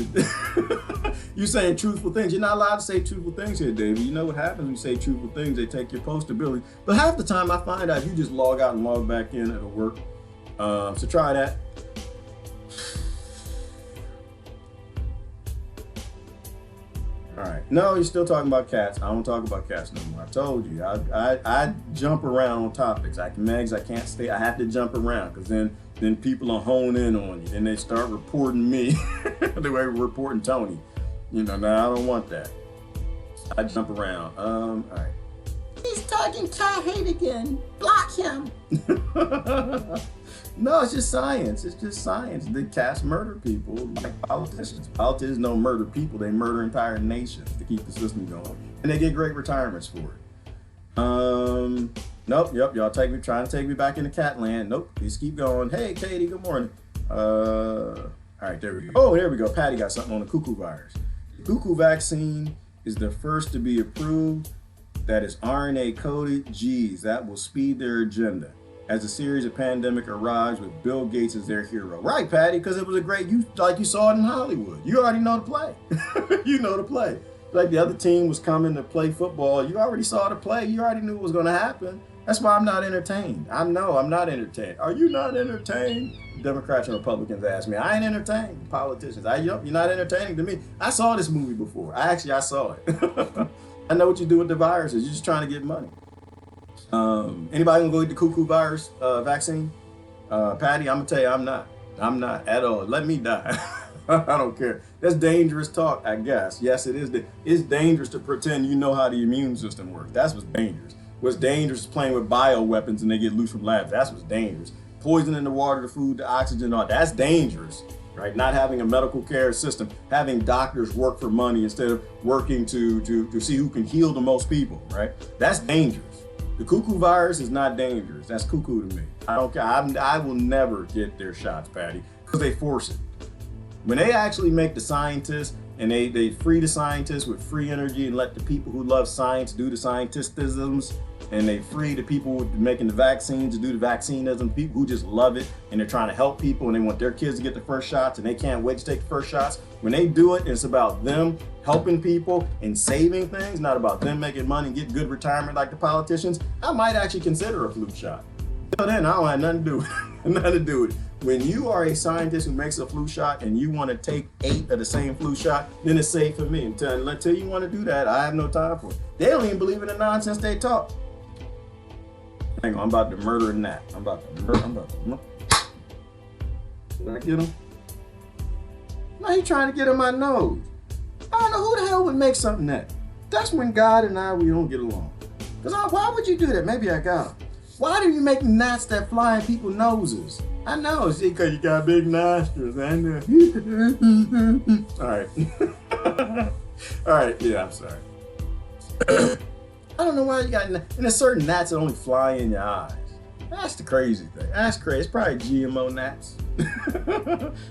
Speaker 1: You saying truthful things. You're not allowed to say truthful things here, David. You know what happens when you say truthful things? They take your postability. But half the time I find out you just log out and log back in. It'll work. So try that. All right. No, you're still talking about cats. I don't talk about cats no more. I told you. I jump around on topics. I can't stay. I have to jump around because then people will hone in on you. Then they start reporting me the way we're reporting Tony. You know, now I don't want that. I jump around. All right. He's talking cat hate again. Block him. No, it's just science. It's just science. The cats murder people like politicians. Politicians don't murder people. They murder entire nations to keep the system going. And they get great retirements for it. Nope, yep, y'all trying to take me back into cat land. Nope, please keep going. Hey, Katie, good morning. All right, there we go. Oh, there we go. Patty got something on the cuckoo virus. The cuckoo vaccine is the first to be approved that is RNA coded. Geez, that will speed their agenda. As a series of pandemic arrives with Bill Gates as their hero. Right, Patty, because it was a great, you saw it in Hollywood. You already know the play. You know the play. Like the other team was coming to play football. You already saw the play. You already knew what was going to happen. That's why I'm not entertained. I'm not entertained. Are you not entertained? Democrats and Republicans ask me. I ain't entertained. Politicians. You're not entertaining to me. I saw this movie before. I saw it. I know what you do with the viruses. You're just trying to get money. Anybody gonna go get the cuckoo virus vaccine? Patty, I'm gonna tell you, I'm not at all. Let me die. I don't care. That's dangerous talk, I guess. Yes, it is. It's dangerous to pretend you know how the immune system works. That's what's dangerous. What's dangerous is playing with bioweapons and they get loose from labs. That's what's dangerous. Poisoning the water, the food, the oxygen, all that's dangerous, right? Not having a medical care system, having doctors work for money instead of working to see who can heal the most people, right? That's dangerous. The cuckoo virus is not dangerous. That's cuckoo to me. I don't care. I will never get their shots, Patty, because they force it. When they actually make the scientists and they free the scientists with free energy and let the people who love science do the scientistisms, and they free the people making the vaccines to do the vaccinism, people who just love it and they're trying to help people and they want their kids to get the first shots and they can't wait to take the first shots. When they do it, it's about them helping people and saving things, not about them making money and get good retirement like the politicians. I might actually consider a flu shot. Until then, I don't have nothing to do with it. Nothing to do with it. When you are a scientist who makes a flu shot and you want to take 8 of the same flu shot, then it's safe for me. Until you want to do that, I have no time for it. They don't even believe in the nonsense they talk. Hang on, I'm about to murder a gnat. I'm about to murder. Did I get him? No, he trying to get in my nose. I don't know who the hell would make something that. That's when God and we don't get along. Because why would you do that? Maybe I got him. Why do you make gnats that fly in people's noses? I know, see, because you got big nostrils. I know. All right. All right, yeah, I'm sorry. I don't know why you got, and there's certain gnats that only fly in your eyes. That's the crazy thing. That's crazy. It's probably GMO gnats.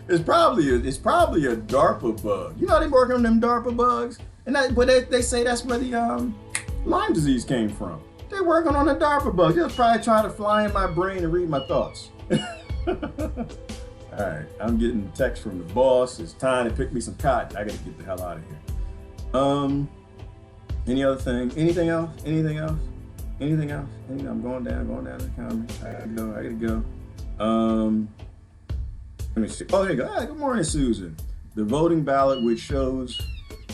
Speaker 1: It's probably a DARPA bug. You know they working on them DARPA bugs, but they say that's where the Lyme disease came from. They're working on the DARPA bug. They're probably trying to fly in my brain and read my thoughts. All right, I'm getting a text from the boss. It's time to pick me some cotton. I gotta get the hell out of here. Any other thing? Anything else? Anything else? Anything else? I'm going down the comments. I gotta go. Let me see. Oh, there you go. All right, good morning, Susan. The voting ballot, which shows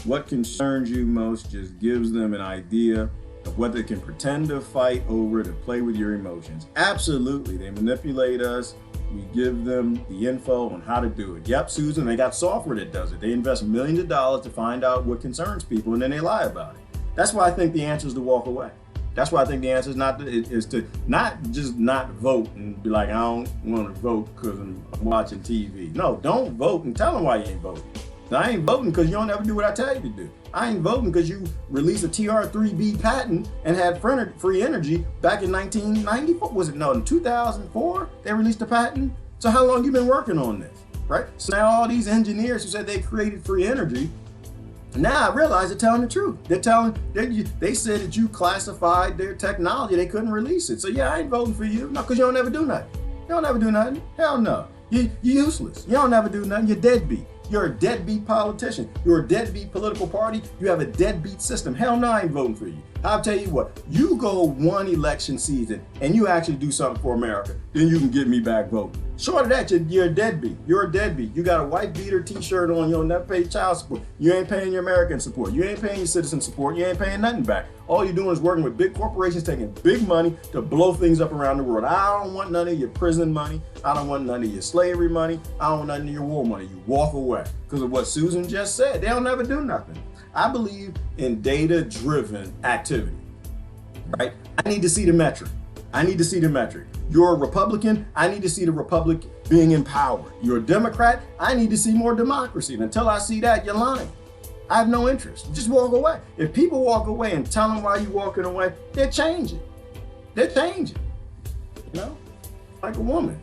Speaker 1: what concerns you most, just gives them an idea of what they can pretend to fight over to play with your emotions. Absolutely. They manipulate us. We give them the info on how to do it. Yep, Susan, they got software that does it. They invest millions of dollars to find out what concerns people, and then they lie about it. That's why I think the answer is to walk away. That's why I think the answer is to not just not vote and be like, I don't want to vote because I'm watching TV. No, don't vote and tell them why you ain't voting. Now, I ain't voting because you don't ever do what I tell you to do. I ain't voting because you released a TR3B patent and had free energy back in 1994. Was it? No, in 2004 they released a patent. So how long you been working on this, right? So now all these engineers who said they created free energy, now I realize they're telling the truth. They said that you classified their technology. They couldn't release it. So yeah, I ain't voting for you. No, because you don't ever do nothing. You don't ever do nothing. Hell no. You're useless. You don't ever do nothing. You're deadbeat. You're a deadbeat politician. You're a deadbeat political party. You have a deadbeat system. Hell no, I ain't voting for you. I'll tell you what, you go one election season and you actually do something for America, then you can get me back voting. Short of that, you're a deadbeat. You're a deadbeat. You got a white beater t-shirt on, you'll never pay child support. You ain't paying your American support. You ain't paying your citizen support. You ain't paying nothing back. All you're doing is working with big corporations, taking big money to blow things up around the world. I don't want none of your prison money. I don't want none of your slavery money. I don't want none of your war money. You walk away. Because of what Susan just said, they don't ever do nothing. I believe in data-driven activity, right? I need to see the metric. I need to see the metric. You're a Republican, I need to see the Republic being empowered. You're a Democrat, I need to see more democracy. And until I see that, you're lying. I have no interest. Just walk away. If people walk away and tell them why you're walking away, they're changing. They're changing. You know? Like a woman.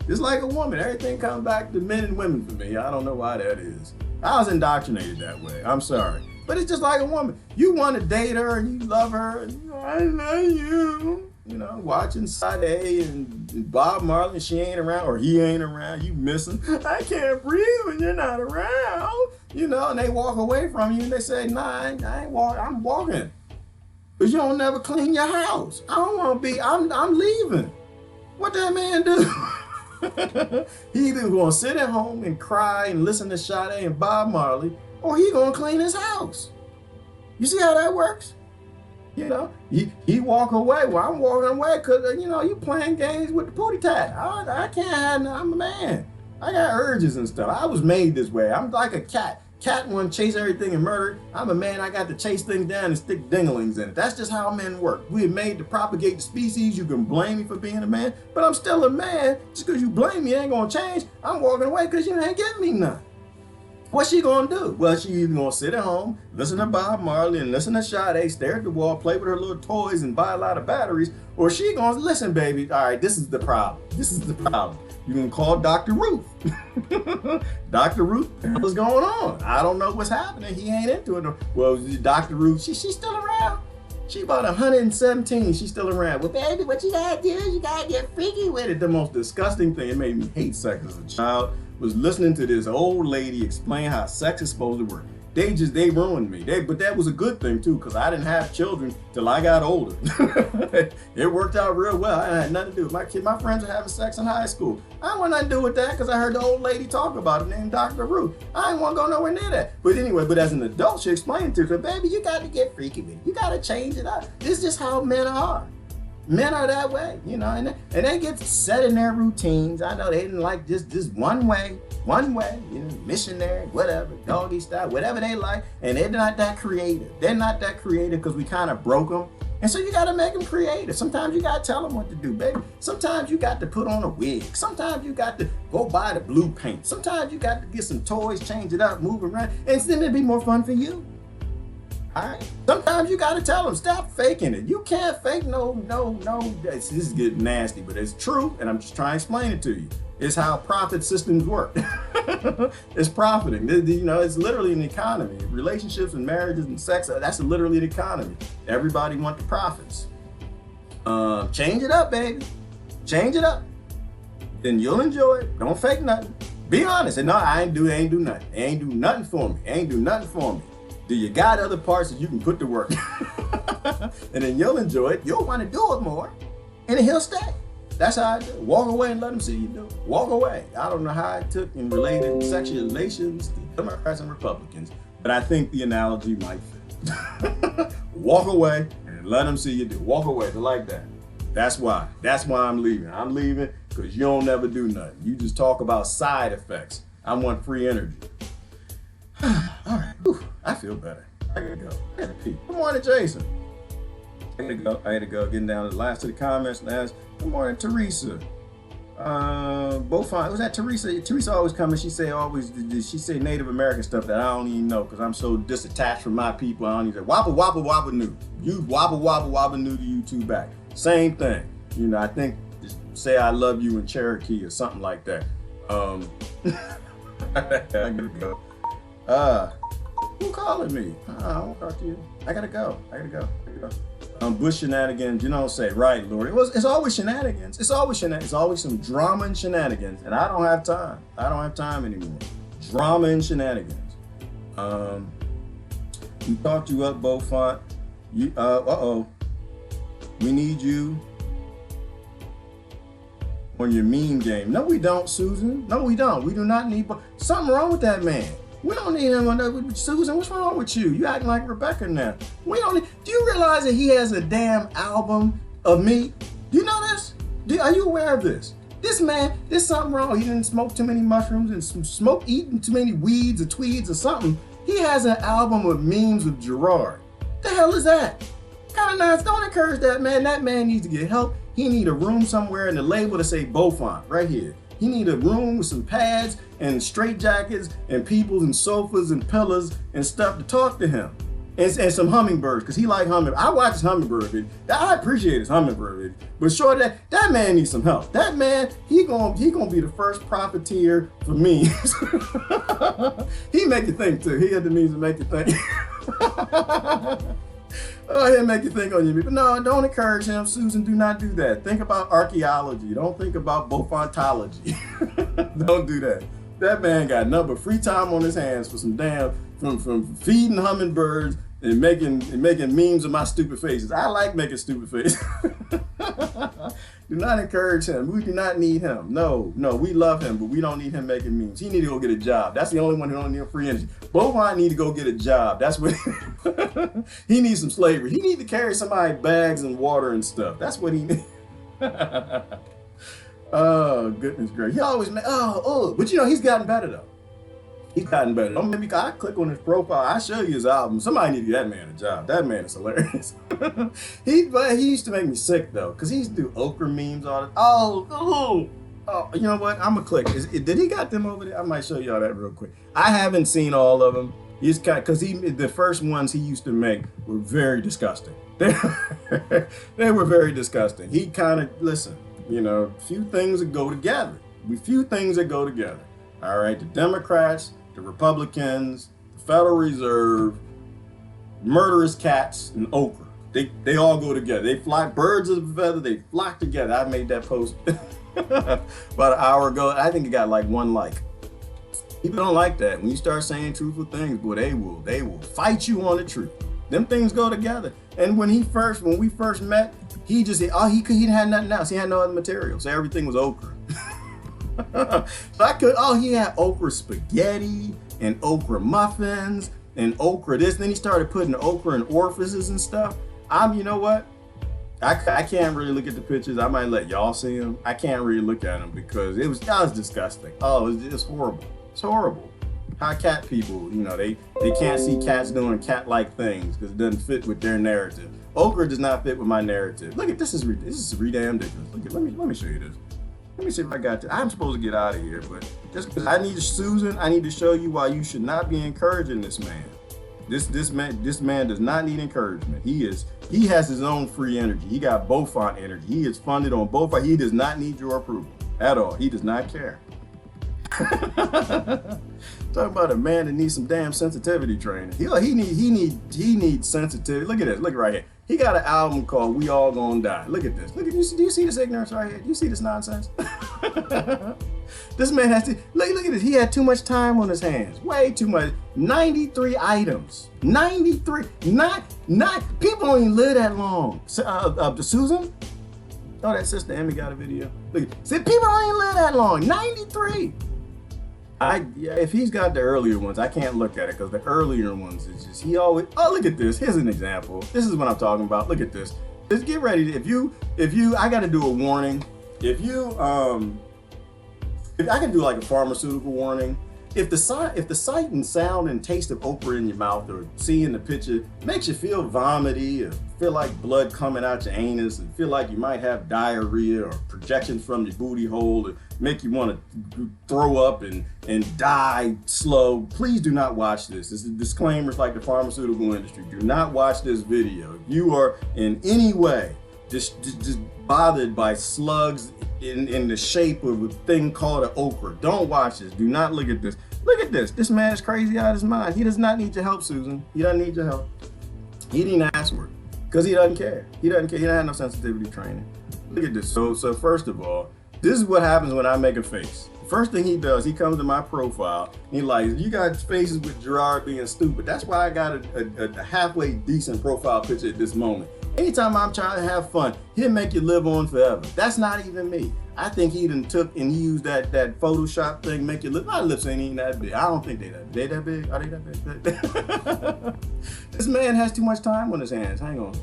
Speaker 1: It's like a woman. Everything comes back to men and women for me. I don't know why that is. I was indoctrinated that way. I'm sorry. But it's just like a woman. You want to date her and you love her and I love you. You know, watching Sade and Bob Marley, she ain't around or he ain't around, you miss him. I can't breathe when you're not around. You know, and they walk away from you and they say, nah, I ain't walking, I'm walking. Because you don't never clean your house. I don't want to be, I'm leaving. What that man do? He either going to sit at home and cry and listen to Sade and Bob Marley, or he going to clean his house. You see how that works? You know, he walk away. Well, I'm walking away because, you know, you playing games with the pootie tat. I can't have no, I'm a man. I got urges and stuff. I was made this way. I'm like a cat. Cat want to chase everything and murder. I'm a man. I got to chase things down and stick dinglings in it. That's just how men work. We are made to propagate the species. You can blame me for being a man, but I'm still a man. Just because you blame me ain't going to change. I'm walking away because you ain't giving me none. What's she gonna do? Well, she either gonna sit at home, listen to Bob Marley and listen to Sade, stare at the wall, play with her little toys and buy a lot of batteries, or she gonna listen, baby, all right, this is the problem. This is the problem. You're gonna call Dr. Ruth. Dr. Ruth, what's going on? I don't know what's happening. He ain't into it. Well, Dr. Ruth, she's still around. She about 117, she's still around. Well, baby, what you gotta do is you gotta get freaky with it. The most disgusting thing, it made me hate sex as a child, was listening to this old lady explain how sex is supposed to work. They ruined me. But that was a good thing too, because I didn't have children till I got older. It worked out real well. I had nothing to do with my kid. My friends were having sex in high school. I didn't want nothing to do with that because I heard the old lady talk about it named Dr. Ruth. I didn't want to go nowhere near that. But anyway, but as an adult, she explained to her, baby, you got to get freaky with it. You got to change it up. This is just how men are. Men are that way, you know, and they get set in their routines. I know they didn't like just one way, you know, missionary, whatever, doggy style, whatever they like, and they're not that creative. They're not that creative because we kind of broke them. And so you got to make them creative. Sometimes you got to tell them what to do, baby. Sometimes you got to put on a wig. Sometimes you got to go buy the blue paint. Sometimes you got to get some toys, change it up, move around, and then it'll be more fun for you. All right. Sometimes you got to tell them, stop faking it. You can't fake no. This is getting nasty, but it's true, and I'm just trying to explain it to you. It's how profit systems work. It's profiting. You know, it's literally an economy. Relationships and marriages and sex, that's literally an economy. Everybody wants the profits. Change it up, baby. Change it up. Then you'll enjoy it. Don't fake nothing. Be honest. And no, I ain't do nothing. It ain't do nothing for me. It ain't do nothing for me. Do you got other parts that you can put to work? And then you'll enjoy it. You'll want to do it more. And then he'll stay. That's how I do it. Walk away and let him see you do it. Walk away. I don't know how it took in related sexual relations to Democrats and Republicans, but I think the analogy might fit. Walk away and let him see you do it. Walk away. They're like that. That's why. That's why I'm leaving. I'm leaving because you don't never do nothing. You just talk about side effects. I want free energy. All right. Whew, I feel better. I gotta go. I gotta pee. Good morning, Jason. I had to go. Getting down to the last of the comments and ask, good morning, Teresa. Beaufort, was that Teresa? Teresa always come and she say Native American stuff that I don't even know because I'm so disattached from my people. I don't even say wabba wabba wabba new. You wabba wabba wabba new to you two back. Same thing. You know, I think say I love you in Cherokee or something like that. I gotta go. Who calling me? I won't talk to you. I gotta go. Bush shenanigans, you know, say, right, Lord. It's always shenanigans. It's always some drama and shenanigans, and I don't have time. I don't have time anymore. Drama and shenanigans. We talked you up, Beaufort. We need you on your meme game. No, we don't, Susan. No, we don't. We do not need. Something wrong with that man. We don't need him on that. Susan, what's wrong with you? You acting like Rebecca now. We don't need. Do you realize that he has a damn album of me? Do you know this? Are you aware of this? This man, there's something wrong. He didn't smoke too many mushrooms and eating too many weeds or tweeds or something. He has an album of memes of Gerard. The hell is that? Kind of nice. Don't encourage that man. That man needs to get help. He need a room somewhere in the label to say Beaufort right here. He need a room with some pads and straight jackets and people and sofas and pillows and stuff to talk to him. And some hummingbirds, because he like hummingbirds. I watch his hummingbird video. I appreciate his hummingbird video. But sure, that man needs some help. That man, he gonna be the first profiteer for me. He make you think too. He had the means to make you think. Oh, he'll make you think on you. But no, don't encourage him. Susan, do not do that. Think about archaeology. Don't think about Beaufontology. Don't do that. That man got nothing but free time on his hands for some from feeding hummingbirds and making memes of my stupid faces. I like making stupid faces. Do not encourage him. We do not need him. No, we love him, but we don't need him making memes. He need to go get a job. That's the only one who don't need free energy. Beaufort need to go get a job. That's what he needs some slavery. He need to carry somebody bags and water and stuff. That's what he needs. Oh, goodness gracious. He always, but you know, he's gotten better though. He's gotten better. Don't maybe I click on his profile. I show you his album. Somebody need to give that man a job. That man is hilarious. He used to make me sick though, because he used to do okra memes all the Oh, you know what? I'm gonna click. Did he got them over there? I might show y'all that real quick. I haven't seen all of them. He's because the first ones he used to make were very disgusting. They were very disgusting. He kind of listen. You know, few things that go together. All right, the Democrats, the Republicans, the Federal Reserve, murderous cats, and okra. They all go together. They fly birds of a feather. They flock together. I made that post about an hour ago. I think it got like 1 like. People don't like that. When you start saying truthful things, boy, they will fight you on the truth. Them things go together. And when we first met, he just said, he had nothing else. He had no other material. So everything was okra. So he had okra spaghetti and okra muffins and okra this. Then he started putting okra in orifices and stuff. You know what? I can't really look at the pictures. I might let y'all see them. I can't really look at them because that was disgusting. Oh, it's horrible. It's horrible. How cat people, you know, they can't see cats doing cat-like things because it doesn't fit with their narrative. Okra does not fit with my narrative. Look at this is ridiculous. Look at let me show you this. Let me see if I got this. I'm supposed to get out of here, but just because I need to show you why you should not be encouraging this man. This man does not need encouragement. He has his own free energy. He got Beaufort energy. He is funded on Beaufort. He does not need your approval at all. He does not care. Talk about a man that needs some damn sensitivity training. He needs sensitivity. Look at this. Look right here. He got an album called "We All Gonna Die." Look at this. Do you see this ignorance right here? Do you see this nonsense? This man has to look at this. He had too much time on his hands. Way too much. 93 items. 93. Not people don't even live that long. Susan? Oh, that sister Emmy got a video. Look, see, people don't even live that long. 93. If he's got the earlier ones, I can't look at it because the earlier ones is just he always. Oh, look at this. Here's an example. This is what I'm talking about. Look at this. Just get ready. If you, I got to do a warning. If I can do like a pharmaceutical warning. if the sight and sound and taste of okra in your mouth or seeing the picture makes you feel vomity or feel like blood coming out your anus and feel like you might have diarrhea or projections from your booty hole and make you want to throw up and die slow, please do not watch this. This is disclaimers like the pharmaceutical industry. Do not watch this video. If you are in any way just bothered by slugs in the shape of a thing called an okra, don't watch this. Do not look at this. Look at this. This man is crazy out of his mind. He does not need your help, Susan. He doesn't need your help. He didn't ask for it because he doesn't care. He doesn't care. He doesn't have no sensitivity training. Look at this. So first of all, this is what happens when I make a face. First thing he does, he comes to my profile and he like, you got faces with Gerard being stupid. That's why I got a halfway decent profile picture at this moment. Anytime I'm trying to have fun, he'll make you live on forever. That's not even me. I think he done took and he used that Photoshop thing, make you live. My lips ain't even that big. I don't think they that big. Are they that big? This man has too much time on his hands. Hang on.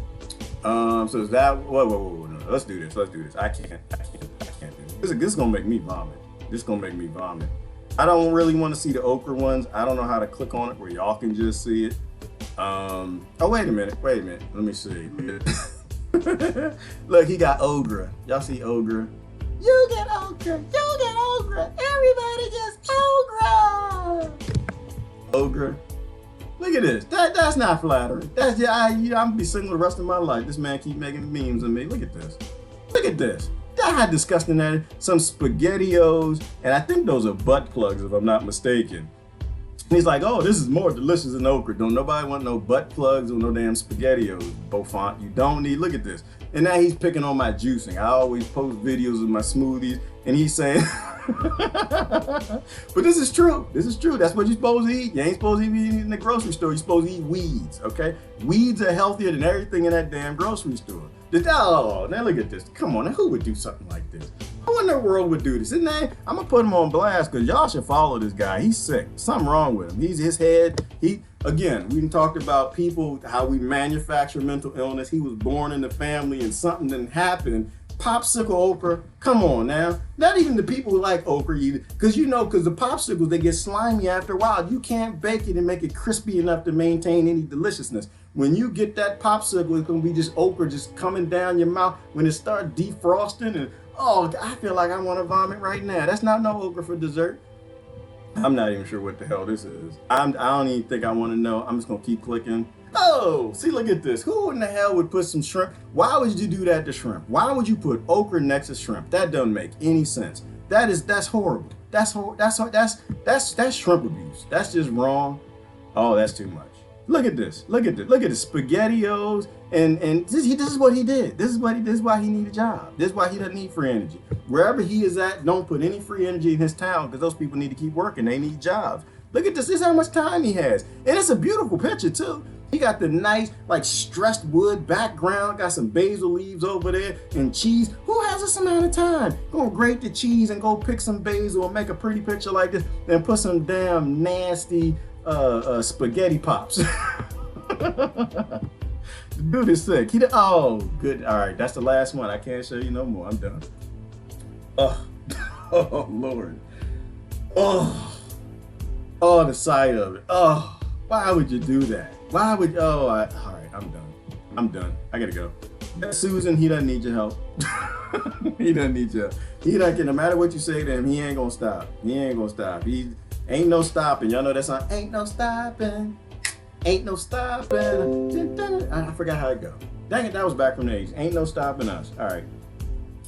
Speaker 1: So is that, whoa, no. Let's do this. I can't do this. This is gonna make me vomit. I don't really want to see the okra ones. I don't know how to click on it where y'all can just see it. Oh, wait a minute. Let me see. Look, he got okra. Y'all see okra? You get okra. Everybody gets okra. Okra. Look at this. That's not flattering. I'm gonna be single the rest of my life. This man keep making memes of me. Look at this. That how disgusting that is. Some SpaghettiOs, and I think those are butt plugs if I'm not mistaken. And he's like, oh, this is more delicious than okra. Don't nobody want no butt plugs or no damn SpaghettiOs, Beaufont. You don't need, look at this. And now he's picking on my juicing. I always post videos of my smoothies and he's saying, but this is true. That's what you're supposed to eat. You ain't supposed to be eating in the grocery store. You're supposed to eat weeds, okay? Weeds are healthier than everything in that damn grocery store. Oh, now look at this. Come on, now who would do something like this? Who in the world would do this? And now, I'm gonna put him on blast because y'all should follow this guy. He's sick. Something wrong with him. His head, again, we talked about people, how we manufacture mental illness. He was born in the family and something didn't happen. Popsicle okra, come on now. Not even the people who like okra either. Because the popsicles, they get slimy after a while. You can't bake it and make it crispy enough to maintain any deliciousness. When you get that popsicle, it's gonna be just okra just coming down your mouth. When it starts defrosting and, oh, I feel like I wanna vomit right now. That's not no okra for dessert. I'm not even sure what the hell this is. I don't even think I wanna know. I'm just gonna keep clicking. Oh, see, look at this. Who in the hell would put some shrimp? Why would you do that to shrimp? Why would you put okra next to shrimp? That doesn't make any sense. That's horrible. That's shrimp abuse. That's just wrong. Oh, that's too much. Look at this. Look at SpaghettiOs, and this is what he did. This is why he need a job. This is why he doesn't need free energy. Wherever he is at, don't put any free energy in his town because those people need to keep working. They need jobs. Look at this. This is how much time he has, and it's a beautiful picture too. He got the nice, like, stressed wood background, got some basil leaves over there and cheese. Who has this amount of time? Go grate the cheese and go pick some basil and make a pretty picture like this and put some damn nasty spaghetti pops. Dude is sick. Oh, good. All right, that's the last one. I can't show you no more. I'm done. Oh, Lord. Oh, the sight of it. Oh, why would you do that? Why would, all right, I'm done. I gotta go. Susan, he doesn't need your help. He doesn't need your help. He doesn't care, no matter what you say to him, he ain't gonna stop. He ain't no stopping. Y'all know that song? Ain't no stopping. I forgot how it go. Dang it, that was back from the 80s. Ain't no stopping us. All right,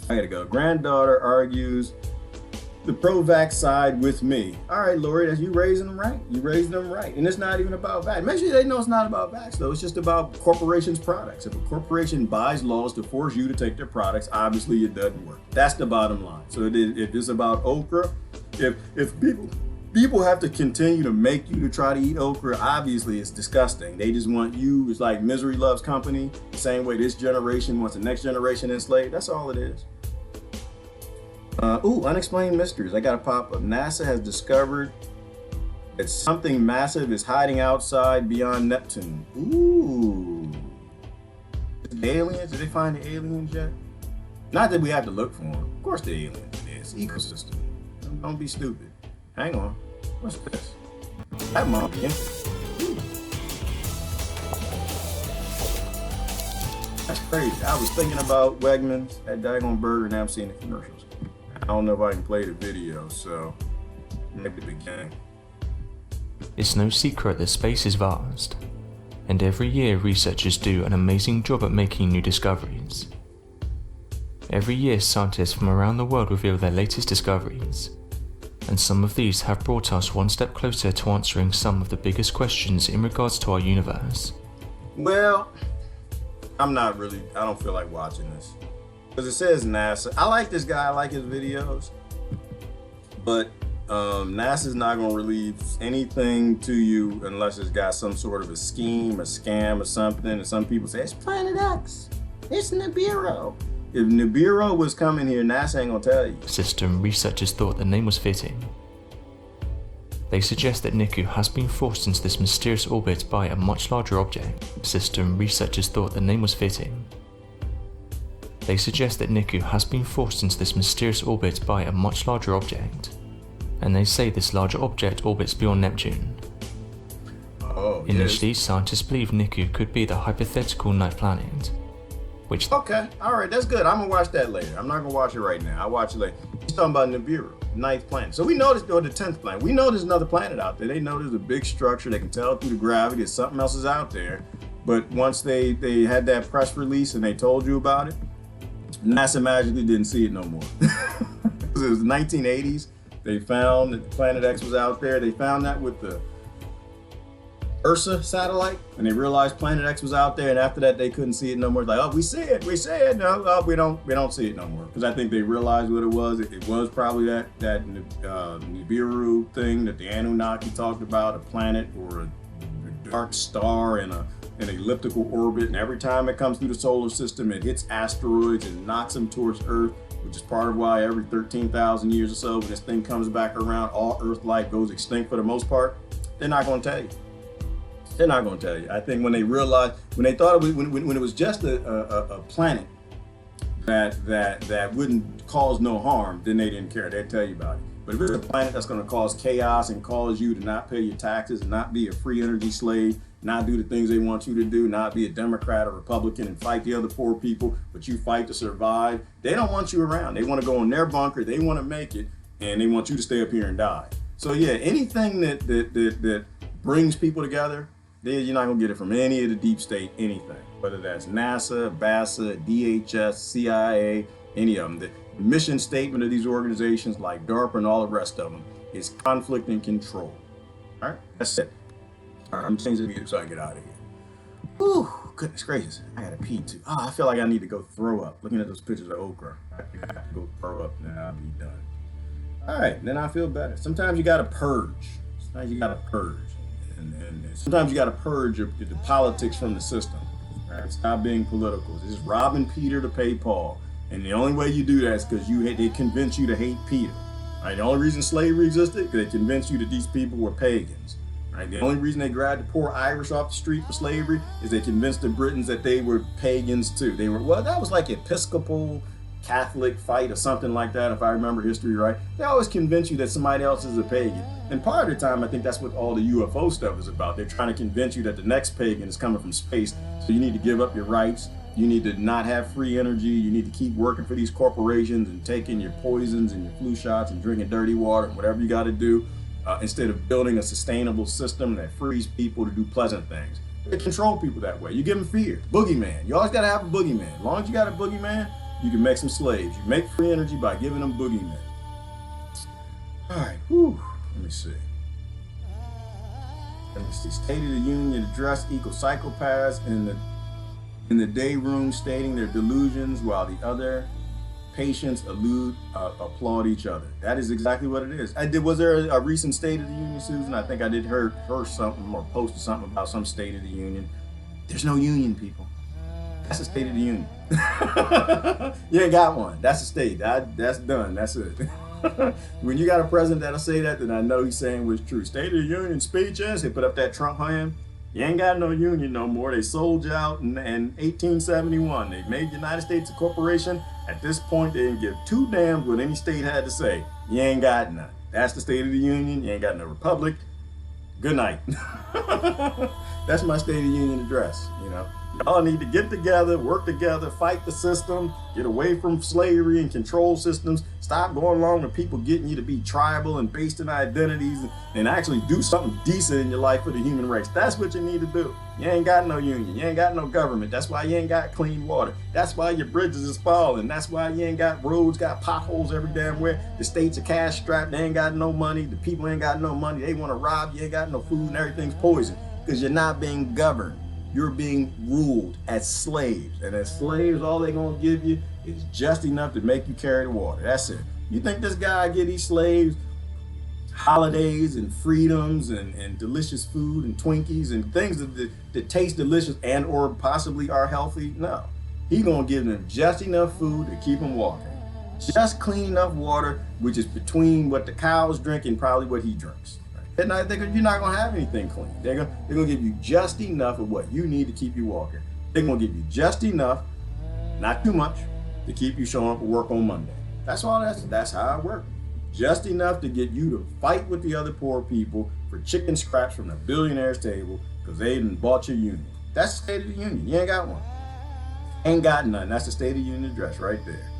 Speaker 1: I gotta go. Granddaughter argues the pro-vax side with me. All right, Lori, that's you raising them right. And it's not even about vax. Make sure they know it's not about vax, though. It's just about corporations' products. If a corporation buys laws to force you to take their products, obviously it doesn't work. That's the bottom line. So if it's about okra, if people have to continue to make you to try to eat okra, obviously it's disgusting. They just want you, it's like misery loves company. The same way this generation wants the next generation enslaved. That's all it is. Unexplained mysteries. I got a pop up. NASA has discovered that something massive is hiding outside beyond Neptune. Ooh. Aliens? Did they find the aliens yet? Not that we have to look for them. Of course the aliens. It's ecosystem. Don't be stupid. Hang on. What's this? That might be empty. That's crazy. I was thinking about Wegmans, that daggone burger, and now I'm seeing the commercials. I don't know if I can play the video, so maybe the beginning.
Speaker 3: It's no secret that space is vast, and every year researchers do an amazing job at making new discoveries. Every year scientists from around the world reveal their latest discoveries, and some of these have brought us one step closer to answering some of the biggest questions in regards to our universe.
Speaker 1: Well, I don't feel like watching this. Because it says NASA. I like this guy, I like his videos. But NASA's not going to release anything to you unless it's got some sort of a scheme, a scam, or something. And some people say, it's Planet X. It's Nibiru. If Nibiru was coming here, NASA ain't going to tell you.
Speaker 3: System researchers thought the name was fitting. They suggest that Niku has been forced into this mysterious orbit by a much larger object. System researchers thought the name was fitting. They suggest that Niku has been forced into this mysterious orbit by a much larger object, and they say this larger object orbits beyond Neptune. Initially, scientists believe Niku could be the hypothetical ninth planet, which...
Speaker 1: Okay, alright, that's good. I'm gonna watch that later. I'm not gonna watch it right now. I'll watch it later. He's talking about Nibiru, ninth planet. So we know this, or the 10th planet. We know there's another planet out there. They know there's a big structure. They can tell through the gravity that something else is out there. But once they had that press release and they told you about it, NASA magically didn't see it no more. It was the 1980s. They found that Planet X was out there. They found that with the Ursa satellite, and they realized Planet X was out there. And after that, they couldn't see it no more. It's like, oh, we see it. No, we don't see it no more. Because I think they realized what it was. It was probably that Nibiru thing that the Anunnaki talked about, a planet or a dark star in an elliptical orbit, and every time it comes through the solar system, it hits asteroids and knocks them towards Earth, which is part of why every 13,000 years or so, when this thing comes back around, all Earth life goes extinct for the most part. They're not going to tell you. They're not going to tell you. I think when they realized, when they thought when it was just a planet that wouldn't cause no harm, then they didn't care. They'd tell you about it. But if it's a planet that's going to cause chaos and cause you to not pay your taxes and not be a free energy slave, not do the things they want you to do, not be a Democrat or Republican and fight the other poor people, but you fight to survive, they don't want you around. They want to go in their bunker, they want to make it, and they want you to stay up here and die. So yeah, anything that brings people together, you're not going to get it from any of the deep state, anything. Whether that's NASA, BASA, DHS, CIA, any of them. The mission statement of these organizations like DARPA and all the rest of them is conflict and control. All right, that's it. All right, I'm changing the music so I can get out of here. Whew, goodness gracious, I gotta pee too. Oh, I feel like I need to go throw up. Looking at those pictures of okra, I have to go throw up and then I'll be done. All right, then I feel better. Sometimes you gotta purge. And sometimes you gotta purge the politics from the system. All right, stop being political. It's just robbing Peter to pay Paul. And the only way you do that is because they convince you to hate Peter. All right, the only reason slavery existed, because they convinced you that these people were pagans. Right? The only reason they grabbed the poor Irish off the street for slavery is they convinced the Britons that they were pagans too. They were, well, that was like Episcopal Catholic fight or something like that, if I remember history right. They always convince you that somebody else is a pagan. And part of the time, I think that's what all the UFO stuff is about. They're trying to convince you that the next pagan is coming from space. So you need to give up your rights. You need to not have free energy. You need to keep working for these corporations and taking your poisons and your flu shots and drinking dirty water and whatever you got to do. Instead of building a sustainable system that frees people to do pleasant things. They control people that way. You give them fear. Boogeyman. You always got to have a boogeyman. As long as you got a boogeyman, you can make some slaves. You make free energy by giving them boogeymen. All right. Whew. Let me see. State of the Union address equals psychopaths in the day room stating their delusions while the other patients applaud each other. That is exactly what it is. Was there a recent State of the Union, Susan? I think I did hear something or posted something about some State of the Union. There's no union, people. That's the State of the Union. You ain't got one. That's the state. That's done. That's it. When you got a president that'll say that, then I know he's saying what's true. State of the Union speeches, they put up that Trump hand. You ain't got no union no more. They sold you out in 1871. They made the United States a corporation. At this point, they didn't give two damns what any state had to say. You ain't got none. That's the State of the Union. You ain't got no republic. Good night. That's my State of the Union address, you know. Y'all need to get together, work together, fight the system, get away from slavery and control systems, stop going along with people getting you to be tribal and based in identities, and actually do something decent in your life for the human race. That's what you need to do. You ain't got no union, you ain't got no government. That's why you ain't got clean water. That's why your bridges is falling. That's why you ain't got roads, got potholes every damn where. The states are cash strapped, they ain't got no money. The people ain't got no money. They want to rob you, ain't got no food, and everything's poison because you're not being governed. You're being ruled as slaves. And as slaves, all they're gonna give you is just enough to make you carry the water. That's it. You think this guy get these slaves holidays and freedoms and delicious food and Twinkies and things that taste delicious and or possibly are healthy? No. He gonna give them just enough food to keep them walking. Just clean enough water, which is between what the cows drink and probably what he drinks. You're not gonna have anything clean. They're gonna give you just enough of what you need to keep you walking. They're gonna give you just enough, not too much, to keep you showing up for work on Monday. That's all. That's how it works. Just enough to get you to fight with the other poor people for chicken scraps from the billionaire's table because they done bought your union. That's the State of the Union. You ain't got one. Ain't got none. That's the State of the Union address right there.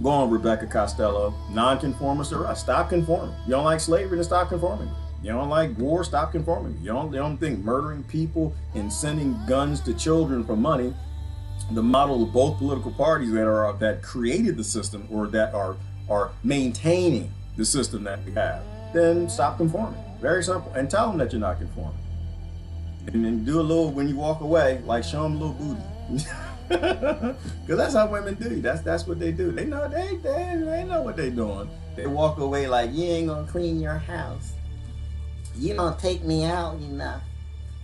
Speaker 1: Go on, Rebecca Costello. Non-conformist or us. Stop conforming. You don't like slavery, then stop conforming. You don't like war, stop conforming. You don't think murdering people and sending guns to children for money, the model of both political parties that created the system or that are maintaining the system that we have, then stop conforming. Very simple. And tell them that you're not conforming. And then do a little, when you walk away, like show them a little booty. Because that's how women do. That's what they do. They know they know what they're doing. They walk away like, you ain't gonna clean your house. You don't take me out enough.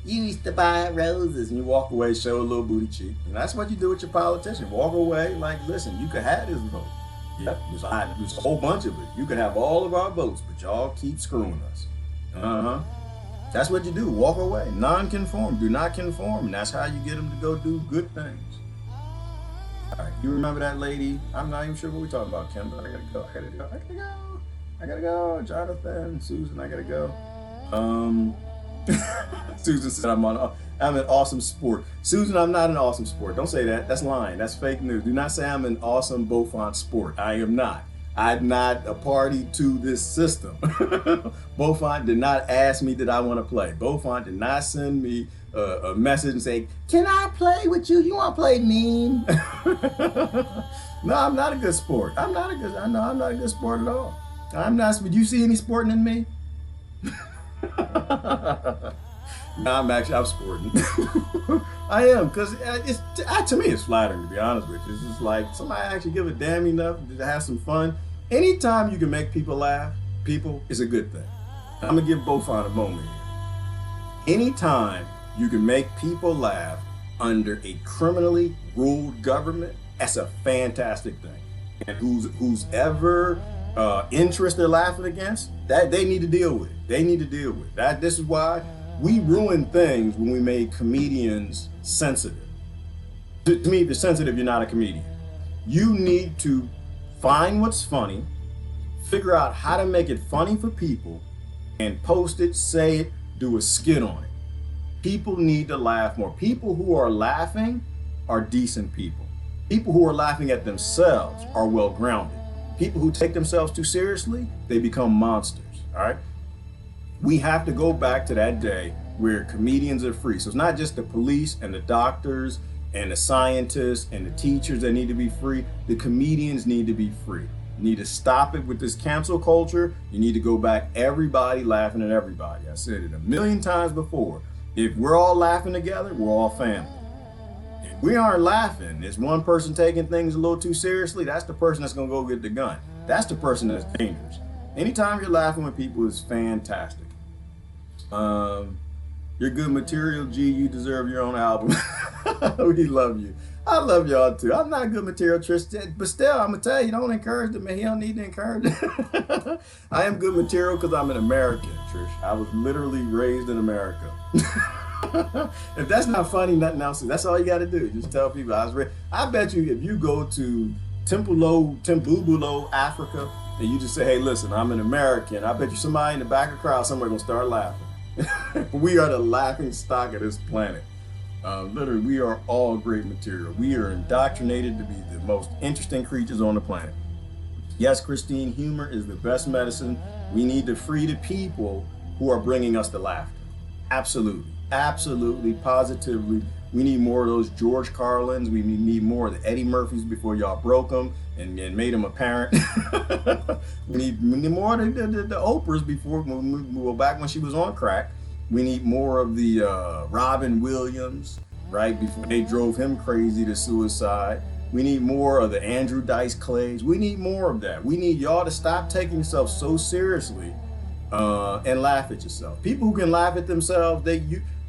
Speaker 1: You used to buy roses. And you walk away, show a little booty cheek. And that's what you do with your politician. Walk away like, listen, you could have this vote. Yeah, there's a whole bunch of it. You could have all of our votes, but y'all keep screwing us. That's what you do. Walk away. Non-conform. Do not conform. And that's how you get them to go do good things. All right, you remember that lady? I'm not even sure what we're talking about, Kim, but I gotta go. Jonathan, Susan, I gotta go. Susan said I'm an awesome sport. Susan, I'm not an awesome sport. Don't say that. That's lying. That's fake news. Do not say I'm an awesome Beaufort sport. I am not. I'm not a party to this system. Beaufort did not ask me that I want to play. Beaufort did not send me a message and say, can I play with you? You want to play meme? No, I'm not a good sport. I'm not a good sport at all. I'm not. Would you see any sporting in me? No, I'm sporting. I am, because to me it's flattering, to be honest with you. It's just like somebody actually give a damn enough to have some fun. Anytime you can make people laugh, is a good thing. I'm gonna give Beaufort a moment here. Anytime you can make people laugh under a criminally ruled government, that's a fantastic thing. And who's ever interest they're laughing against, that they need to deal with. That. This is why we ruin things when we made comedians sensitive. To me, if you're sensitive, you're not a comedian. You need to find what's funny, figure out how to make it funny for people, and post it, say it, do a skit on it. People need to laugh more. People who are laughing are decent people. People who are laughing at themselves are well-grounded. People who take themselves too seriously, they become monsters, all right? We have to go back to that day where comedians are free. So it's not just the police and the doctors and the scientists and the teachers that need to be free. The comedians need to be free. You need to stop it with this cancel culture. You need to go back, everybody laughing at everybody. I said it a million times before. If we're all laughing together, we're all family. If we aren't laughing, there's one person taking things a little too seriously, that's the person that's gonna go get the gun. That's the person that's dangerous. Anytime you're laughing with people is fantastic. You're good material, G. You deserve your own album. We love you. I love y'all too. I'm not good material, Tristan, but still, I'm gonna tell you, don't encourage him, man. He don't need to encourage him. I am good material because I'm an American, Trish. I was literally raised in America. If that's not funny, nothing else. That's all you got to do. Just tell people I was raised. I bet you, if you go to Timbuktu, Africa, and you just say, hey, listen, I'm an American. I bet you somebody in the back of the crowd somewhere gonna start laughing. We are the laughing stock of this planet. Literally, we are all great material. We are indoctrinated to be the most interesting creatures on the planet. Yes, Christine, humor is the best medicine. We need to free the people who are bringing us the laughter. Absolutely, absolutely, positively. We need more of those George Carlins. We need more of the Eddie Murphys before y'all broke them and made them apparent. we need more of the Oprahs before, well, back when she was on crack. We need more of the Robin Williams, right, before they drove him crazy to suicide. We need more of the Andrew Dice Clays. We need more of that. We need y'all to stop taking yourself so seriously and laugh at yourself. People who can laugh at themselves,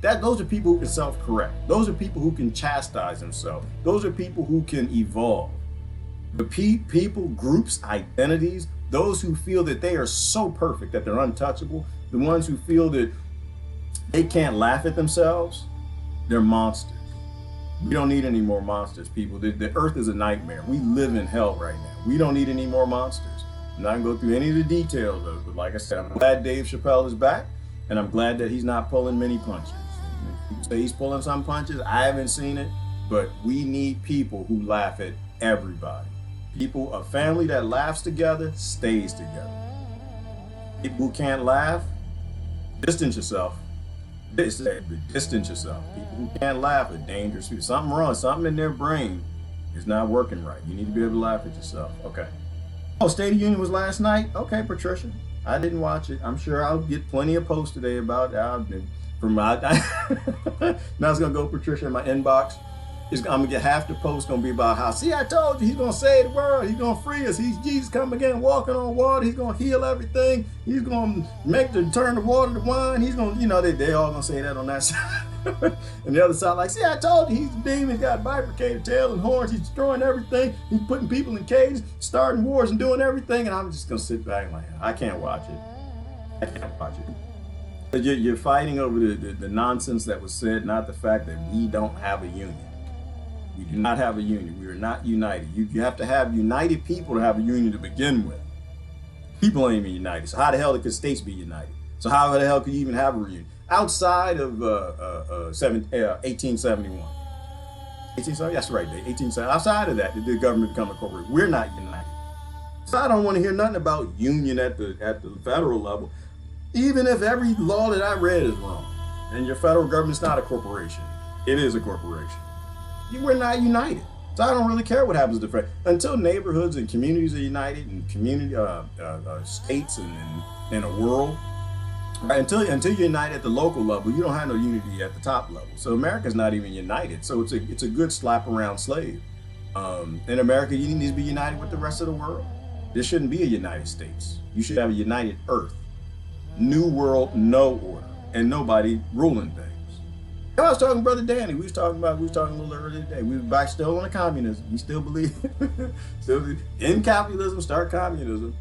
Speaker 1: those are people who can self-correct. Those are people who can chastise themselves. Those are people who can evolve. The people, groups, identities, those who feel that they are so perfect that they're untouchable, the ones who feel that they can't laugh at themselves, they're monsters. We don't need any more monsters, people. The earth is a nightmare. We live in hell right now. We don't need any more monsters. I'm not gonna go through any of the details of it, but like I said, I'm glad Dave Chappelle is back, and I'm glad that he's not pulling many punches. People say he's pulling some punches. I haven't seen it, but we need people who laugh at everybody. People, a family that laughs together stays together. People who can't laugh, distance yourself. Distance yourself. People who can't laugh are dangerous people. Something wrong, something in their brain is not working right. You need to be able to laugh at yourself. Okay. Oh, State of the Union was last night? Okay, Patricia. I didn't watch it. I'm sure I'll get plenty of posts today about it. Now it's gonna go, Patricia, in my inbox. I'm gonna get half the post gonna be about how, see, I told you he's gonna save the world, he's gonna free us, he's Jesus coming again, walking on water, he's gonna heal everything, he's gonna turn the water to wine, he's gonna, they all gonna say that on that side. And the other side, like, see, I told you, he's the demon, he's got bifurcated tail and horns, he's destroying everything, he's putting people in cages, starting wars and doing everything, and I'm just gonna sit back and like, I can't watch it. I can't watch it. But you're fighting over the nonsense that was said, not the fact that we don't have a union. We do not have a union. We are not united. You have to have united people to have a union to begin with. People ain't even united. So how the hell could states be united? So how the hell could you even have a reunion? Outside of 1871. 1870? That's right, Dave. 1870. Outside of that, did the government become a corporation? We're not united. So I don't want to hear nothing about union at the federal level. Even if every law that I read is wrong, and your federal government's not a corporation, it is a corporation. We're not united. So I don't really care what happens to the until neighborhoods and communities are united, and community states and a world. Right? Until you're united at the local level, you don't have no unity at the top level. So America's not even united. So it's a good slap around slave. In America, you need to be united with the rest of the world. There shouldn't be a United States. You should have a united Earth. New world, no order, and nobody ruling things. I was talking to Brother Danny. We was talking a little earlier today. We were back still on the communism. We still believe in capitalism, start communism.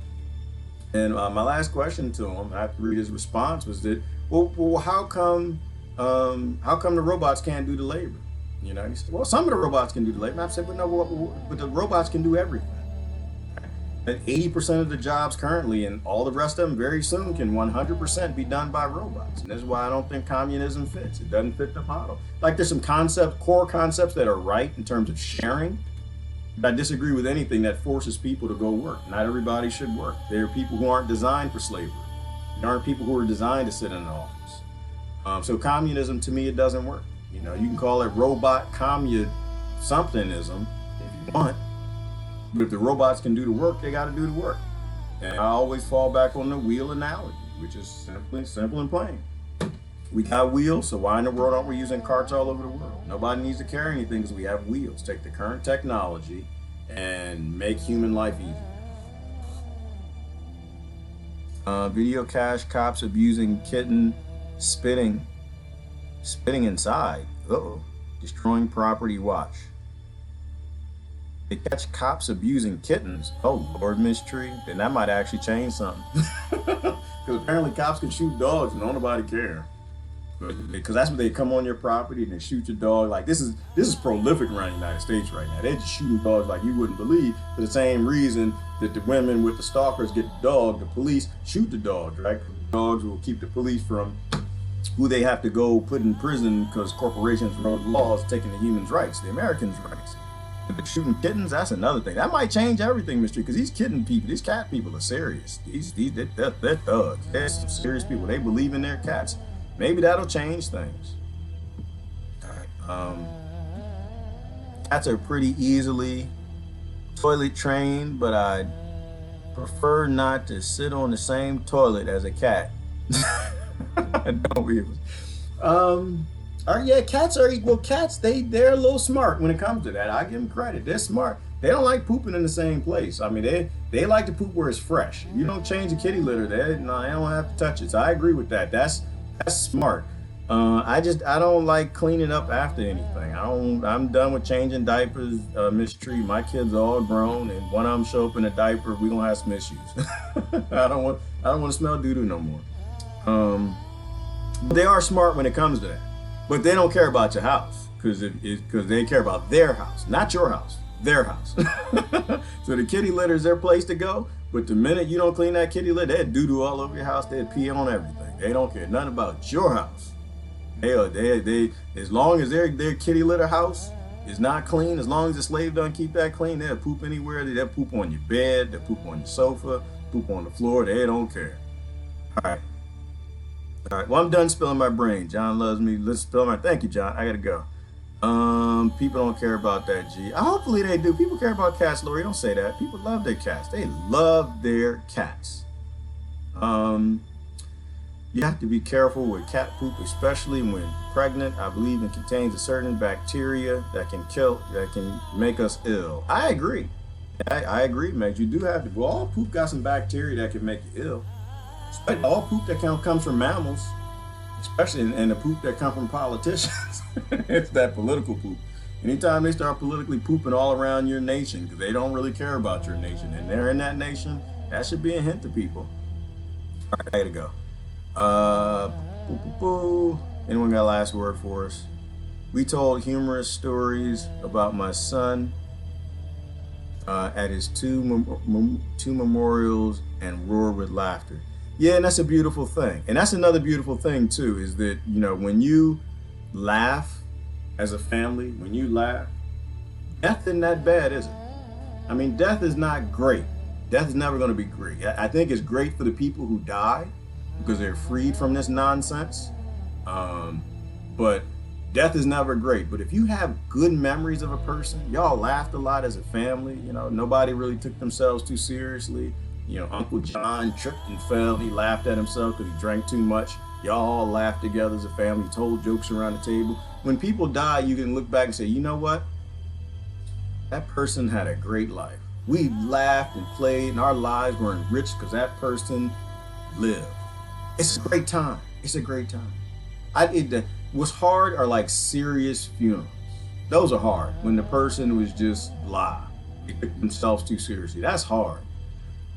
Speaker 1: And my last question to him, after read his response, was that, well, how come the robots can't do the labor? He said, well, some of the robots can do the labor. And I said, but no, but the robots can do everything. That 80% of the jobs currently, and all the rest of them very soon, can 100% be done by robots. And this is why I don't think communism fits. It doesn't fit the model. Like, there's some core concepts that are right in terms of sharing, but I disagree with anything that forces people to go work. Not everybody should work. There are people who aren't designed for slavery. There aren't people who are designed to sit in an office. So communism, to me, it doesn't work. You can call it robot somethingism if you want. But if the robots can do the work, they got to do the work. And I always fall back on the wheel analogy, which is simple and plain. We got wheels, so why in the world aren't we using carts all over the world? Nobody needs to carry anything because we have wheels. Take the current technology and make human life easier. Video cache cops abusing kitten, spitting inside. Destroying property watch. They catch cops abusing kittens. Oh, Lord, Miss Tree. Then that might actually change something. Because apparently cops can shoot dogs and don't nobody care. because that's when they come on your property and they shoot your dog. Like this is prolific around the United States right now. They're just shooting dogs like you wouldn't believe, for the same reason that the women with the stalkers get the dog. The police shoot the dogs, right? Dogs will keep the police from who they have to go put in prison because corporations wrote laws taking the humans' rights, the Americans' rights. But shooting kittens, that's another thing. That might change everything, mystery, because these kitten people, these cat people are serious. They're thugs. They're some serious people. They believe in their cats. Maybe that'll change things. Cats are pretty easily toilet trained, but I prefer not to sit on the same toilet as a cat. Don't be. Yeah, cats are equal. Cats, they're a little smart when it comes to that. I give them credit. They're smart. They don't like pooping in the same place. I mean, they like to poop where it's fresh. You don't change a kitty litter, they don't have to touch it. So I agree with that. That's smart. I don't like cleaning up after anything. I'm done with changing diapers, Miss Tree. My kids are all grown, and one of them show up in a diaper, we gonna have some issues. I don't want to smell doo-doo no more. They are smart when it comes to that, but they don't care about your house because they care about their house, not your house, their house. So the kitty litter is their place to go. But the minute you don't clean that kitty litter, they'd doo-doo all over your house. They'd pee on everything. They don't care nothing about your house. They as long as their kitty litter house is not clean, as long as the slave doesn't keep that clean, they'll poop anywhere. They'll poop on your bed, they'll poop on your sofa, poop on the floor. They don't care. All right. Well, I'm done spilling my brain. John loves me. Let's spill my. Thank you, John. I gotta go. People don't care about that, G. Hopefully they do. People care about cats, Lori. Don't say that. People love their cats. They love their cats. You have to be careful with cat poop, especially when pregnant. I believe it contains a certain bacteria that can make us ill. I agree. I agree, Meg. You do have to. Well, all poop got some bacteria that can make you ill. Especially all poop that comes from mammals, especially in the poop that come from politicians. It's that political poop. Anytime they start politically pooping all around your nation, because they don't really care about your nation, and they're in that nation, that should be a hint to people. All right, I gotta go. Anyone got a last word for us? We told humorous stories about my son at his two memorials and roared with laughter. Yeah, and that's a beautiful thing. And that's another beautiful thing too, is that, when you laugh as a family, when you laugh, death isn't that bad, is it? I mean, death is not great. Death is never going to be great. I think it's great for the people who die because they're freed from this nonsense. But death is never great. But if you have good memories of a person, y'all laughed a lot as a family, nobody really took themselves too seriously. Uncle John tripped and fell. He laughed at himself because he drank too much. Y'all all laughed together as a family, told jokes around the table. When people die, you can look back and say, you know what? That person had a great life. We laughed and played, and our lives were enriched because that person lived. It's a great time. It's a great time. What's hard are like serious funerals. Those are hard. When the person was just blah. They took themselves too seriously. That's hard.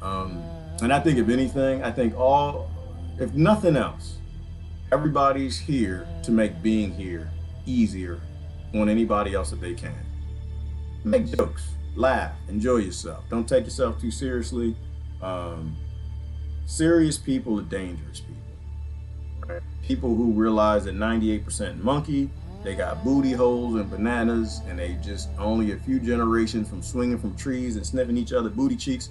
Speaker 1: And I think if anything, if nothing else, everybody's here to make being here easier on anybody else that they can. Make jokes, laugh, enjoy yourself. Don't take yourself too seriously. Serious people are dangerous people. Right? People who realize that 98% monkey, they got booty holes and bananas, and they just only a few generations from swinging from trees and sniffing each other booty cheeks.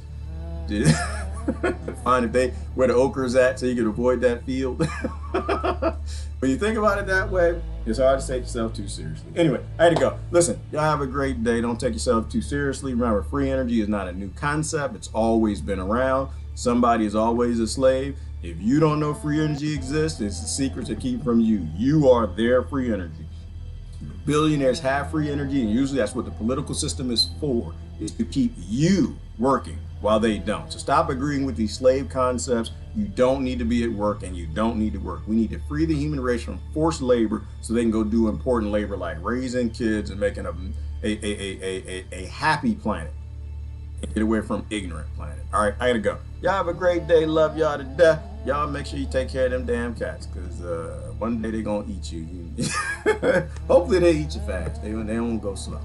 Speaker 1: Find where the okra is at so you can avoid that field. When you think about it that way, it's hard to take yourself too seriously. Anyway, I had to go. Listen, y'all have a great day. Don't take yourself too seriously. Remember, free energy is not a new concept. It's always been around. Somebody is always a slave. If you don't know free energy exists, it's the secret to keep from you. You are their free energy. Billionaires have free energy, and usually that's what the political system is for, is to keep you working while they don't. So stop agreeing with these slave concepts. You don't need to be at work, and you don't need to work. We need to free the human race from forced labor so they can go do important labor like raising kids and making a happy planet. Get away from ignorant planet. All right, I gotta go. Y'all have a great day. Love y'all to death. Y'all make sure you take care of them damn cats, because one day they gonna eat you. Hopefully they eat you fast. They don't go slow.